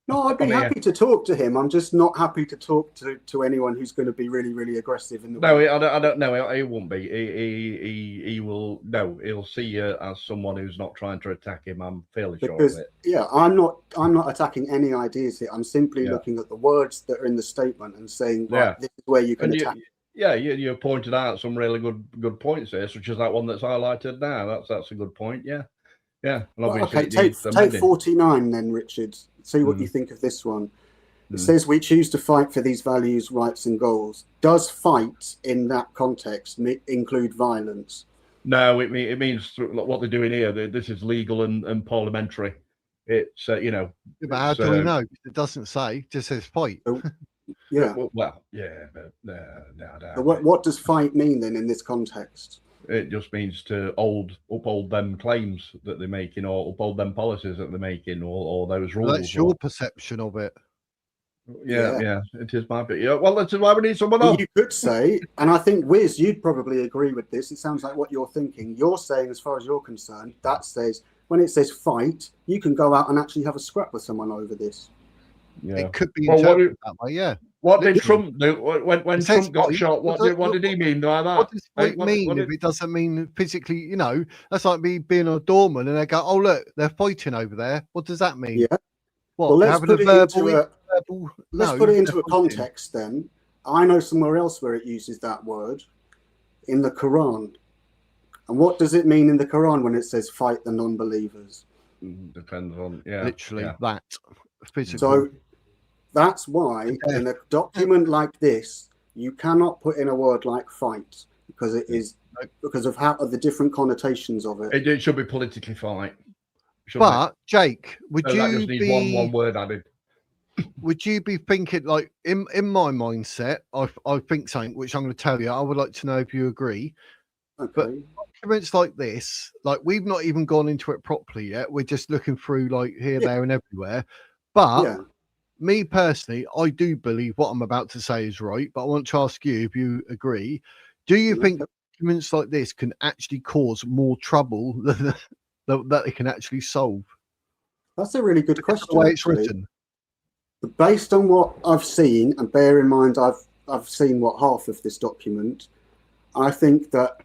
No, I'd be happy to talk to him. I'm just not happy to talk to anyone who's going to be really, really aggressive in the way. I don't know. He won't be. He will. No, he'll see you as someone who's not trying to attack him. I'm fairly sure of it. Yeah, I'm not attacking any ideas here. I'm simply looking at the words that are in the statement and saying, right, this is where you can attack. You pointed out some really good points there, such as that one that's highlighted now. That's a good point. Yeah. And okay, take 49 then, Richard. See what you think of this one. It says we choose to fight for these values, rights, and goals. Does fight in that context include violence? No, it means what they're doing here. This is legal and parliamentary. It's you know. But how do we know? It doesn't say. It just says fight. Yeah. Well, yeah, but no. What does fight mean then in this context? It just means to uphold them claims that they're making, or uphold them policies that they're making, or those rules. Well, that's your perception of it. Yeah, it is my bit. Yeah, well, that's why we need someone else. You could say, and I think Wiz, you'd probably agree with this. It sounds like what you're thinking. You're saying, as far as you're concerned, that says when it says fight, you can go out and actually have a scrap with someone over this. Yeah. It could be interpreted that way. Yeah. What did Trump do when Trump got shot? What did he mean by that? What does fight mean if it doesn't mean physically? You know, that's like me being a doorman and they go, "Oh look, they're fighting over there." What does that mean? Yeah. What? Well, let's put it into a fighting. context. Then I know somewhere else where it uses that word in the Quran. And what does it mean in the Quran when it says "fight the non-believers"? Depends on literally that physical. So that's why in a document like this, you cannot put in a word like fight because it is because of the different connotations of it. It should be politically fight. But Jake, would you that just needs one word added? Would you be thinking like in my mindset? I think something which I'm going to tell you. I would like to know if you agree. Okay. But documents like this, like we've not even gone into it properly yet. We're just looking through like here, there, and everywhere. But me personally, I do believe what I'm about to say is right, but I want to ask you if you agree. Do you think documents like this can actually cause more trouble than that they can actually solve? That's a really good question. The way it's written. But based on what I've seen, and bear in mind I've seen half of this document, I think that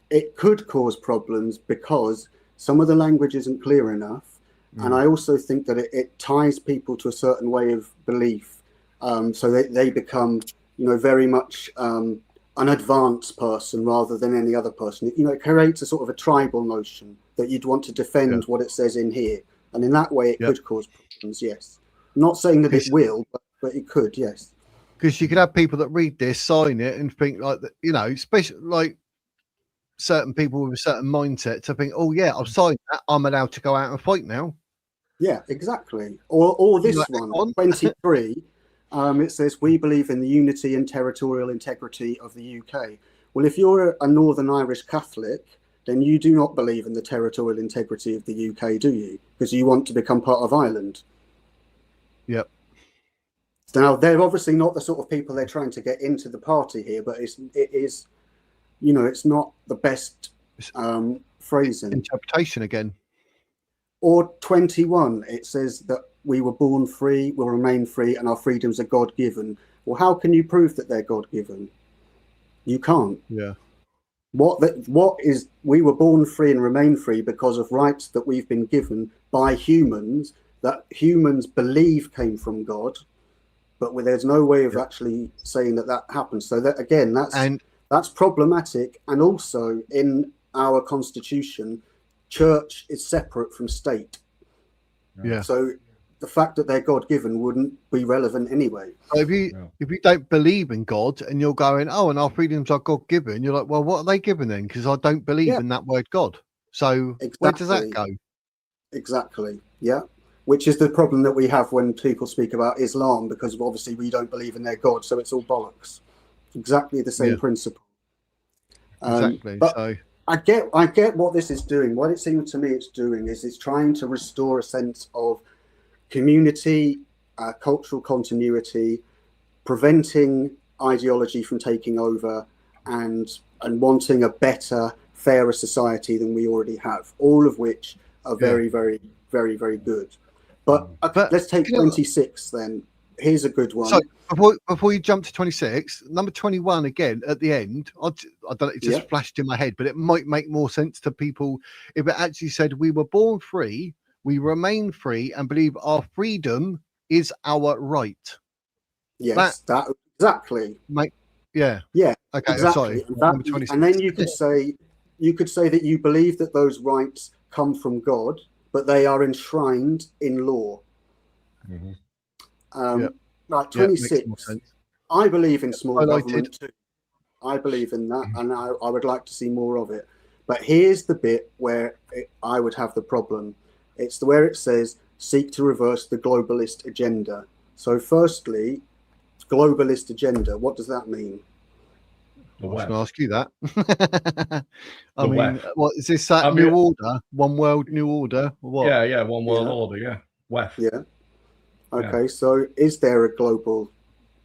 it could cause problems because some of the language isn't clear enough. And I also think that it ties people to a certain way of belief. So they become, very much an advanced person rather than any other person. It creates a sort of a tribal notion that you'd want to defend what it says in here. And in that way, it could cause problems, yes. I'm not saying that it will, but it could, yes. Because you could have people that read this, sign it, and think like that, especially like certain people with a certain mindset to think, oh, yeah, I've signed that. I'm allowed to go out and fight now. Yeah, exactly. Or this one, 23, it says, we believe in the unity and territorial integrity of the UK. Well, if you're a Northern Irish Catholic, then you do not believe in the territorial integrity of the UK, do you? Because you want to become part of Ireland. Yep. Now, they're obviously not the sort of people they're trying to get into the party here, but it is, it's not the best phrasing. Interpretation again. Or 21, it says that we were born free, will remain free, and our freedoms are God-given. Well, how can you prove that they're God-given? You can't. Yeah. We were born free and remain free because of rights that we've been given by humans that humans believe came from God. but there's no way of actually saying that happens. So that again, that's problematic. And also in our constitution, church is separate from state. Yeah. So the fact that they're God-given wouldn't be relevant anyway. So if you don't believe in God and you're going, oh, and our freedoms are God-given, you're like, well, what are they given then? Because I don't believe in that word God. So where does that go? Exactly. Yeah. Which is the problem that we have when people speak about Islam, because obviously we don't believe in their God, so it's all bollocks. Exactly the same principle. Exactly. But So I get what this is doing. What it seems to me it's doing is it's trying to restore a sense of community, cultural continuity, preventing ideology from taking over, and wanting a better, fairer society than we already have. All of which are very, very, very, very good. But let's take 26 then. Here's a good one. So before you jump to 26, number 21 again at the end, I don't know, it just flashed in my head, but it might make more sense to people if it actually said we were born free, we remain free, and believe our freedom is our right. Yes, that exactly. Yeah. Okay. Exactly. Sorry. And then you could say that you believe that those rights come from God, but they are enshrined in law. Like 26. I believe in small government too. I believe in that, and I would like to see more of it. But here's the bit where I would have the problem. It's where it says seek to reverse the globalist agenda. So firstly, globalist agenda, what does that mean? I was going to ask you that. I mean, what is this? New order, one world, new order? What? Yeah, one world order. Yeah, WEF. Yeah. Okay, so is there a global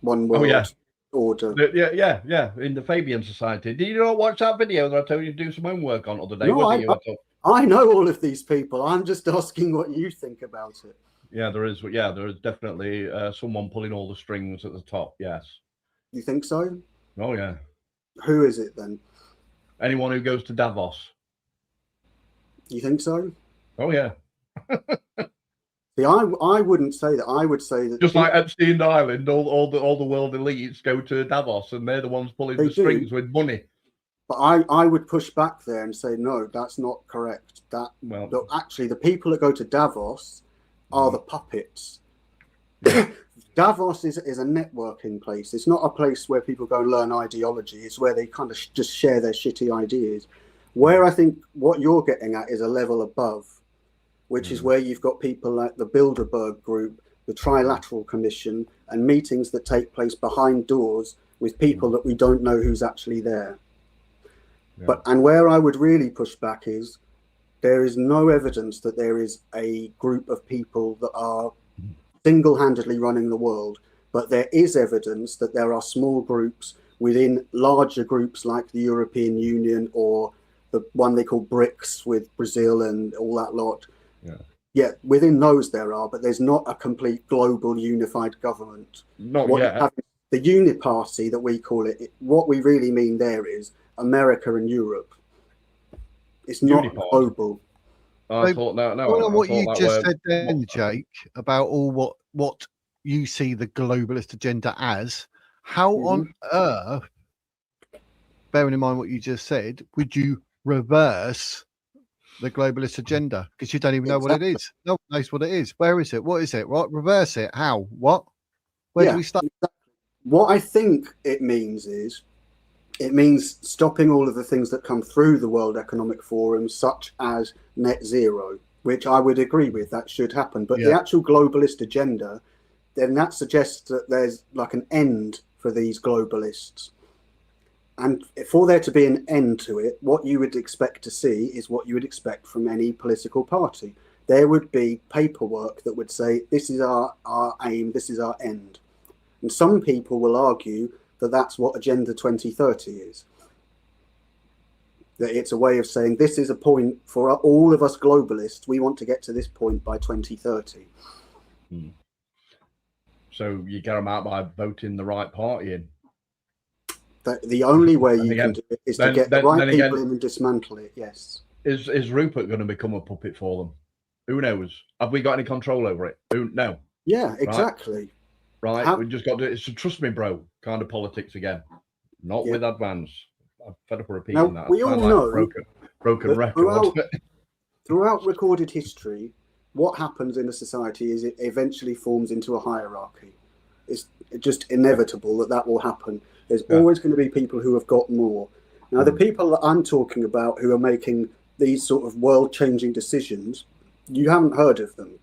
one world order? Yeah. In the Fabian Society. Did you not watch that video that I told you to do some homework on the other day? No, I know all of these people. I'm just asking what you think about it. Yeah, there is. Yeah, there is definitely someone pulling all the strings at the top. Yes. You think so? Oh yeah. Who is it then? Anyone who goes to Davos. You think so? Oh yeah. See, I wouldn't say that. I would say that just like Epstein Island, all the world elites go to Davos, and they're the ones pulling the strings with money. But I would push back there and say no, that's not correct. Actually, the people that go to Davos are the puppets. Davos is a networking place. It's not a place where people go and learn ideology. It's where they kind of just share their shitty ideas. Where I think what you're getting at is a level above, which is where you've got people like the Bilderberg Group, the Trilateral Commission, and meetings that take place behind doors with people that we don't know who's actually there. Yeah. And where I would really push back is there is no evidence that there is a group of people that are single-handedly running the world, but there is evidence that there are small groups within larger groups like the European Union or the one they call BRICS with Brazil and all that lot. Yeah, within those there are, but there's not a complete global unified government. Not yet. The uniparty that we call it, what we really mean there is America and Europe. It's not global. I thought that. No, what you just said then, Jake, about all what you see the globalist agenda as. How on earth, bearing in mind what you just said, would you reverse the globalist agenda? Because you don't even know what it is. No one knows what it is. Where is it? What is it? What? Reverse it? How? What? Where do we start? What I think it means is, it means stopping all of the things that come through the World Economic Forum, such as net zero, which I would agree with, that should happen. But the actual globalist agenda, then that suggests that there's like an end for these globalists. And for there to be an end to it, what you would expect to see is what you would expect from any political party. There would be paperwork that would say, this is our aim, this is our end. And some people will argue that that's what Agenda 2030 is. That it's a way of saying this is a point for all of us globalists. We want to get to this point by 2030. So you get them out by voting the right party in. The only way you can do it is to get the right people in and dismantle it. Yes. Is Rupert going to become a puppet for them? Who knows? Have we got any control over it? No. Yeah, exactly. right? We just got to, it's a trust me, bro, kind of politics again. Not with Advance. I'm fed up repeating Now, that. we all know broken record. Throughout recorded history, what happens in a society is it eventually forms into a hierarchy. It's just inevitable that will happen. There's always going to be people who have got more. Now, the people that I'm talking about who are making these sort of world-changing decisions, you haven't heard of them.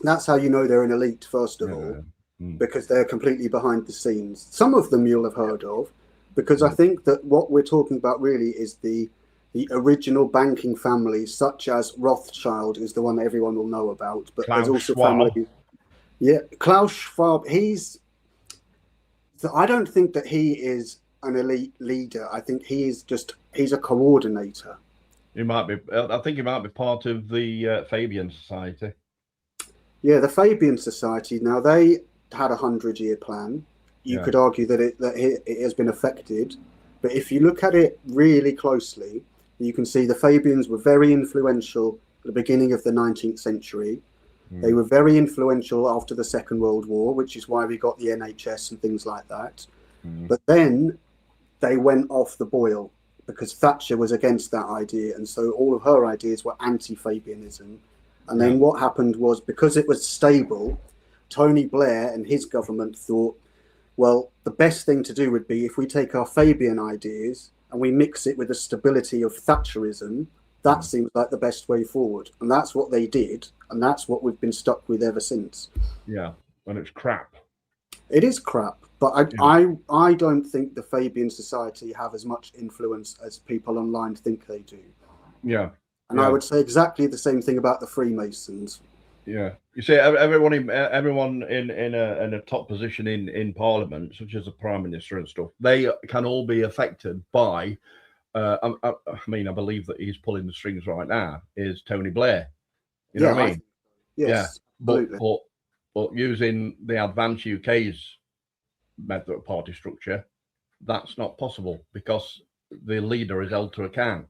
That's how you know they're an elite, first of all, because they're completely behind the scenes. Some of them you'll have heard of, because I think that what we're talking about really is the original banking families, such as Rothschild is the one that everyone will know about. But there's also families. Yeah, Klaus Schwab. I don't think that he is an elite leader. I think he's a coordinator. He might be. I think he might be part of the Fabian Society. Yeah, the Fabian Society. Now, they had a 100-year plan. You could argue that it has been affected, but if you look at it really closely, you can see the Fabians were very influential at the beginning of the 19th century. They were very influential after the Second World War, which is why we got the NHS and things like that. But then they went off the boil because Thatcher was against that idea, and so all of her ideas were anti-Fabianism. And then what happened was, because it was stable, Tony Blair and his government thought, well, the best thing to do would be if we take our Fabian ideas and we mix it with the stability of Thatcherism. That seems like the best way forward. And that's what they did. And that's what we've been stuck with ever since. Yeah, and it's crap. It is crap. But I don't think the Fabian Society have as much influence as people online think they do. Yeah. And I would say exactly the same thing about the Freemasons. Yeah, you see, everyone in a top position in Parliament, such as the Prime Minister and stuff, they can all be affected by. I believe that he's pulling the strings right now is Tony Blair. You know what I mean? Yes. Yeah, but using the Advance UK's method of party structure, that's not possible because the leader is held to account,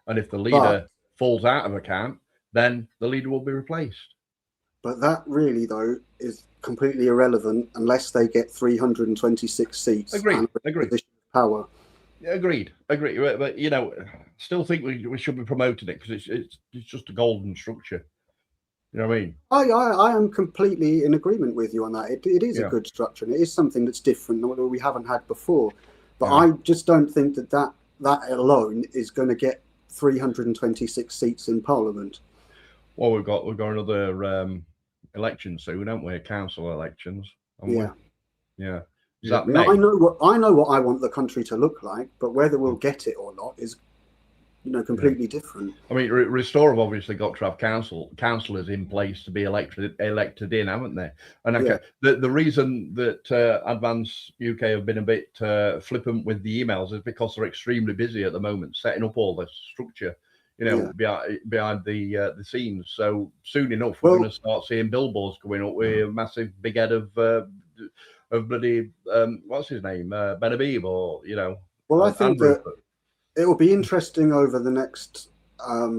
and if the leader falls out of account, then the leader will be replaced. But that really, though, is completely irrelevant unless they get 326 seats. Agreed. Position of power. Agreed. But still think we should be promoting it because it's just a golden structure. You know what I mean? I am completely in agreement with you on that. It is a good structure, and it is something that's different that we haven't had before. But I just don't think that alone is going to get 326 seats in Parliament. Well, we've got another election soon, haven't we? Council elections. Yeah. Is that I know what I want the country to look like, but whether we'll get it or not is, completely different. I mean, Restore have obviously got to have councillors in place to be elected in, haven't they? And the reason that Advance UK have been a bit flippant with the emails is because they're extremely busy at the moment setting up all this structure. Behind the scenes. So soon enough, we're going to start seeing billboards going up with a massive big head of bloody what's his name, Ben Habib, or Well, I think that it will be interesting over the next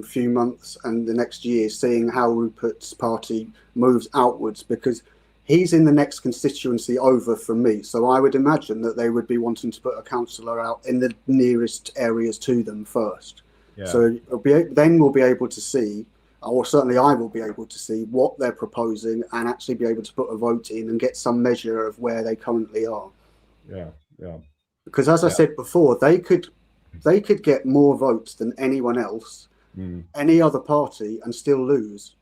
few months and the next year, seeing how Rupert's party moves outwards, because he's in the next constituency over from me. So I would imagine that they would be wanting to put a councillor out in the nearest areas to them first. Yeah. So then we'll be able to see, or certainly I will be able to see what they're proposing and actually be able to put a vote in and get some measure of where they currently are. Yeah. Because as I said before, they could get more votes than anyone else, any other party, and still lose.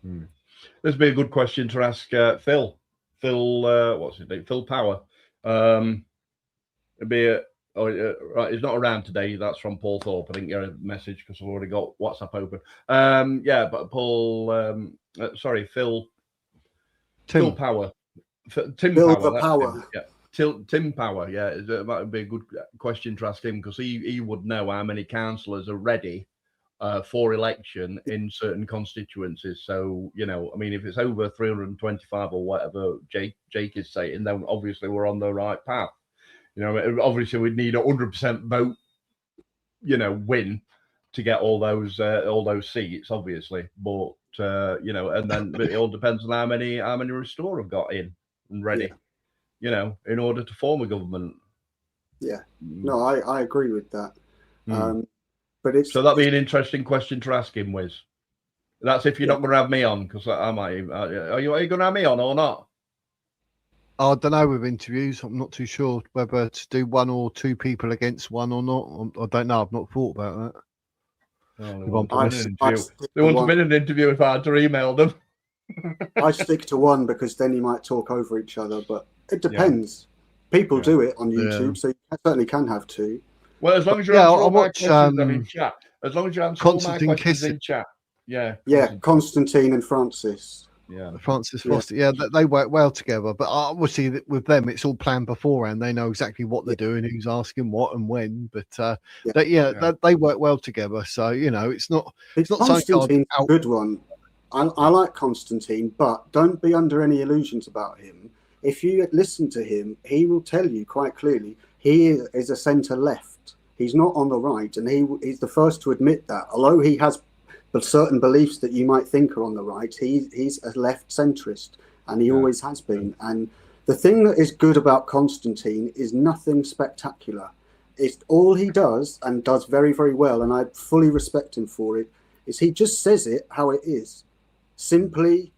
This would be a good question to ask Phil. What's his name? Phil Power. It'd be right, he's not around today. That's from Paul Thorpe. I didn't get a message because I've already got WhatsApp open. But Paul, Phil. Phil Power. Tim Power. Tim Power. Yeah, that might be a good question to ask him because he would know how many councillors are ready for election in certain constituencies. So if it's over 325 or whatever Jake is saying, then obviously we're on the right path. Obviously we'd need 100% vote, win to get all those seats, obviously. But and then it all depends on how many Restore have got in and ready. you know, in order to form a government. Yeah, no, I agree with that. Mm. But it's So that'd be an interesting question to ask him, Wiz. That's if you're not going to have me on, because I might. Are you going to have me on or not? I don't know with interviews. I'm not too sure whether to do one or two people against one or not. I don't know. I've not thought about that. Oh, If I'm they wouldn't have been an interview if I had to email them. I stick to one because then you might talk over each other, but it depends. People do it on YouTube, so you certainly can have two. Well, as long as you answer all my questions in chat. As long as you answer all my questions in chat. Yeah. Yeah, Constantine and Francis. Yeah, Francis Foster. Yeah, they work well together. But obviously, with them, it's all planned beforehand. They know exactly what they're doing, who's asking what and when. But they work well together. So you know, it's not Constantine's a good one. I like Constantine, but don't be under any illusions about him. If you listen to him, he will tell you quite clearly he is a centre left. He's not on the right, and he's the first to admit that. Although he has certain beliefs that you might think are on the right, he's a left centrist, and he always has been. And the thing that is good about Constantine is nothing spectacular. It's all he does, and does very, very well, and I fully respect him for it, is he just says it how it is. Simply,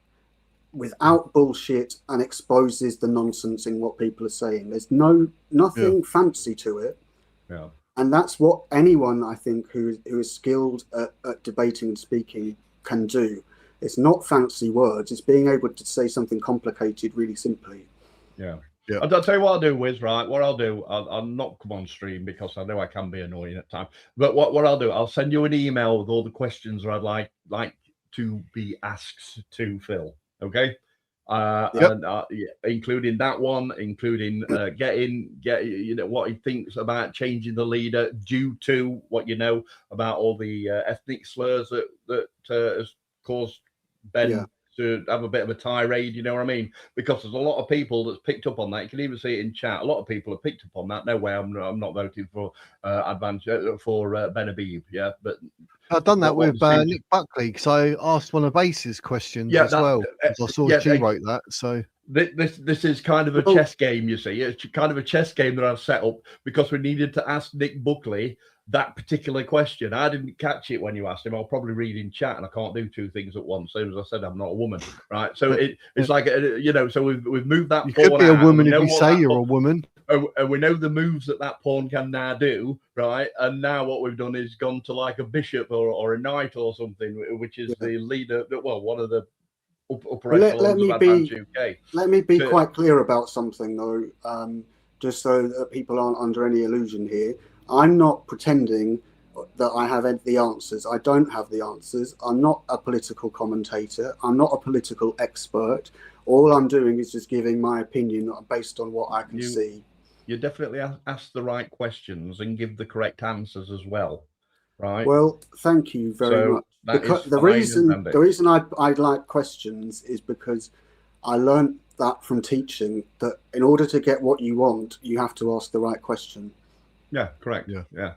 without bullshit, and exposes the nonsense in what people are saying. There's nothing fancy to it. Yeah. And that's what anyone, I think, who is skilled at debating and speaking can do. It's not fancy words. It's being able to say something complicated really simply. Yeah. I'll tell you what I'll do, Wiz, right? What I'll do, I'll not come on stream because I know I can be annoying at times. But what I'll do, I'll send you an email with all the questions that I'd like to be asked to Phil. Okay? And including that one, including getting you know what he thinks about changing the leader due to what you know about all the ethnic slurs that has caused Ben to have a bit of a tirade. You know what I mean? Because there's a lot of people that's picked up on that. You can even see it in chat. A lot of people have picked up on that. No way, I'm not voting for Ben Habib. Yeah, but I've done that with Nick Buckley because I asked one of Ace's questions as well. I saw she wrote that. So this is kind of a chess game, you see. It's kind of a chess game that I've set up because we needed to ask Nick Buckley that particular question. I didn't catch it when you asked him. I'll probably read in chat, and I can't do two things at once. As I said, I'm not a woman, right? So it's like you know. So we've moved that. You could be a woman if you say you're a woman. And we know the moves that pawn can now do, right? And now what we've done is gone to like a bishop or a knight or something, which is the leader. Well, one of the upper echelons of Advance UK. Let me be quite clear about something, though, just so that people aren't under any illusion here. I'm not pretending that I have the answers. I don't have the answers. I'm not a political commentator. I'm not a political expert. All I'm doing is just giving my opinion based on what I can see. You definitely ask the right questions and give the correct answers as well, right? Well, thank you very much. Because the reason I like questions is because I learned that from teaching that in order to get what you want, you have to ask the right question. Yeah, correct. Yeah.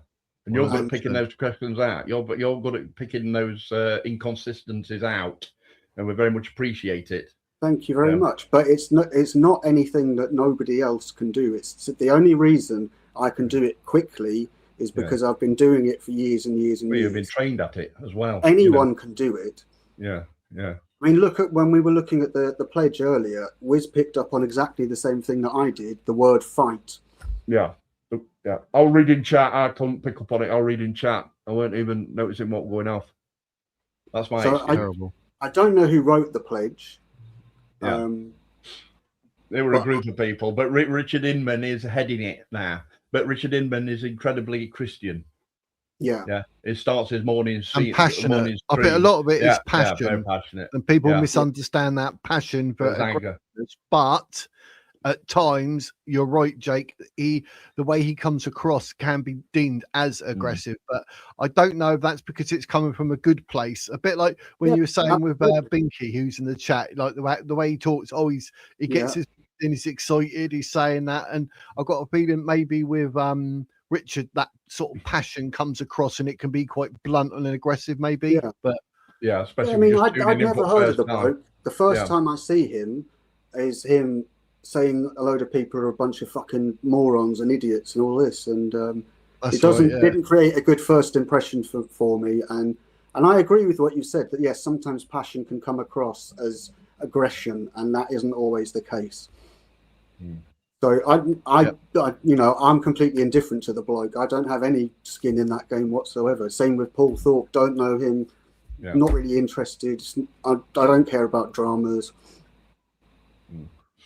And you're good at picking those questions out. You're good at picking those inconsistencies out, and we very much appreciate it. Thank you very much. But it's not anything that nobody else can do. It's the only reason I can do it quickly is because I've been doing it for years and years and years. You've been trained at it as well. Anyone can do it. Yeah. I mean, look at when we were looking at the pledge earlier. Wiz picked up on exactly the same thing that I did. The word fight. Yeah. I'll read in chat. I couldn't pick up on it. I'll read in chat. I weren't even noticing what was going off. That's my terrible. I don't know who wrote the pledge. Yeah. They were a group of people, but Richard Inman is heading it now. But Richard Inman is incredibly Christian. Yeah. It starts his morning and passionate. I think a lot of it is passion. Very passionate. And people misunderstand that passion for anger. But at times, you're right, Jake. The way he comes across can be deemed as aggressive, but I don't know if that's because it's coming from a good place. A bit like when you were saying with Binky, who's in the chat, like the way he talks. Oh, he gets his and he's excited. He's saying that, and I've got a feeling maybe with Richard, that sort of passion comes across, and it can be quite blunt and aggressive, maybe. Yeah. But especially. I mean, I'd never heard of the bloke. The first time I see him is him saying a load of people are a bunch of fucking morons and idiots and all this, and That's it doesn't right, yeah. didn't create a good first impression for me. And I agree with what you said, that yes, sometimes passion can come across as aggression, and that isn't always the case. So I'm completely indifferent to the bloke. I don't have any skin in that game whatsoever. Same with Paul Thorpe. Don't know him. Yeah. Not really interested. I don't care about dramas.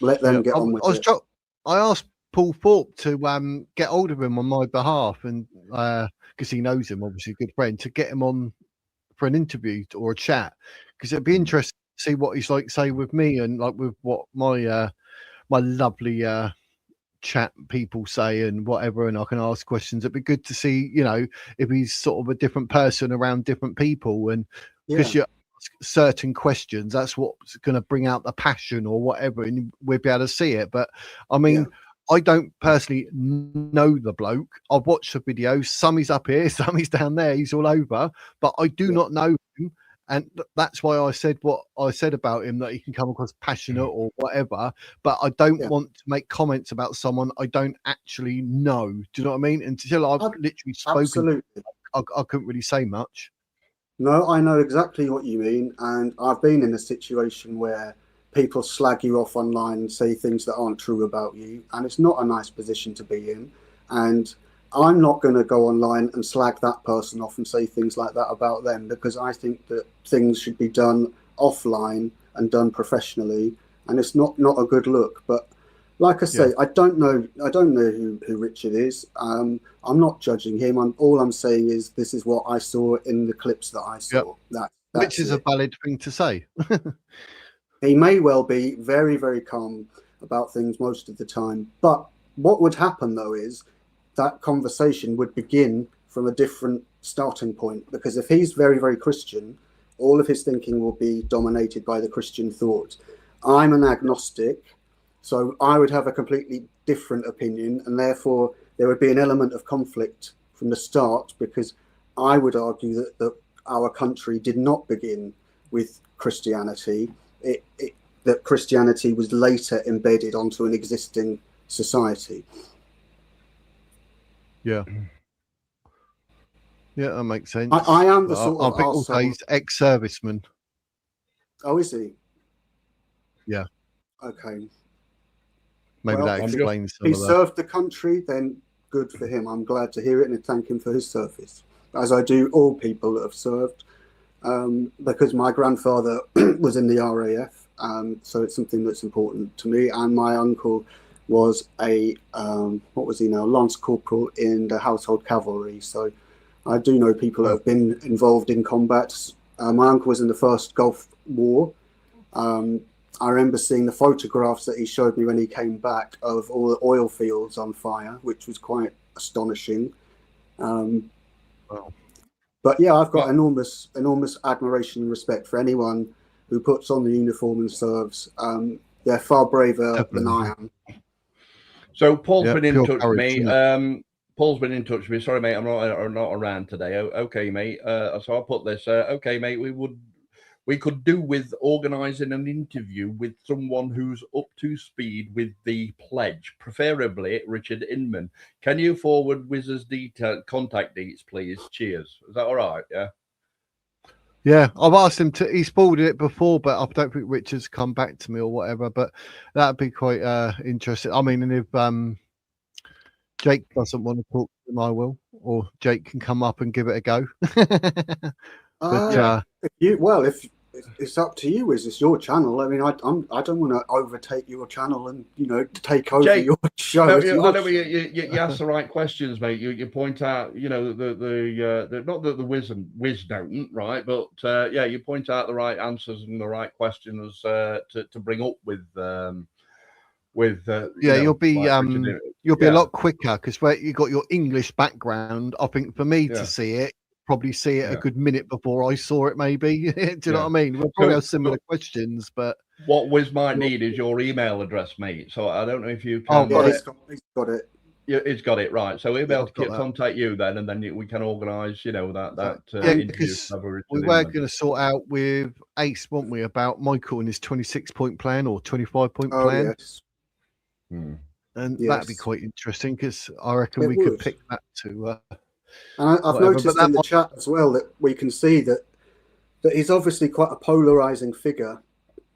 Let them get on with it. I asked Paul Thorpe to get hold of him on my behalf, and because he knows him, obviously a good friend, to get him on for an interview or a chat, because it'd be interesting to see what he's like, say, with me, and like with what my my lovely chat people say and whatever, and I can ask questions. It'd be good to see, you know, if he's sort of a different person around different people, and because you ask certain questions, that's what's going to bring out the passion or whatever, and we'll be able to see it. But I mean, I don't personally know the bloke. I've watched the videos. Some he's up here, some he's down there, he's all over, but I do not know him. And that's why I said what I said about him, that he can come across passionate or whatever. But I don't want to make comments about someone I don't actually know. Do you know what I mean? Until I've literally spoken, I couldn't really say much. No, I know exactly what you mean. And I've been in a situation where people slag you off online and say things that aren't true about you. And it's not a nice position to be in. And I'm not going to go online and slag that person off and say things like that about them, because I think that things should be done offline and done professionally, and it's not a good look. But like I say, I don't know who Richard is. I'm not judging him. All I'm saying is this is what I saw in the clips that I saw. Which is a valid thing to say. He may well be very, very calm about things most of the time, but what would happen though is that conversation would begin from a different starting point, because if he's very, very Christian, all of his thinking will be dominated by the Christian thought. I'm an agnostic, so I would have a completely different opinion, and therefore there would be an element of conflict from the start, because I would argue that our country did not begin with Christianity, that Christianity was later embedded onto an existing society. Yeah, that makes sense. I am the sort of. I think also he's ex-serviceman. Oh, is he? Yeah. Okay. Maybe that explains some he of that. Served the country, then good for him. I'm glad to hear it and thank him for his service, as I do all people that have served, because my grandfather was in the RAF, so it's something that's important to me, and my uncle was a what was he now, lance corporal in the household cavalry. So I do know people that have been involved in combat. My uncle was in the first Gulf War. I remember seeing the photographs that he showed me when he came back of all the oil fields on fire, which was quite astonishing. But yeah, I've got enormous admiration and respect for anyone who puts on the uniform and serves. They're far braver than I am. So Paul's been in touch with me. Paul's been in touch with me. Sorry, mate, I'm not around today. Okay, mate. So I'll put this. Okay, mate. We could do with organising an interview with someone who's up to speed with the pledge, preferably Richard Inman. Can you forward Wiz's contact details, please? Cheers. Is that all right? Yeah. Yeah, I've asked him to. He's forwarded it before, but I don't think Richard's come back to me or whatever. But that'd be quite interesting. I mean, and if Jake doesn't want to talk to him, I will, or Jake can come up and give it a go. But, if it's up to you, Wiz. It's your channel. I mean, I don't want to overtake your channel and take over Jake, your show. You ask the right questions, mate. You point out, the not that the Wiz don't, right? But you point out the right answers and the right questions to bring up with. You'll be a lot quicker because where you got your English background. I think for me to see it. Probably see it a good minute before I saw it, maybe. Do you know what I mean? We'll probably have similar questions, but what Wiz might need is your email address, mate. So I don't know if you can. Oh, yeah, he's got it. Yeah, he's got it, right. So we'll be able to contact you then, and then we can organise, that interview. Because we were going to sort out with Ace, weren't we, about Michael and his 26-point plan or 25-point plan? Yes. Hmm. And Yes. that'd be quite interesting, because I reckon It we would. could pick that to. And I've Whatever, but noticed that in the might- chat as well that we can see that he's obviously quite a polarizing figure,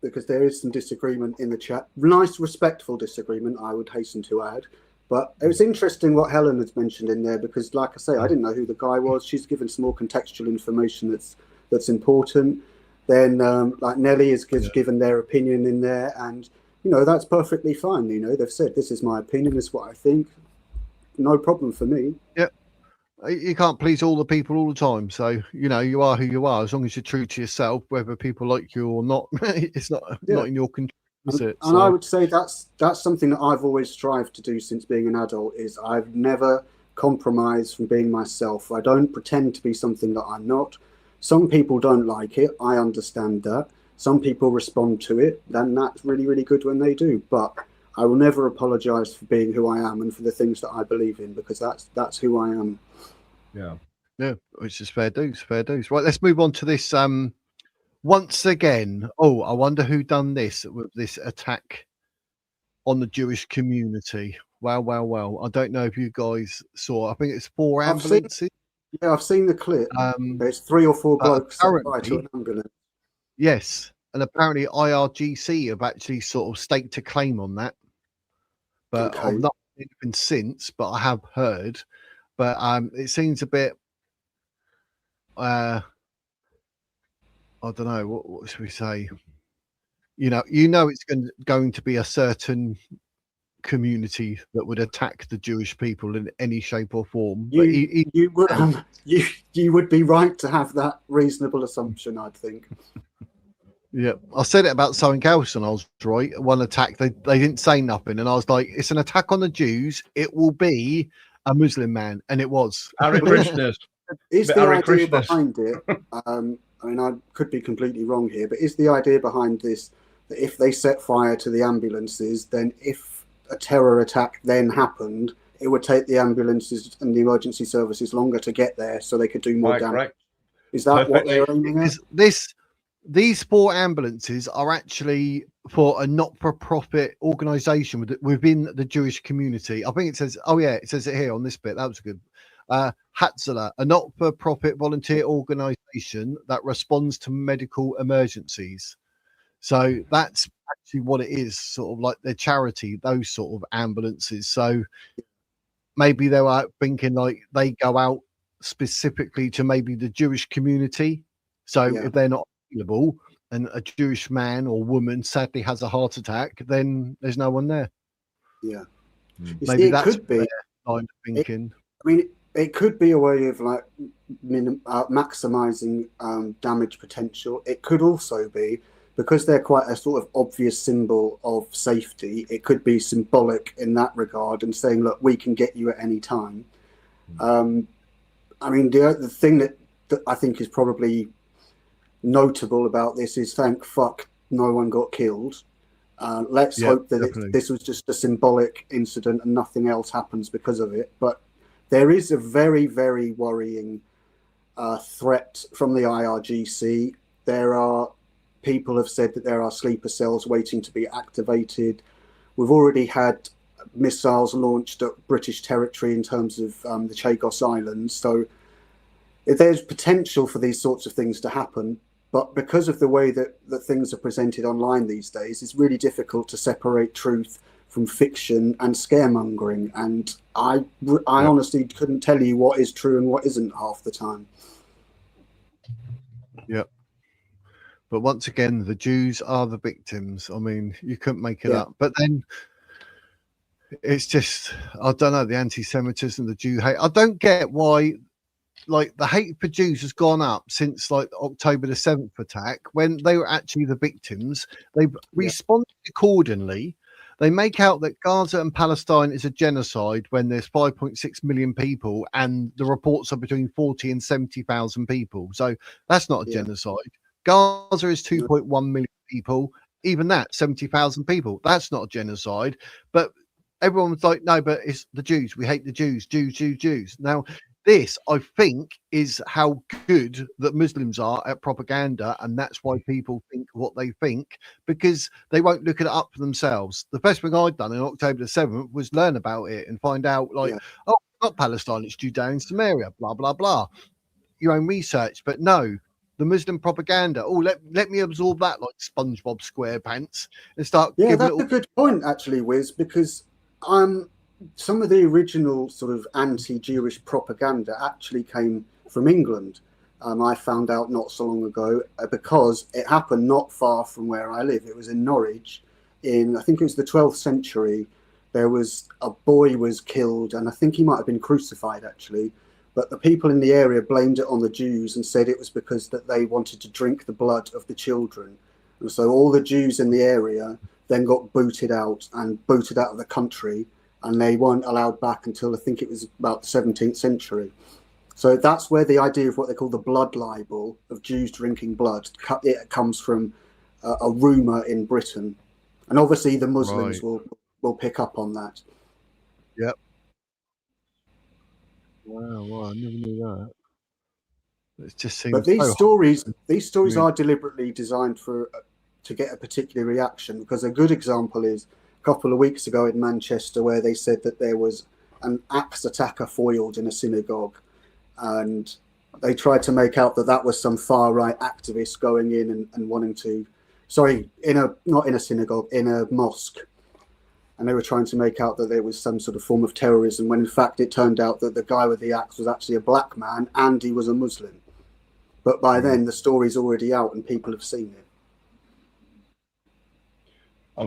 because there is some disagreement in the chat. Nice, respectful disagreement, I would hasten to add. But it was interesting what Helen has mentioned in there, because, like I say, I didn't know who the guy was. She's given some more contextual information that's important. Then, like Nelly has given their opinion in there, and that's perfectly fine. They've said, this is my opinion, this is what I think. No problem for me. Yeah. You can't please all the people all the time. So, you are who you are. As long as you're true to yourself, whether people like you or not, it's not in your control, is it? And I would say that's something that I've always strived to do since being an adult, is I've never compromised from being myself. I don't pretend to be something that I'm not. Some people don't like it. I understand that. Some people respond to it. Then that's really, really good when they do. But I will never apologize for being who I am and for the things that I believe in, because that's who I am. Yeah, which is fair dues. Right, let's move on to this. Once again, I wonder who done this with this attack on the Jewish community. Well. I don't know if you guys saw. I think it's 4 ambulances. I've seen the clip. There's 3 or 4 blokes set fire to an ambulance. Yes, and apparently IRGC have actually sort of staked a claim on that. But I've not seen anything since, but I have heard. But it seems a bit, I don't know, what should we say? It's going to be a certain community that would attack the Jewish people in any shape or form. You would be right to have that reasonable assumption, I think. Yeah, I said it about something else, and I was right. One attack, they didn't say nothing, and I was like, "It's an attack on the Jews. It will be a Muslim man," and it was. Hare Krishnas. Is the idea behind it? I mean, I could be completely wrong here, but is the idea behind this that if they set fire to the ambulances, then if a terror attack then happened, it would take the ambulances and the emergency services longer to get there, so they could do more damage? Correct. Is that what they're aiming at? These 4 ambulances are actually for a not-for-profit organisation within the Jewish community. I think it says, it says it here on this bit. That was good. Hatzalah, a not-for-profit volunteer organisation that responds to medical emergencies. So that's actually what it is, sort of like their charity, those sort of ambulances. So maybe they were thinking like they go out specifically to maybe the Jewish community. So if they're not available and a Jewish man or woman sadly has a heart attack, then there's no one there. Yeah. Maybe that's could be line of thinking. It could be a way of like maximizing damage potential. It could also be, because they're quite a sort of obvious symbol of safety, it could be symbolic in that regard and saying, look, we can get you at any time. The thing that I think is probably notable about this is, thank fuck no one got killed. Let's hope that this was just a symbolic incident and nothing else happens because of it. But there is a very, very worrying threat from the IRGC. People have said that there are sleeper cells waiting to be activated. We've already had missiles launched at British territory in terms of the Chagos Islands. So there's potential for these sorts of things to happen. But because of the way that things are presented online these days, it's really difficult to separate truth from fiction and scaremongering. And I honestly couldn't tell you what is true and what isn't half the time. Yep. But once again, the Jews are the victims. I mean, you couldn't make it up. But then it's just, I don't know, the anti-Semitism, the Jew hate. I don't get why, like, the hate for Jews has gone up since like October the 7th attack, when they were actually the victims. They've responded accordingly. They make out that Gaza and Palestine is a genocide when there's 5.6 million people and the reports are between 40 and 70,000 people. So that's not a genocide. Gaza is 2.1 million people. Even that, 70,000 people. That's not a genocide. But everyone's like, no, but it's the Jews. We hate the Jews. Jews. Now, This, I think, is how good that Muslims are at propaganda, and that's why people think what they think, because they won't look it up for themselves. The best thing I'd done in October the 7th was learn about it and find out, like, Yeah. oh, it's not Palestine, it's Judea and Samaria, blah, blah, blah. Your own research. But no, the Muslim propaganda, oh, let me absorb that like SpongeBob SquarePants and start Yeah, giving that's little... a good point, actually, Wiz, because some of the original sort of anti-Jewish propaganda actually came from England. I found out not so long ago because it happened not far from where I live. It was in Norwich in, I think it was the 12th century. There was a boy was killed, and I think he might have been crucified, actually. But the people in the area blamed it on the Jews and said it was because that they wanted to drink the blood of the children. And so all the Jews in the area then got booted out of the country, and they weren't allowed back until I think it was about the 17th century. So that's where the idea of what they call the blood libel of Jews drinking blood, it comes from a rumour in Britain. And obviously the Muslims will pick up on that. Yep. Wow, I never knew that. It just seems. But these stories Yeah. are deliberately designed to get a particular reaction, because a good example is a couple of weeks ago in Manchester, where they said that there was an axe attacker foiled in a synagogue, and they tried to make out that that was some far right activist going in and wanting to, not in a synagogue, in a mosque. And they were trying to make out that there was some sort of form of terrorism, when in fact it turned out that the guy with the axe was actually a black man and he was a Muslim. But by then the story's already out and people have seen it.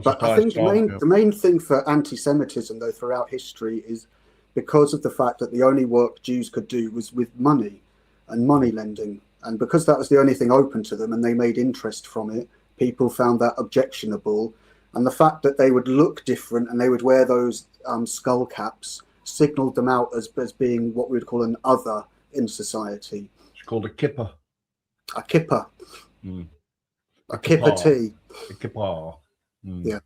But I think the main thing for anti-Semitism, though, throughout history is because of the fact that the only work Jews could do was with money and money lending. And because that was the only thing open to them and they made interest from it, people found that objectionable. And the fact that they would look different and they would wear those skull caps signaled them out as being what we would call an other in society. It's called a kipper. A kipper. Mm. A kippah. A kippah. Mm.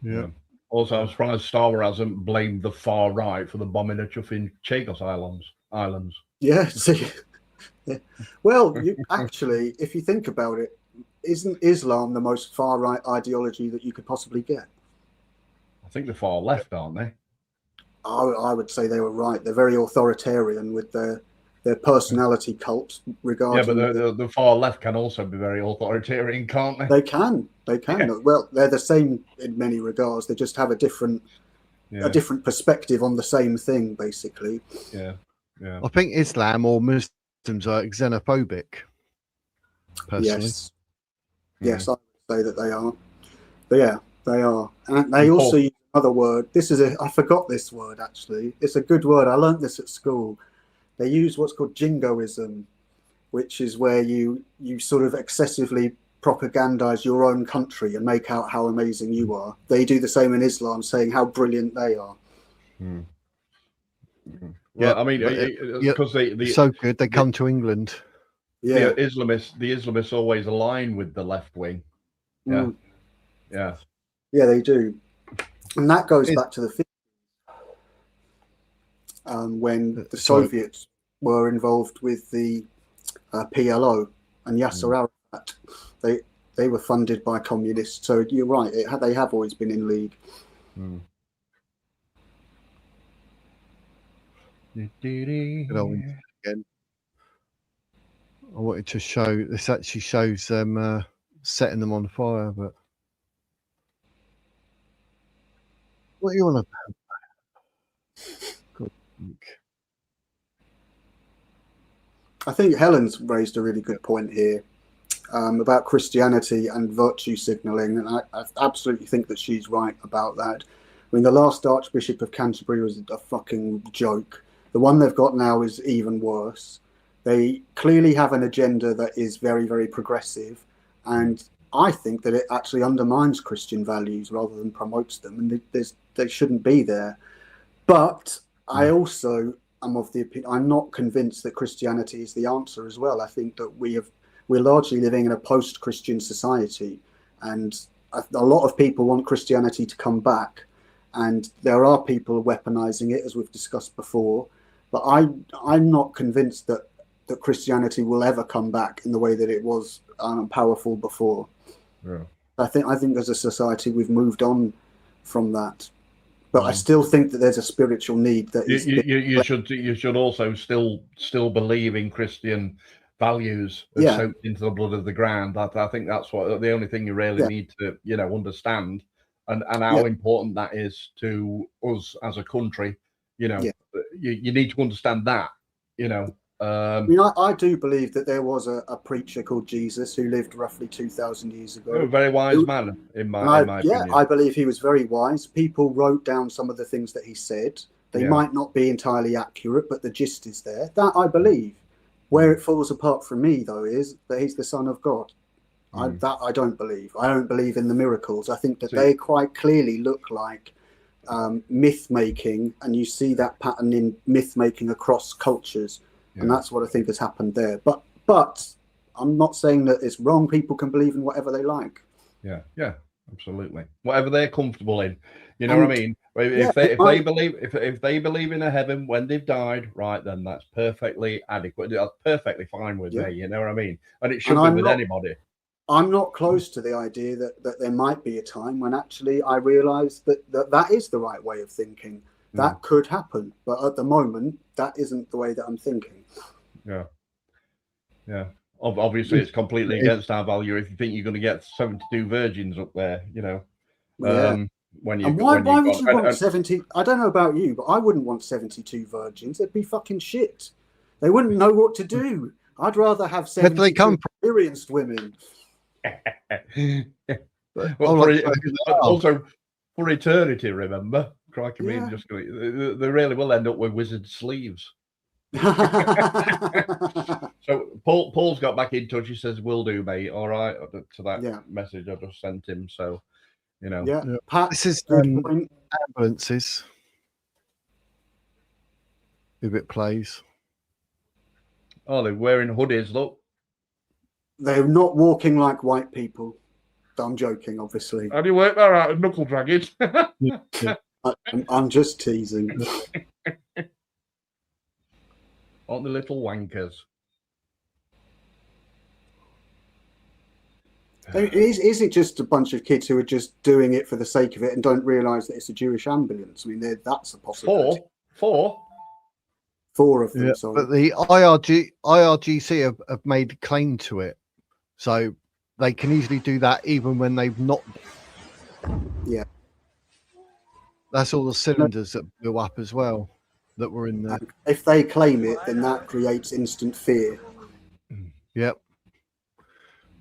Yeah. Also, I'm surprised Star Wars hasn't blamed the far right for the bombing of Chuffin Chagos Islands. Yeah, see. Yeah. Well, actually, if you think about it, isn't Islam the most far right ideology that you could possibly get? I think the far left, aren't they? I would say they were right. They're very authoritarian with their personality cult regarding. Yeah, but the far left can also be very authoritarian, can't they? They can. Yeah. Well, they're the same in many regards. They just have a different perspective on the same thing, basically. Yeah. I think Islam or Muslims are xenophobic. Personally. Yes, I would say that they are. But yeah, they are. And they also use another word. I forgot this word, actually. It's a good word. I learned this at school. They use what's called jingoism, which is where you sort of excessively propagandize your own country and make out how amazing you are. They do the same in Islam, saying how brilliant they are. Yeah, I mean, because they so good they come to England. Yeah, the Islamists always align with the left wing. Yeah, yeah, they do, and that goes back to the 50s, when the Soviets were involved with the PLO and Yasser Arafat. They were funded by communists. So you're right; they have always been in league. Again. I wanted to show this actually shows them setting them on fire, but what are you on about? God. I think Helen's raised a really good point here about Christianity and virtue signalling, and I absolutely think that she's right about that. I mean, the last Archbishop of Canterbury was a fucking joke. The one they've got now is even worse. They clearly have an agenda that is very, very progressive, and I think that it actually undermines Christian values rather than promotes them, and they shouldn't be there. But I also am of the opinion, I'm not convinced that Christianity is the answer as well. I think that we're largely living in a post-Christian society, and a lot of people want Christianity to come back, and there are people weaponizing it, as we've discussed before. But I'm not convinced that Christianity will ever come back in the way that it was powerful before. Yeah. I think as a society we've moved on from that, but I still think that there's a spiritual need that is. You should also still believe in Christian values soaked into the blood of the ground. I think that's what the only thing you really need to understand, and how important that is to us as a country. You need to understand that. I mean, I do believe that there was a preacher called Jesus who lived roughly 2,000 years ago. A very wise man, in my opinion. I believe he was very wise. People wrote down some of the things that he said. They might not be entirely accurate, but the gist is there. That I believe. Where it falls apart from me, though, is that he's the Son of God. That I don't believe. I don't believe in the miracles. I think that they quite clearly look like myth making, and you see that pattern in myth making across cultures. And that's what I think has happened there. But I'm not saying that it's wrong. People can believe in whatever they like. Yeah, absolutely. Whatever they're comfortable in. You know what I mean? If they believe in a heaven when they've died, right, then that's perfectly adequate. That's perfectly fine with me. You know what I mean? And it should be with anybody. I'm not close to the idea that there might be a time when actually I realise that is the right way of thinking. That could happen, but at the moment, that isn't the way that I'm thinking. Yeah. Obviously, it's completely against our value if you think you're going to get 72 virgins up there. Why would you want 70? I don't know about you, but I wouldn't want 72 virgins. They'd be fucking shit. They wouldn't know what to do. I'd rather have 72 experienced women. Also, for eternity, remember. Crikey, me just they really will end up with wizard sleeves. So Paul's got back in touch. He says, "Will do, mate." All right, to that message I just sent him. So, Pat, this is ambulances. If it plays. Oh, they're wearing hoodies. Look, they're not walking like white people. I'm joking, obviously. How do you work that out? Knuckle dragging. I'm just teasing. Aren't the little wankers? Is it just a bunch of kids who are just doing it for the sake of it and don't realise that it's a Jewish ambulance? I mean, that's a possibility. Four of them. Sorry. But the IRGC have made a claim to it, so they can easily do that even when they've not. Yeah. That's all the cylinders that blew up as well that were in there. If they claim it, then that creates instant fear. Yep.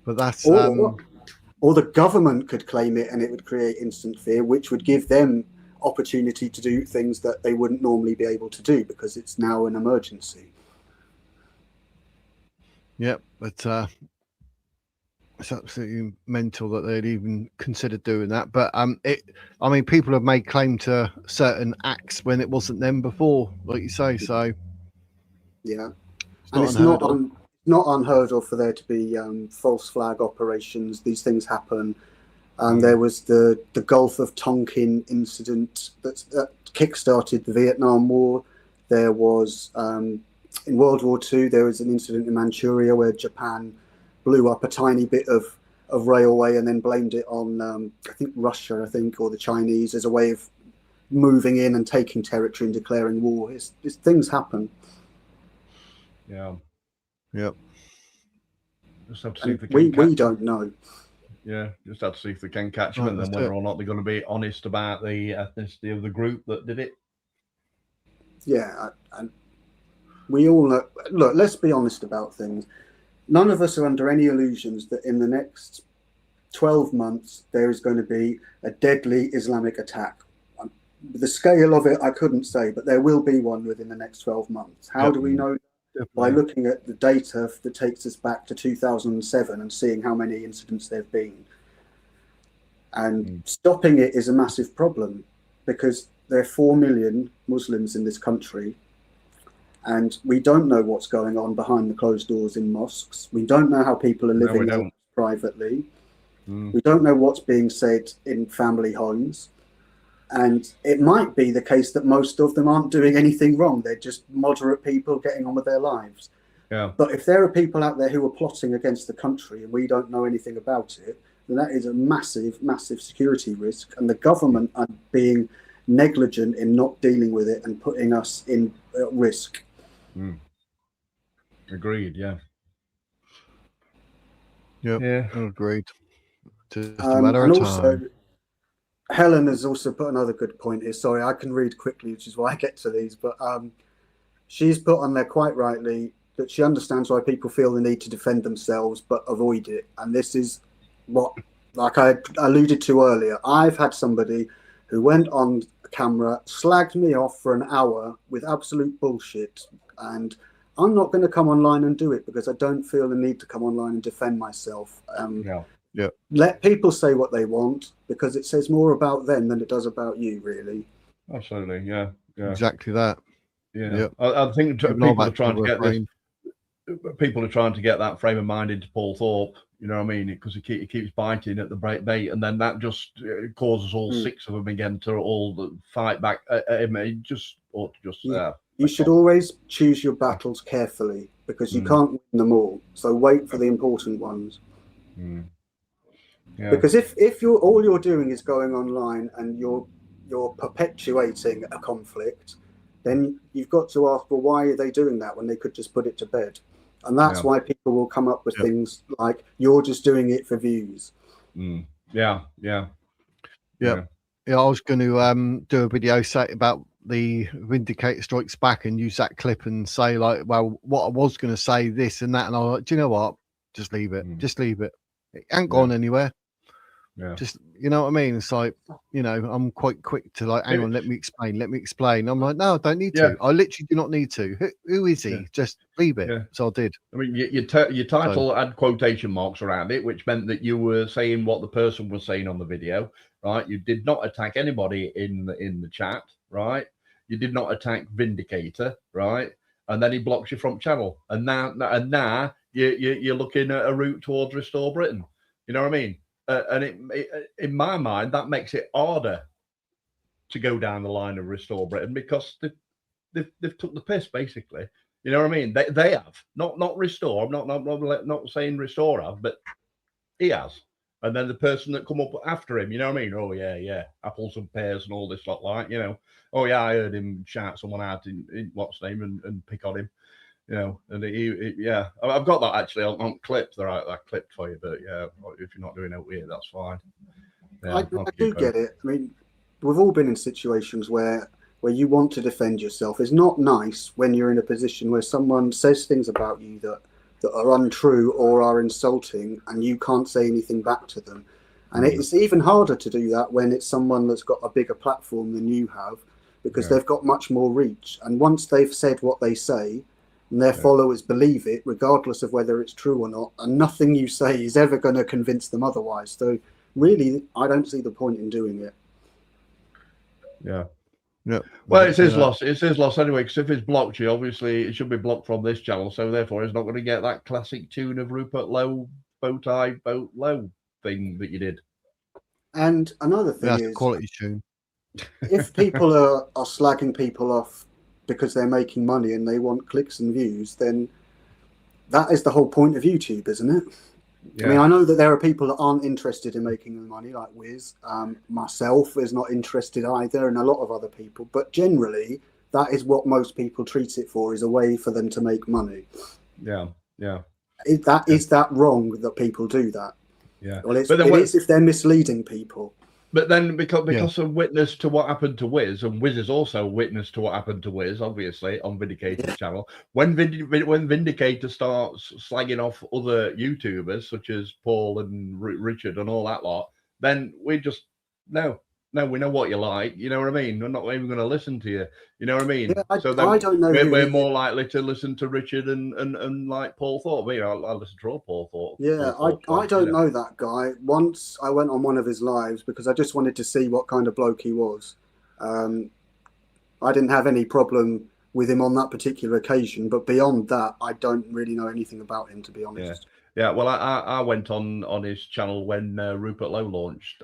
But that's or the government could claim it and it would create instant fear, which would give them opportunity to do things that they wouldn't normally be able to do because it's now an emergency. Yep, but it's absolutely mental that they'd even consider doing that. But people have made claim to certain acts when it wasn't them before, like you say. So it's not unheard of for there to be false flag operations. These things happen. There was the Gulf of Tonkin incident that kick-started the Vietnam War. There was in World War II, there was an incident in Manchuria where Japan blew up a tiny bit of railway and then blamed it on, I think, Russia, or the Chinese as a way of moving in and taking territory and declaring war. Things happen. Yeah. Yep. Just have to see if they can we don't know. Yeah, just have to see if they can catch them and then whether or not they're going to be honest about the ethnicity of the group that did it. Yeah, and we all know. Look, let's be honest about things. None of us are under any illusions that in the next 12 months there is going to be a deadly Islamic attack. The scale of it, I couldn't say, but there will be one within the next 12 months. How do we know? By looking at the data that takes us back to 2007 and seeing how many incidents there have been. And stopping it is a massive problem because there are 4 million Muslims in this country. And we don't know what's going on behind the closed doors in mosques. We don't know how people are living privately. We don't know what's being said in family homes. And it might be the case that most of them aren't doing anything wrong. They're just moderate people getting on with their lives. Yeah. But if there are people out there who are plotting against the country and we don't know anything about it, then that is a massive, massive security risk. And the government are being negligent in not dealing with it and putting us in risk. Agreed. Yeah. Yeah. Agreed. Just a And matter of also, time. Helen has also put another good point here. Sorry, I can read quickly, which is why I get to these. But she's put on there quite rightly that she understands why people feel the need to defend themselves but avoid it. And this is what, like I alluded to earlier, I've had somebody who went on camera, slagged me off for an hour with absolute bullshit. And I'm not going to come online and do it because I don't feel the need to come online and defend myself. Let people say what they want because it says more about them than it does about you, really. Absolutely. Yeah. Exactly that. Yeah. I think people are trying to get this. People are trying to get that frame of mind into Paul Thorpe, you know what I mean? Because he keeps biting at the bait, and then that just causes all six of them again to all fight back at him. He just ought to just. You should always choose your battles carefully because you can't win them all. So wait for the important ones. Yeah. Because if all you're doing is going online and you're perpetuating a conflict, then you've got to ask, well, why are they doing that when they could just put it to bed? And that's why people will come up with things like, you're just doing it for views. Yeah. I was going to do a video about the Vindicator Strikes Back and use that clip and say, like, well, what I was going to say, this and that. And I was like, do you know what? Just leave it. Just leave it. It ain't gone anywhere. Just, you know what I mean? It's like, you know, I'm quite quick to like, hang on, let me explain. I'm like, no, I don't need to. I literally do not need to. Who is he? Just leave it. So I did. I mean, your title had quotation marks around it, which meant that you were saying what the person was saying on the video, right? You did not attack anybody in the chat, right? You did not attack Vindicator, right? And then he blocks you from channel. And now you're looking at a route towards Restore Britain. You know what I mean? And it, in my mind, that makes it harder to go down the line of Restore Britain because they've took the piss, basically. You know what I mean? They have, not Restore. I'm not saying Restore have, but he has. And then the person that come up after him, you know what I mean? Oh yeah, apples and pears and all this lot, like, you know. Oh yeah, I heard him shout someone out in what's name and pick on him. You know, and yeah, I've got that actually on clip. They're out that clip for you, but yeah, if you're not doing it weird, that's fine. Yeah, I do get it. I mean, we've all been in situations where you want to defend yourself. It's not nice when you're in a position where someone says things about you that are untrue or are insulting, and you can't say anything back to them. And it's even harder to do that when it's someone that's got a bigger platform than you have, because they've got much more reach. And once they've said what they say, and their followers believe it, regardless of whether it's true or not, and nothing you say is ever going to convince them otherwise. So really, I don't see the point in doing it. Yeah. Well, it's his loss. It's his loss anyway, because if it's blocked you, obviously it should be blocked from this channel. So therefore, it's not going to get that classic tune of Rupert Lowe, bow tie, boat low thing that you did. And another thing is, quality tune. If people are slagging people off because they're making money and they want clicks and views, then that is the whole point of YouTube, isn't it? I mean, I know that there are people that aren't interested in making the money, like Wiz. Myself is not interested either, and a lot of other people. But generally, that is what most people treat it for, is a way for them to make money. Yeah. Is that wrong that people do that? Yeah. Well, it is if they're misleading people. But then because of witness to what happened to Wiz, and Wiz is also witness to what happened to Wiz, obviously, on Vindicator's channel. When Vindicator starts slagging off other YouTubers, such as Paul and Richard and all that lot, then we just, no, we know what you like. You know what I mean? We're not even going to listen to you. You know what I mean? Yeah, so then I don't know. We're more likely to listen to Richard and like Paul Thorpe. You know, I listen to all Paul Thorpe. Yeah, I don't know that guy. Once I went on one of his lives because I just wanted to see what kind of bloke he was. I didn't have any problem with him on that particular occasion, but beyond that, I don't really know anything about him, to be honest. Yeah. Well, I went on his channel when Rupert Lowe launched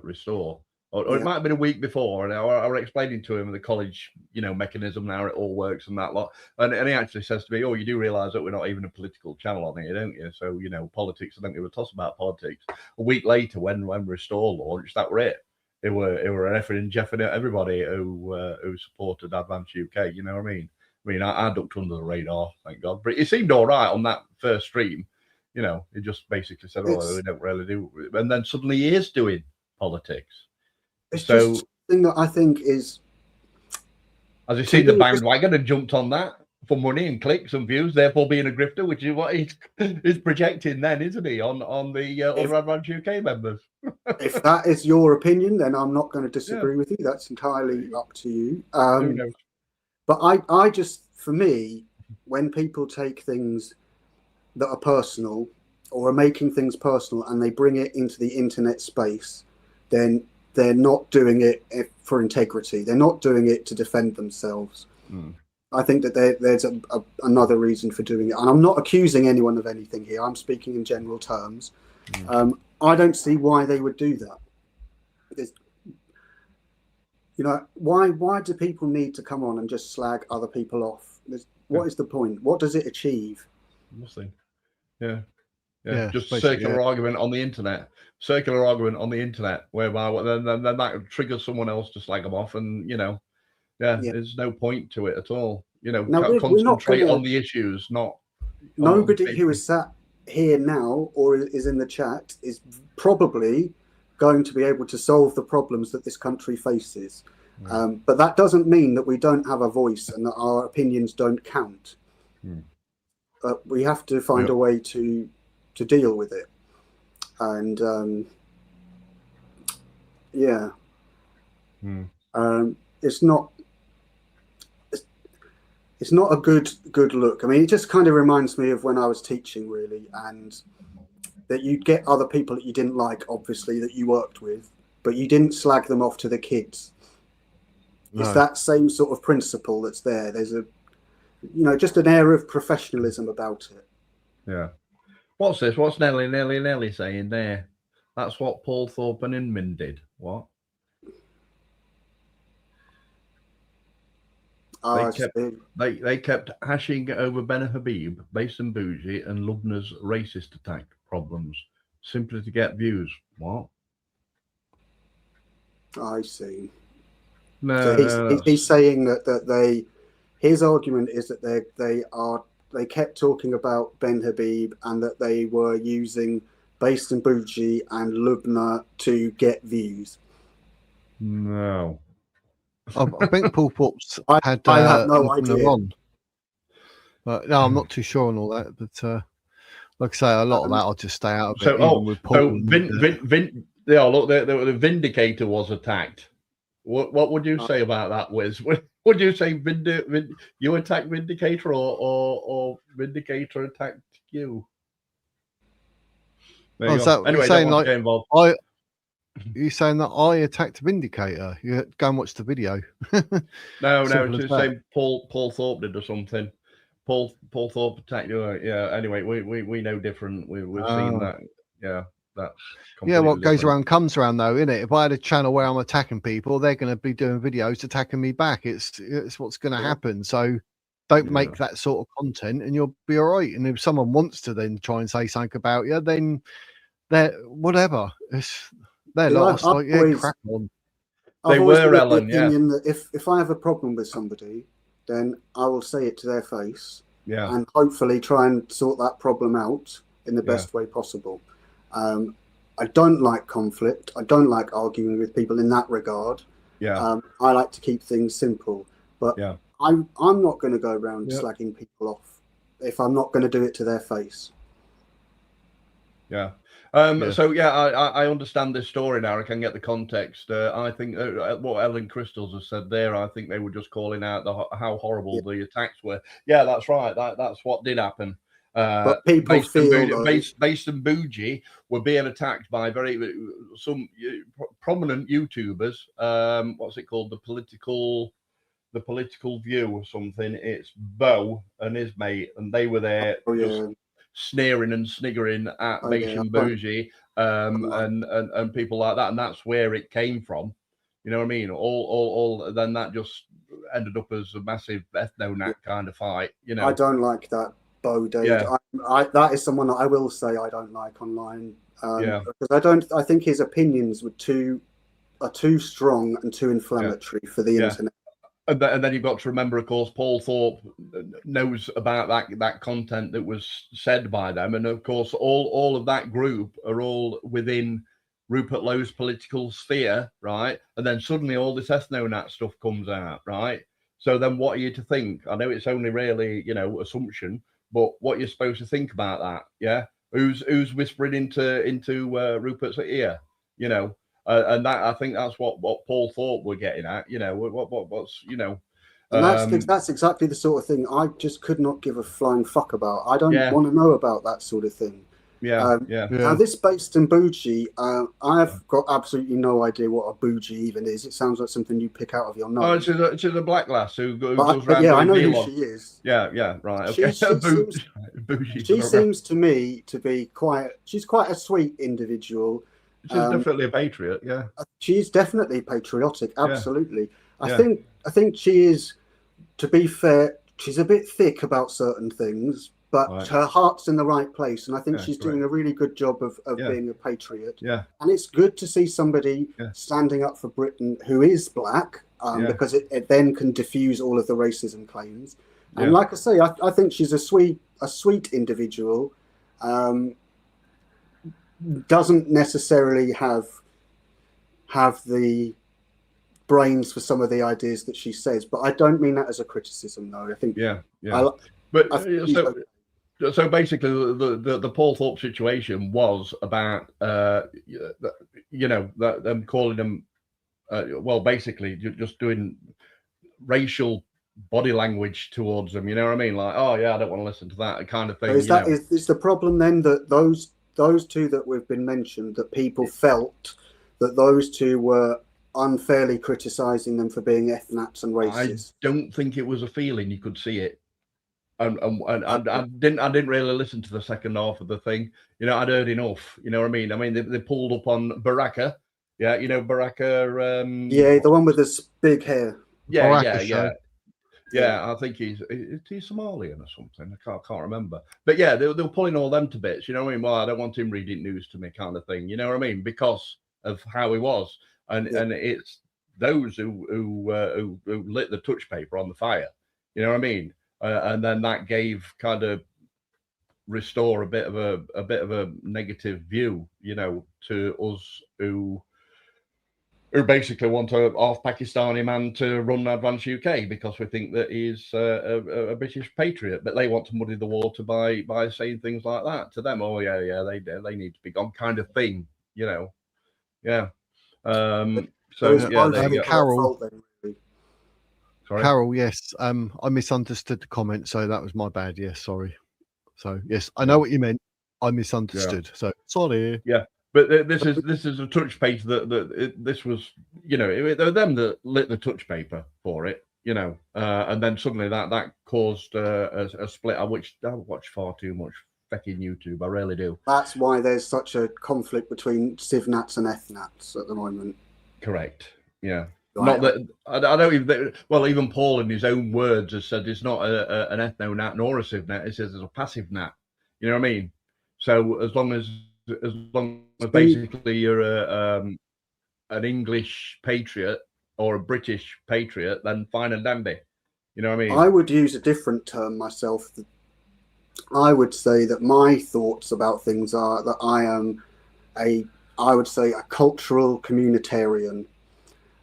Restore or it might have been a week before, and I was explaining to him the college, mechanism and how it all works and that lot. And he actually says to me, "Oh, you do realise that we're not even a political channel on here, don't you? So politics. I don't give a toss about politics." A week later, when Restore launched, that were it. It were an effort in jeffing everybody who supported Advance UK. You know what I mean? I ducked under the radar, thank God. But it seemed all right on that first stream. He just basically said, "Oh, we don't really do," and then suddenly he is doing politics. It's just something that I think is. Has he seen the bandwagon and jumped on that for money and clicks and views, therefore being a grifter, which is what he's projecting then, isn't he, on the other Advance UK members? If that is your opinion, then I'm not going to disagree with you. That's entirely up to you. But I just, for me, when people take things that are personal or are making things personal and they bring it into the internet space, then they're not doing it for integrity. They're not doing it to defend themselves. I think that there's another reason for doing it. And I'm not accusing anyone of anything here. I'm speaking in general terms. I don't see why they would do that. Why do people need to come on and just slag other people off? What is the point? What does it achieve? Nothing. Yeah, just circular argument on the internet. Circular argument on the internet, whereby then that triggers someone else to slag them off, and there's no point to it at all. Concentrate on the issues, not. Nobody who is sat here now or is in the chat is probably going to be able to solve the problems that this country faces. But that doesn't mean that we don't have a voice and that our opinions don't count. But we have to find a way to deal with it. And it's not a good look. I mean, it just kind of reminds me of when I was teaching, really, and that you'd get other people that you didn't like, obviously, that you worked with, but you didn't slag them off to the kids. It's that same sort of principle that's there. There's just an air of professionalism about it. Yeah. What's this? What's Nelly saying there? That's what Paul Thorpe and Inman did. What? They kept hashing over Ben Habib, Base and Bougie, and Lubna's racist attack problems simply to get views. What? I see. No, so he's saying that his argument is that they kept talking about Ben Habib and that they were using Based and Bougie and Lubna to get views. No. I think Paul Thorpe's had I have no idea. On. But no, I'm not too sure on all that. But like I say, a lot of that I'll just stay out of it. With Paul the Vindicator was attacked. What would you say about that, Wiz? Would you say you attacked Vindicator or Vindicator attacked you? Anyway, saying like you saying that I attacked Vindicator? You go and watch the video. No, just say Paul Thorpe did or something. Paul Thorpe attacked you. Yeah. Anyway, we know different. We've seen that. Yeah. That's what goes around comes around, though, isn't it? If I had a channel where I'm attacking people, they're going to be doing videos attacking me back. It's what's going to happen. So don't make that sort of content, and you'll be all right. And if someone wants to then try and say something about you, then they're whatever. They're lost. Crack on. They were, Ellen. That if I have a problem with somebody, then I will say it to their face. Yeah. And hopefully try and sort that problem out in the best way possible. I don't like conflict. I don't like arguing with people in that regard. Yeah. I like to keep things simple. But I'm not going to go around slagging people off if I'm not going to do it to their face. Yeah. So I understand this story now. I can get the context. I think what Ellen Crystals has said there. I think they were just calling out how horrible the attacks were. Yeah, that's right. That's what did happen. But people Based and Bougie were being attacked by some prominent YouTubers. What's it called? The political view or something. It's Bo and his mate, and they were there just sneering and sniggering at Based and Bougie, and people like that, and that's where it came from. You know what I mean? All. Then that just ended up as a massive ethno-nat kind of fight. You know. I don't like that, Bo Dade. Yeah. That is someone that I will say I don't like online. Yeah. Because I think his opinions are too strong and too inflammatory for the internet. And then you've got to remember, of course, Paul Thorpe knows about that content that was said by them, and of course, all of that group are all within Rupert Lowe's political sphere, right? And then suddenly all this ethno-nat stuff comes out, right? So then, what are you to think? I know it's only really, assumption, but what you're supposed to think about that, yeah? Who's whispering into Rupert's ear, and that, I think that's what Paul Thorpe were getting at, what's. And that's exactly the sort of thing I just could not give a flying fuck about. I don't Yeah. want to know about that sort of thing. Yeah. Now, this based in bougie, I've got absolutely no idea what a bougie even is. It sounds like something you pick out of your nose. Oh, she's a black lass who goes But around. yeah, I know doing who vlog. she is. Yeah, right. Okay. She seems to me to be she's quite a sweet individual. She's definitely a patriot. Yeah. She's definitely patriotic. Absolutely. Yeah. I think she is, to be fair, she's a bit thick about certain things, but her heart's in the right place. And I think she's doing a really good job of being a patriot. Yeah. And it's good to see somebody standing up for Britain who is black, because it then can diffuse all of the racism claims. And like I say, I think she's a sweet individual. Doesn't necessarily have the brains for some of the ideas that she says, but I don't mean that as a criticism, though. I think So basically, the Paul Thorpe situation was about them calling them basically just doing racial body language towards them. You know what I mean? Like, oh yeah, I don't want to listen to that kind of thing. Is the problem then that those two that we've been mentioned, that people felt that those two were unfairly criticizing them for being ethnats and racist? I don't think it was a feeling. You could see it. And I didn't really listen to the second half of the thing. I'd heard enough. You know what I mean? I mean, they pulled up on Baraka. Yeah, Baraka. The one with this big hair. Yeah. I think he's Somalian or something. I can't remember. But yeah, they were pulling all them to bits. You know what I mean? Well, I don't want him reading news to me, kind of thing. You know what I mean? Because of how he was, and it's those who lit the touch paper on the fire. You know what I mean? And then that gave kind of Restore a bit of a negative view, to us who basically want a half Pakistani man to run Advance UK because we think that he's a British patriot, but they want to muddy the water by saying things like that to them. Oh yeah, they need to be gone, kind of thing, Yeah. Carol. Sorry? Carol, yes. I misunderstood the comment, so that was my bad. Yes, sorry. So yes, I know what you meant. I misunderstood. So sorry. Yeah, but this is a touch paper this was, they were them that lit the touch paper for it, and then suddenly that caused a split. I watch far too much fucking YouTube. I really do. That's why there's such a conflict between civnats and ethnats at the moment. Correct. Yeah. Right. Not that I don't even. Well, even Paul, in his own words, has said it's not an ethno-nat nor a civnat. He says it's a passive nat. You know what I mean? So as long as basically you're an English patriot or a British patriot, then fine and dandy. You know what I mean? I would use a different term myself. I would say that my thoughts about things are that I am I would say a cultural communitarian.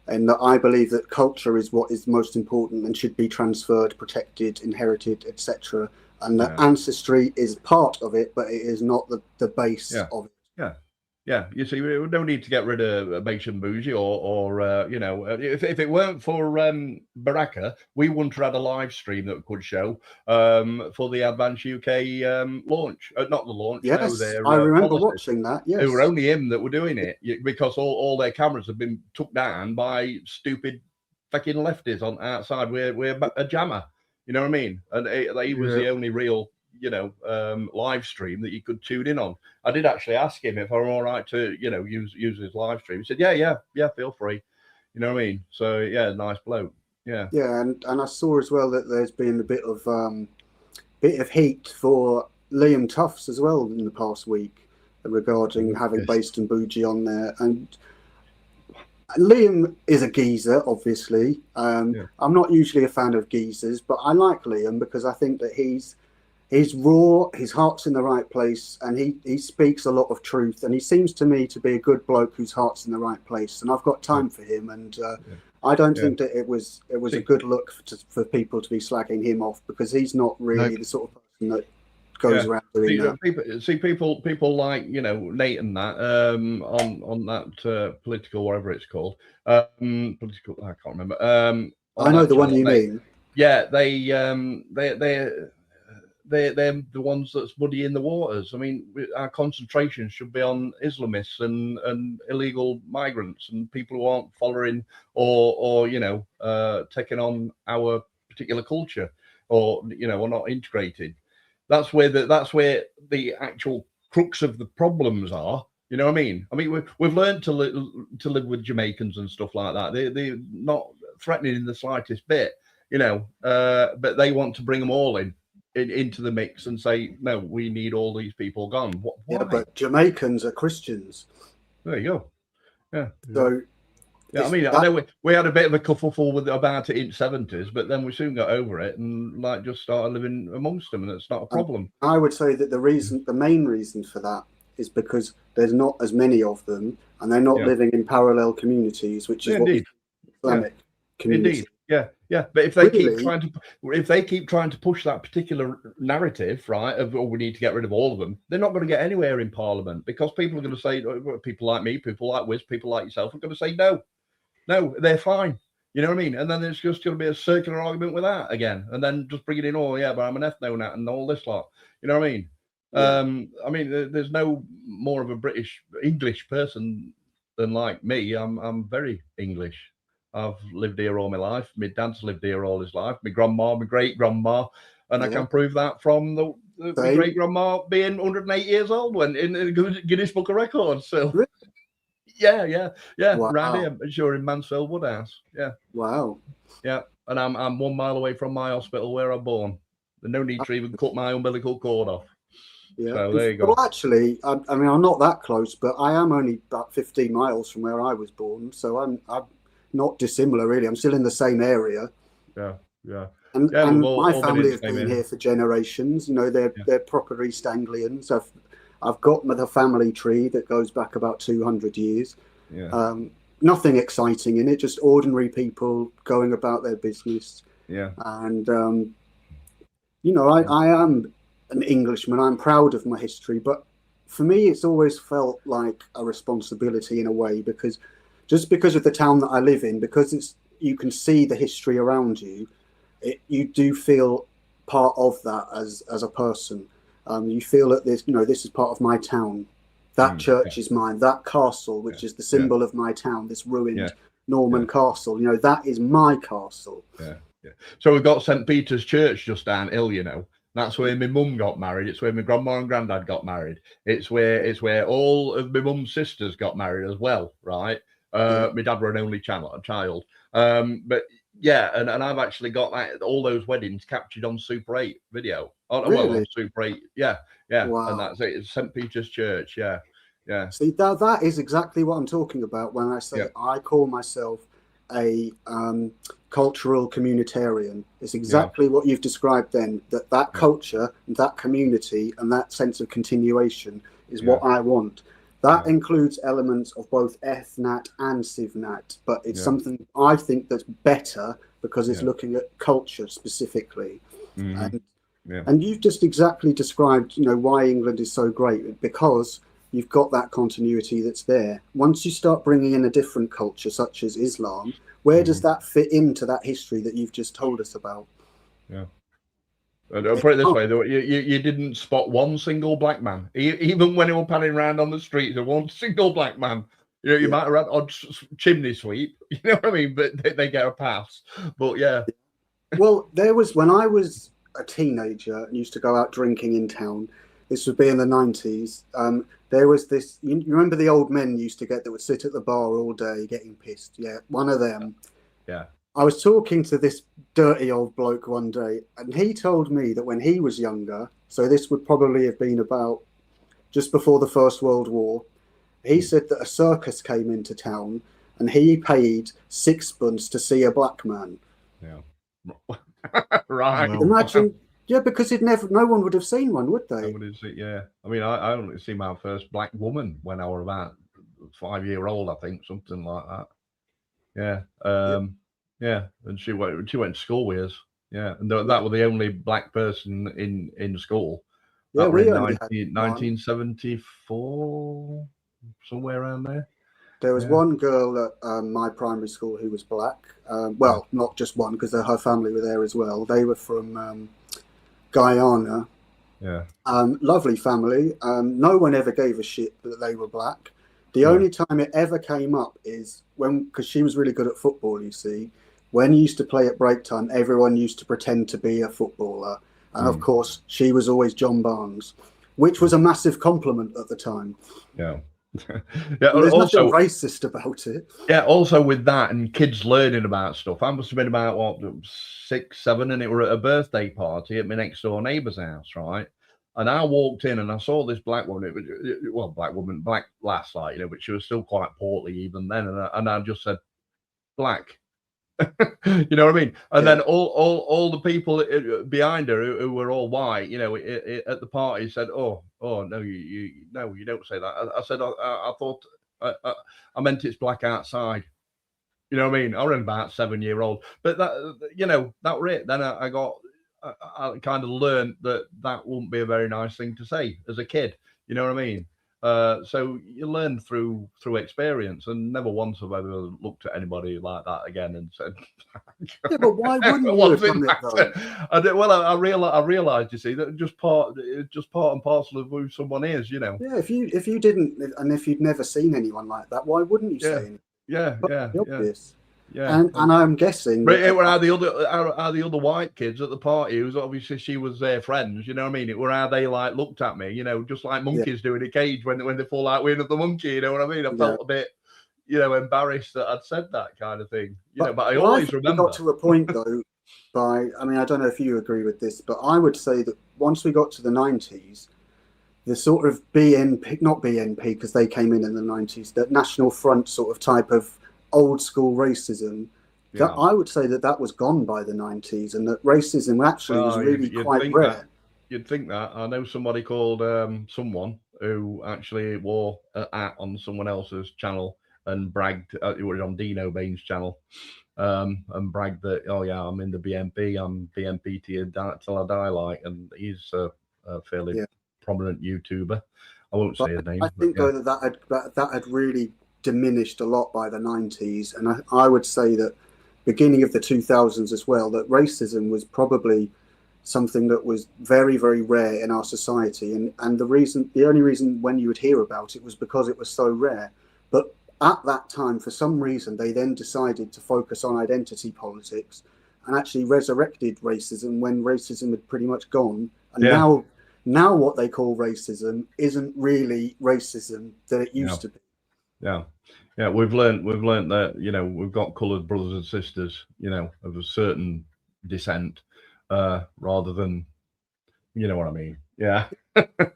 And that I believe that culture is what is most important and should be transferred, protected, inherited, etc. And that ancestry is part of it, but it is not the base of it. Yeah. You see, we no need to get rid of Beige and Bougie or if it weren't for Baraka, we wouldn't have had a live stream that we could show for the Advance UK launch. Not the launch. Yes, no, I remember watching that. Yes, it were only him that were doing it because all their cameras have been took down by stupid fucking lefties on outside. We're a jammer. You know what I mean? And he was the only real live stream that you could tune in on. I did actually ask him if I'm all right to use his live stream. He said yeah, feel free, You know what I mean? So yeah, nice bloke. Yeah. Yeah, and I saw as well that there's been a bit of heat for Liam Tufts as well in the past week regarding having Based and Bougie on there. And Liam is a geezer, obviously. I'm not usually a fan of geezers, but I like Liam because I think that he's raw, his heart's in the right place, and he speaks a lot of truth. And he seems to me to be a good bloke whose heart's in the right place. And I've got time for him. And I don't think that it was a good look for people to be slagging him off, because he's not really the sort of person that goes around doing that. People like, you know, Nate and that on that political, whatever it's called, political, I can't remember. I know the one you mean. Yeah, they're the ones that's muddying the waters. I mean, our concentration should be on Islamists and illegal migrants and people who aren't following or you know, taking on our particular culture, or you know, are not integrated. That's where the actual crux of the problems are. You know what I mean? I mean, we've learned to live with Jamaicans and stuff like that. They're not threatening in the slightest bit, you know, but they want to bring them all into the mix and say, no, we need all these people gone. Why? Yeah, but Jamaicans are Christians. There you go. Yeah. So yeah, I mean, I know we had a bit of a kerfuffle about it in the 70s, but then we soon got over it and like just started living amongst them, and it's not a problem. I would say that the main reason for that is because there's not as many of them, and they're not living in parallel communities, which is what Islamic community. Indeed. Yeah. But if they keep trying to push that particular narrative, right, of we need to get rid of all of them, they're not going to get anywhere in Parliament, because people are going to say, people like me, people like Wiz, people like yourself are going to say no, they're fine. You know what I mean? And then it's just going to be a circular argument with that again, and then just bring it in. Oh yeah, but I'm an ethno-nat and all this lot. You know what I mean? I mean, there's no more of a English person than like me. I'm very English. I've lived here all my life. My dad's lived here all his life. My grandma, my great grandma, and I can prove that from the great grandma being 108 years old when in the Guinness Book of Records. So really? yeah. Wow. Right here, sure, in Mansfield Woodhouse. Yeah. Wow. Yeah, and I'm 1 mile away from my hospital where I'm born. There's no need to even cut my umbilical cord off. Yeah. So there you go. Well, actually, I mean, I'm not that close, but I am only about 15 miles from where I was born, so I'm not dissimilar, really. I'm still in the same area. Yeah. And my family have been here for generations. You know, they're proper East Anglians. I've got the family tree that goes back about 200 years. Yeah. Nothing exciting in it, just ordinary people going about their business. Yeah. And you know, I am an Englishman. I'm proud of my history, but for me, it's always felt like a responsibility in a way, because just because of the town that I live in, because you can see the history around you, you do feel part of that as a person. You feel that this is part of my town. That church is mine. That castle, which is the symbol of my town, this ruined Norman castle, you know, that is my castle. Yeah. So we've got St. Peter's Church just down hill, you know. That's where my mum got married. It's where my grandma and granddad got married. It's where all of my mum's sisters got married as well, right? My dad were an only child. But yeah, and I've actually got all those weddings captured on Super 8 video. Really? Well, on Super 8, yeah. Wow. And that's it. It's St. Peter's Church, yeah. See, that is exactly what I'm talking about when I say I call myself a cultural communitarian. It's exactly what you've described then, that culture, that community, and that sense of continuation is what I want. That includes elements of both ethnat and civnat, but it's something I think that's better because it's looking at culture specifically. And you've just exactly described, you know, why England is so great, because you've got that continuity that's there. Once you start bringing in a different culture, such as Islam, where does that fit into that history that you've just told us about? Yeah. I'll put it this way, though, you didn't spot one single black man, even when you were panning around on the street. There one single black man. You know, you might have had odd chimney sweep. You know what I mean? But they get a pass. But yeah. Well, there was, when I was a teenager and used to go out drinking in town, this would be in the 90s. There was this, you remember the old men used to get that would sit at the bar all day getting pissed? Yeah, one of them. Yeah. I was talking to this dirty old bloke one day, and he told me that when he was younger, so this would probably have been about just before the First World War, he said that a circus came into town and he paid sixpence to see a black man. Yeah. Right. Wow. Imagine, yeah, because no one would have seen one, would they? Yeah. I mean, I only see my first black woman when I was about 5-year-old, I think, something like that. Yeah. Yeah. And she went to school with us. Yeah. And that was the only black person in school. Yeah, we in only had 1974, somewhere around there. There was one girl at my primary school who was black. Well, not just one, because her family were there as well. They were from Guyana. Yeah. Lovely family. No one ever gave a shit that they were black. The only time it ever came up is because she was really good at football, you see. When you used to play at break time, everyone used to pretend to be a footballer. And of course, she was always John Barnes, which was a massive compliment at the time. Yeah. There's nothing racist about it. Yeah, also with that and kids learning about stuff. I must have been about, 6, 7, and it were at a birthday party at my next door neighbour's house, right? And I walked in and I saw this black woman, black lass, like, but she was still quite portly even then. And I just said, black. You know what I mean? And then all the people behind her who were all white, at the party said, "Oh no, you don't say that." I said, I thought I meant it's black outside. You know what I mean? I was about 7-year-old, but that that were it. Then I kind of learned that wouldn't be a very nice thing to say as a kid. You know what I mean? So you learn through experience, and never once have I ever looked at anybody like that again and said, "Yeah, but why wouldn't you have done it though?" I realized, you see, that just part and parcel of who someone is, Yeah, if you didn't, and if you'd never seen anyone like that, why wouldn't you say anything? Yeah. Obvious. Yeah, and I'm guessing. But it were how the other white kids at the party, who's obviously she was their friends. You know what I mean? It were how they like looked at me. Just like monkeys do in a cage when they fall out wind of the monkey. You know what I mean? I felt a bit, embarrassed that I'd said that kind of thing. But I always remember. We got to a point though. I don't know if you agree with this, but I would say that once we got to the 90s, the sort of not BNP because they came in the 90s, that National Front sort of type of old school racism, that I would say that was gone by the 90s, and that racism actually was really quite rare. You'd think that. I know somebody called someone who actually wore an at on someone else's channel and bragged, it was on Dino Bain's channel, and bragged that, I'm in the BNP, I'm BNP till I die, like, and he's a fairly prominent YouTuber. I won't say his name. I think though that had really diminished a lot by the 90s, and I would say that beginning of the 2000s as well, that racism was probably something that was very, very rare in our society, and the only reason when you would hear about it was because it was so rare. But at that time, for some reason, they then decided to focus on identity politics and actually resurrected racism when racism had pretty much gone. And now what they call racism isn't really racism that it used to be. Yeah, we've learned that we've got coloured brothers and sisters, of a certain descent, rather than, you know what I mean? Yeah.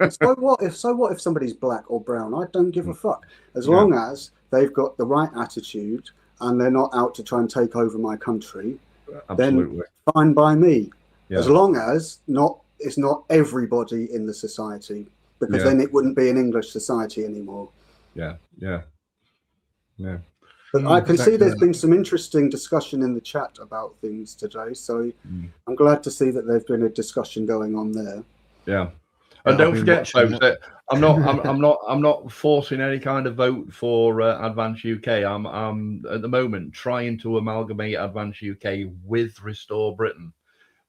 So what if somebody's black or brown? I don't give a fuck, as long as they've got the right attitude and they're not out to try and take over my country. Absolutely. Then fine by me, as long as it's not everybody in the society, because then it wouldn't be an English society anymore. Yeah. But I can see there's been some interesting discussion in the chat about things today, so I'm glad to see that there's been a discussion going on there. Yeah, and don't forget, folks, that I'm not forcing any kind of vote for Advance UK. I'm at the moment trying to amalgamate Advance UK with Restore Britain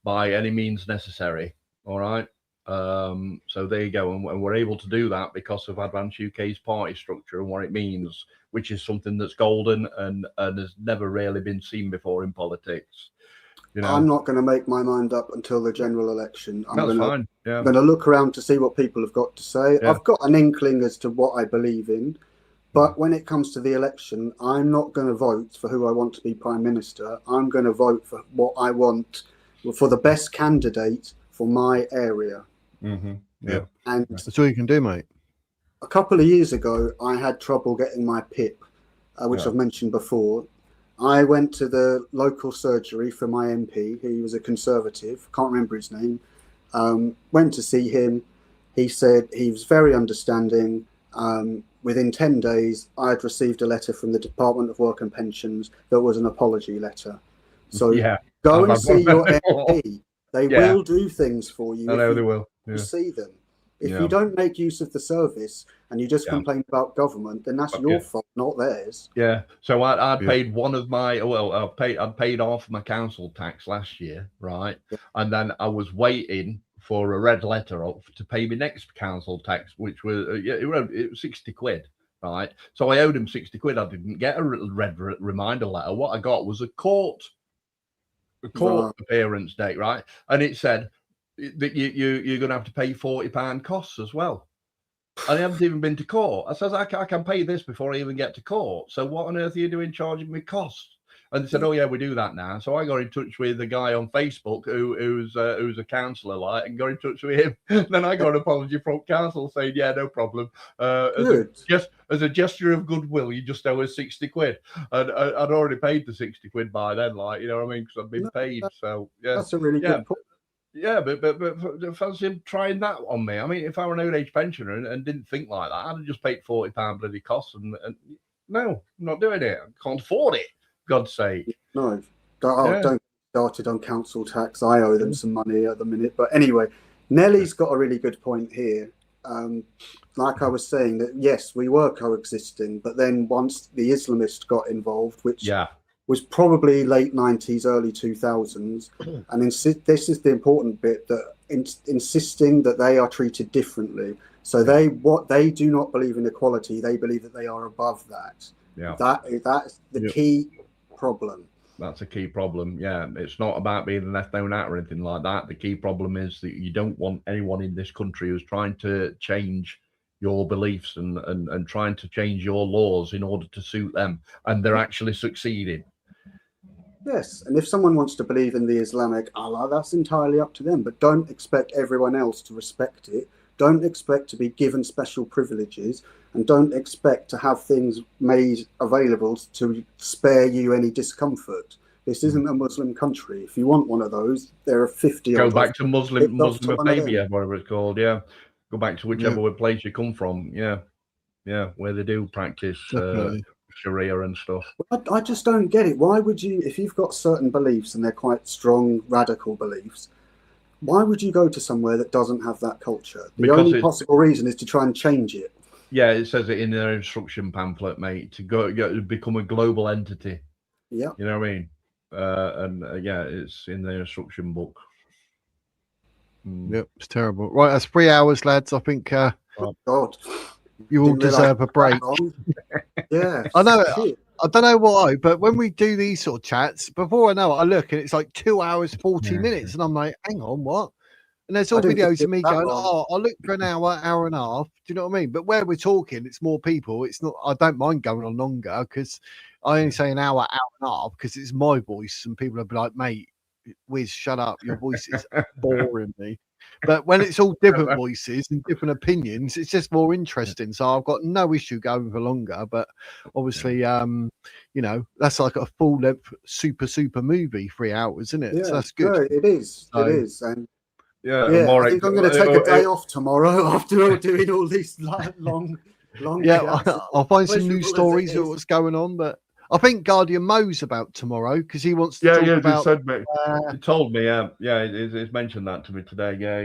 by any means necessary. All right. So there you go, and we're able to do that because of Advance UK's party structure and what it means, which is something that's golden and has never really been seen before in politics. You know, I'm not going to make my mind up until the general election. that's fine. Yeah. I'm going to look around to see what people have got to say. Yeah. I've got an inkling as to what I believe in, but when it comes to the election, I'm not going to vote for who I want to be Prime Minister. I'm going to vote for what I want, for the best candidate for my area. Mm-hmm. Yeah. And That's all you can do, mate. a couple of years ago, I had trouble getting my PIP, which I've mentioned before. I went to the local surgery for my MP, who was a Conservative, can't remember his name. Went to see him. He said he was very understanding. Within 10 days, I had received a letter from the Department of Work and Pensions that was an apology letter. So go and see your MP. They will do things for you. I know they will. Yeah. See them. If you don't make use of the service and you just complain about government, then that's your fault, not theirs. Yeah. So I paid one of my I paid off my council tax last year, right? Yeah. And then I was waiting for a red letter to pay me next council tax, which was it was 60 quid, right? So I owed him 60 quid. I didn't get a red reminder letter. What I got was a court appearance date, right? And it said that you're going to have to pay £40 costs as well. And I haven't even been to court. I says I can pay this before I even get to court. So what on earth are you doing charging me costs? And they said, oh yeah, we do that now. So I got in touch with a guy on Facebook who's a counsellor, like, and got in touch with him. Then I got an apology from council saying, yeah, no problem. As a gesture of goodwill, you just owe us 60 quid. And I'd already paid the 60 quid by then, like, you know what I mean? Because I've been paid. So yeah, that's a really good point. Yeah, but fancy him trying that on me. I mean, if I were an old age pensioner and didn't think like that, I'd have just paid £40 bloody costs. And no, I'm not doing it. I can't afford it. God's sake. No, don't start it on council tax. I owe them some money at the minute. But anyway, Nellie's got a really good point here. Like I was saying, that yes, we were coexisting, but then once the Islamists got involved, which was probably late 90s, early 2000s, and this is the important bit, that insisting that they are treated differently. So they do not believe in equality. They believe that they are above that. Yeah, that's the key problem. That's a key problem. Yeah, it's not about being left known out or anything like that. The key problem is that you don't want anyone in this country who's trying to change your beliefs and trying to change your laws in order to suit them, and they're actually succeeding. Yes, and if someone wants to believe in the Islamic Allah, that's entirely up to them, but don't expect everyone else to respect it. Don't expect to be given special privileges, and don't expect to have things made available to spare you any discomfort. This isn't a Muslim country. If you want one of those, there are 50 Go back to Muslim Arabia, whatever it's called. Yeah, go back to whichever place you come from. Yeah, where they do practice Sharia and stuff. I just don't get it. Why would you, if you've got certain beliefs and they're quite strong, radical beliefs, why would you go to somewhere that doesn't have that culture? The only possible reason is to try and change it. Yeah, it says it in their instruction pamphlet, mate, to become a global entity. Yeah. You know what I mean? And it's in their instruction book. Yep, it's terrible. Right, that's 3 hours, lads. I think oh, God. You all deserve a break. Yeah. I know. I don't know why, but when we do these sort of chats, before I know it, I look and it's like 2 hours, 40 minutes. And I'm like, hang on, what? And there's all videos of me going, I'll look for an hour, hour and a half. Do you know what I mean? But where we're talking, it's more people. It's not, I don't mind going on longer because I only say an hour, hour and a half because it's my voice. And people will be like, mate, Wiz, shut up. Your voice is boring me. But when it's all different voices and different opinions, it's just more interesting. So I've got no issue going for longer. But obviously, you know, that's like a full length super movie, 3 hours, isn't it? Yeah, so that's good. No, it is. It is. And I think I'm going to take a day off tomorrow after doing all these long. Yeah, I'll find some new stories of what's going on. But I think Guardian Mo's about tomorrow because he wants to talk about. He told me, he's mentioned that to me today. Yeah,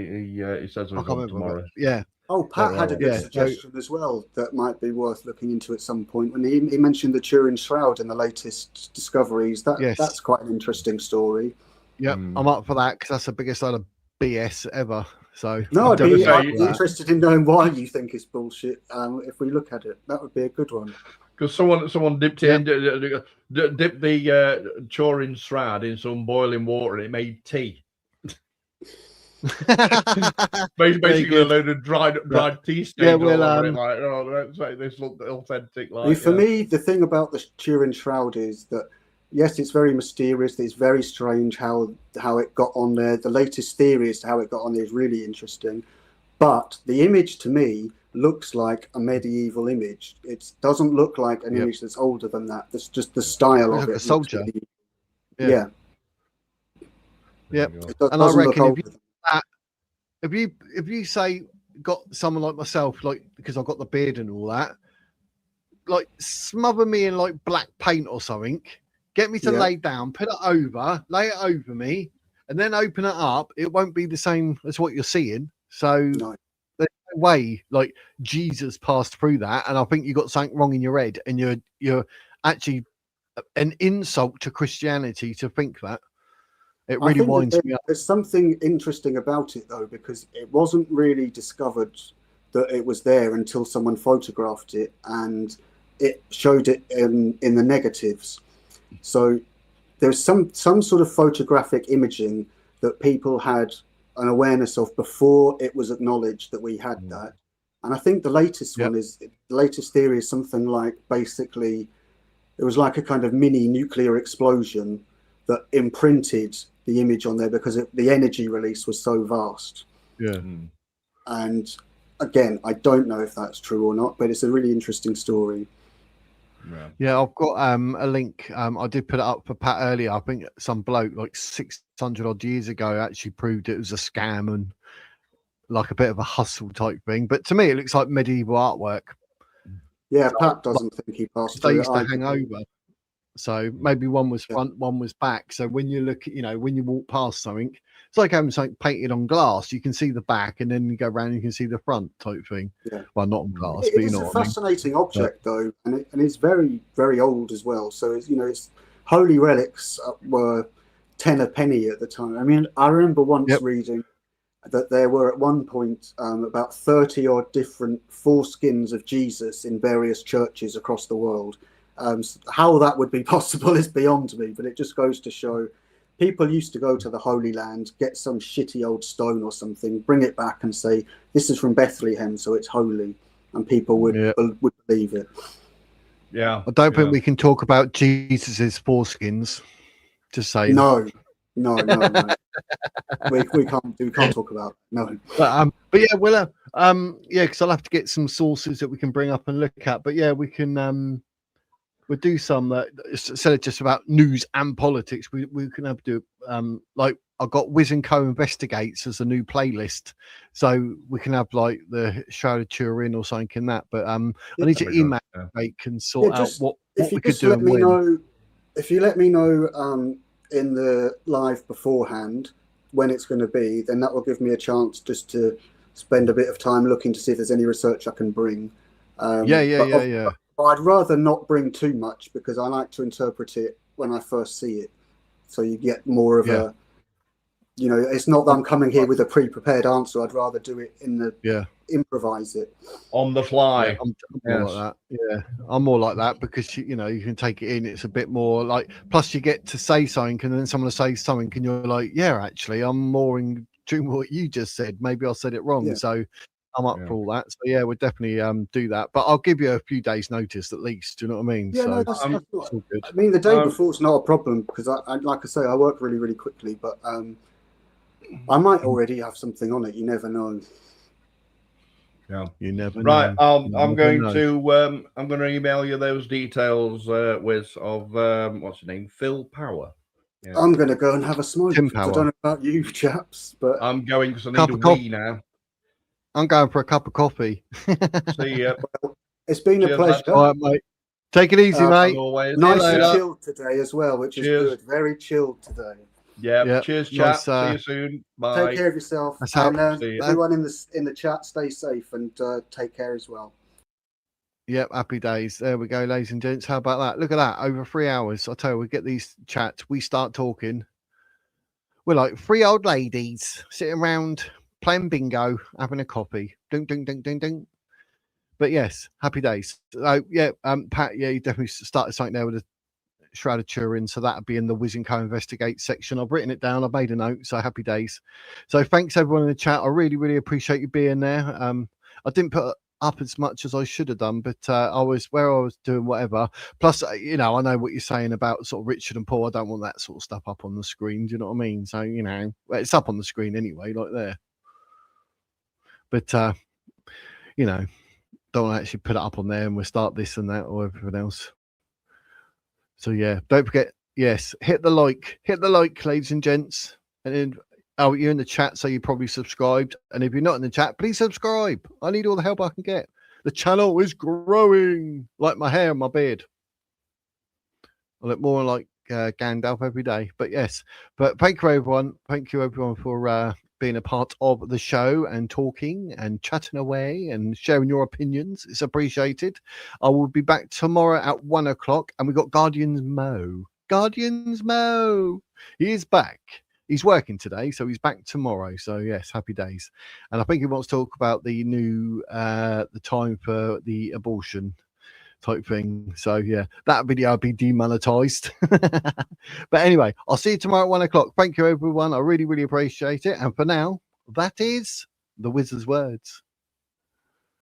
he says it's on tomorrow. Yeah. Oh, Pat had a good suggestion as well that might be worth looking into at some point. When he mentioned the Turin Shroud in the latest discoveries, that's quite an interesting story. Yeah, I'm up for that because that's the biggest load of BS ever. So no, I'd be interested in knowing why you think it's bullshit. If we look at it, that would be a good one. Because someone dipped in, dipped the Turin shroud in some boiling water, and it made tea. Basically, a load of dried tea stains all over it. Like, oh, let's make this look authentic. Like, for me, the thing about the Turin shroud is that yes, it's very mysterious. It's very strange how it got on there. The latest theory as to how it got on there is really interesting. But the image to me looks like a medieval image. It doesn't look like an image that's older than that. That's just the style of it. A soldier. Yeah. And I reckon if you say got someone like myself, like because I've got the beard and all that, like smother me in like black paint or something, get me to lay down, put it over, lay it over me, and then open it up, it won't be the same as what you're seeing. So there's no way like Jesus passed through that, and I think you got something wrong in your head, and you're actually an insult to Christianity to think that. It really winds me up. There's something interesting about it though, because it wasn't really discovered that it was there until someone photographed it, and it showed it in the negatives. So there's some sort of photographic imaging that people had an awareness of before it was acknowledged that we had that. And I think the latest one is, the latest theory is something like, basically it was like a kind of mini nuclear explosion that imprinted the image on there because the energy release was so vast. And again, I don't know if that's true or not, but it's a really interesting story. Yeah, I've got a link. I did put it up for Pat earlier. I think some bloke like 600 odd years ago actually proved it was a scam and like a bit of a hustle type thing. But to me, it looks like medieval artwork. Yeah, so, Pat doesn't think he passed through. They used to hang over. So maybe one was front, one was back. So when you look, when you walk past something, it's like having something painted on glass. You can see the back, and then you go around, and you can see the front type thing. Well, not on glass, but you know what I mean. It's a fascinating object, though, and it's very, very old as well. So it's holy relics were 10 a penny at the time. I mean, I remember once reading that there were at one point about 30 odd different foreskins of Jesus in various churches across the world. How that would be possible is beyond me, but it just goes to show people used to go to the Holy Land, get some shitty old stone or something, bring it back and say, this is from Bethlehem, so it's holy, and people would believe it. I don't think we can talk about Jesus's foreskins. Just saying. No. we can't talk about but yeah, well, because I'll have to get some sources that we can bring up and look at. But yeah, we can we'll do some instead of just about news and politics. We can have to like I've got Wiz and Co Investigates as a new playlist, so we can have like the Shroud of Turin or something in that. But I need to email and sort out what we could do. If you let me know in the live beforehand when it's going to be, then that will give me a chance just to spend a bit of time looking to see if there's any research I can bring. But I'd rather not bring too much because I like to interpret it when I first see it, so you get more of a, it's not that I'm coming here with a pre-prepared answer. I'd rather do it in the improvise it on the fly. I'm more like that. I'm more like that because you can take it in. It's a bit more like. Plus, you get to say something, and then someone will say something, and you're like, actually, I'm more in tune with what you just said. Maybe I said it wrong, so. I'm up for all that. So yeah, we'll definitely do that. But I'll give you a few days' notice at least. Do you know what I mean? Yeah, that's all good. I mean, the day before it's not a problem because I like I say, I work really, really quickly. But I might already have something on it. You never know. Yeah, you never know. Right, I'm going to email you those details, Wiz, of what's your name, Phil Power. Yeah. I'm going to go and have a smoke. I don't know about you chaps, but I'm going because I need a wee now. I'm going for a cup of coffee. See ya. Well, it's been a pleasure. All right, mate. Take it easy, mate. Nice and chilled today as well, which is good. Very chilled today. Yeah. Cheers, chat. See you soon. Bye. Take care of yourself. And everyone in the chat, stay safe and take care as well. Yep, happy days. There we go, ladies and gents. How about that? Look at that. Over 3 hours. I tell you, we get these chats. We start talking. We're like 3 old ladies sitting around playing bingo, having a coffee. Ding, ding, ding, ding, ding. But yes, happy days. So yeah, Pat, yeah, you definitely started something there with the Shroud of Turin, so that'll be in the Whiz and Co investigate section. I've written it down, I've made a note, so happy days. So thanks everyone in the chat. I really appreciate you being there. I didn't put up as much as I should have done, but I was doing whatever. Plus, you know, I know what you're saying about sort of Richard and Paul. I don't want that sort of stuff up on the screen. Do you know what I mean? So, you know, well, it's up on the screen anyway, like there. But you know, don't want to actually put it up on there and we'll start this and that or everything else. So yeah, don't forget, yes, hit the like, ladies and gents. And then, oh, you're in the chat, so you probably subscribed. And if you're not in the chat, please subscribe. I need all the help I can get. The channel is growing like my hair and my beard. I look more like Gandalf every day. But yes, but thank you everyone. Thank you everyone for being a part of the show and talking and chatting away and sharing your opinions. It's appreciated. I will be back tomorrow at 1 o'clock, and we've got Guardians Mo. He is back. He's working today, so he's back tomorrow. So yes, happy days. And I think he wants to talk about the new the time for the abortion type thing. So yeah, that video will be demonetized. But anyway, I'll see you tomorrow at 1 o'clock. Thank you everyone. I really appreciate it. And for now, that is the Wizard's words.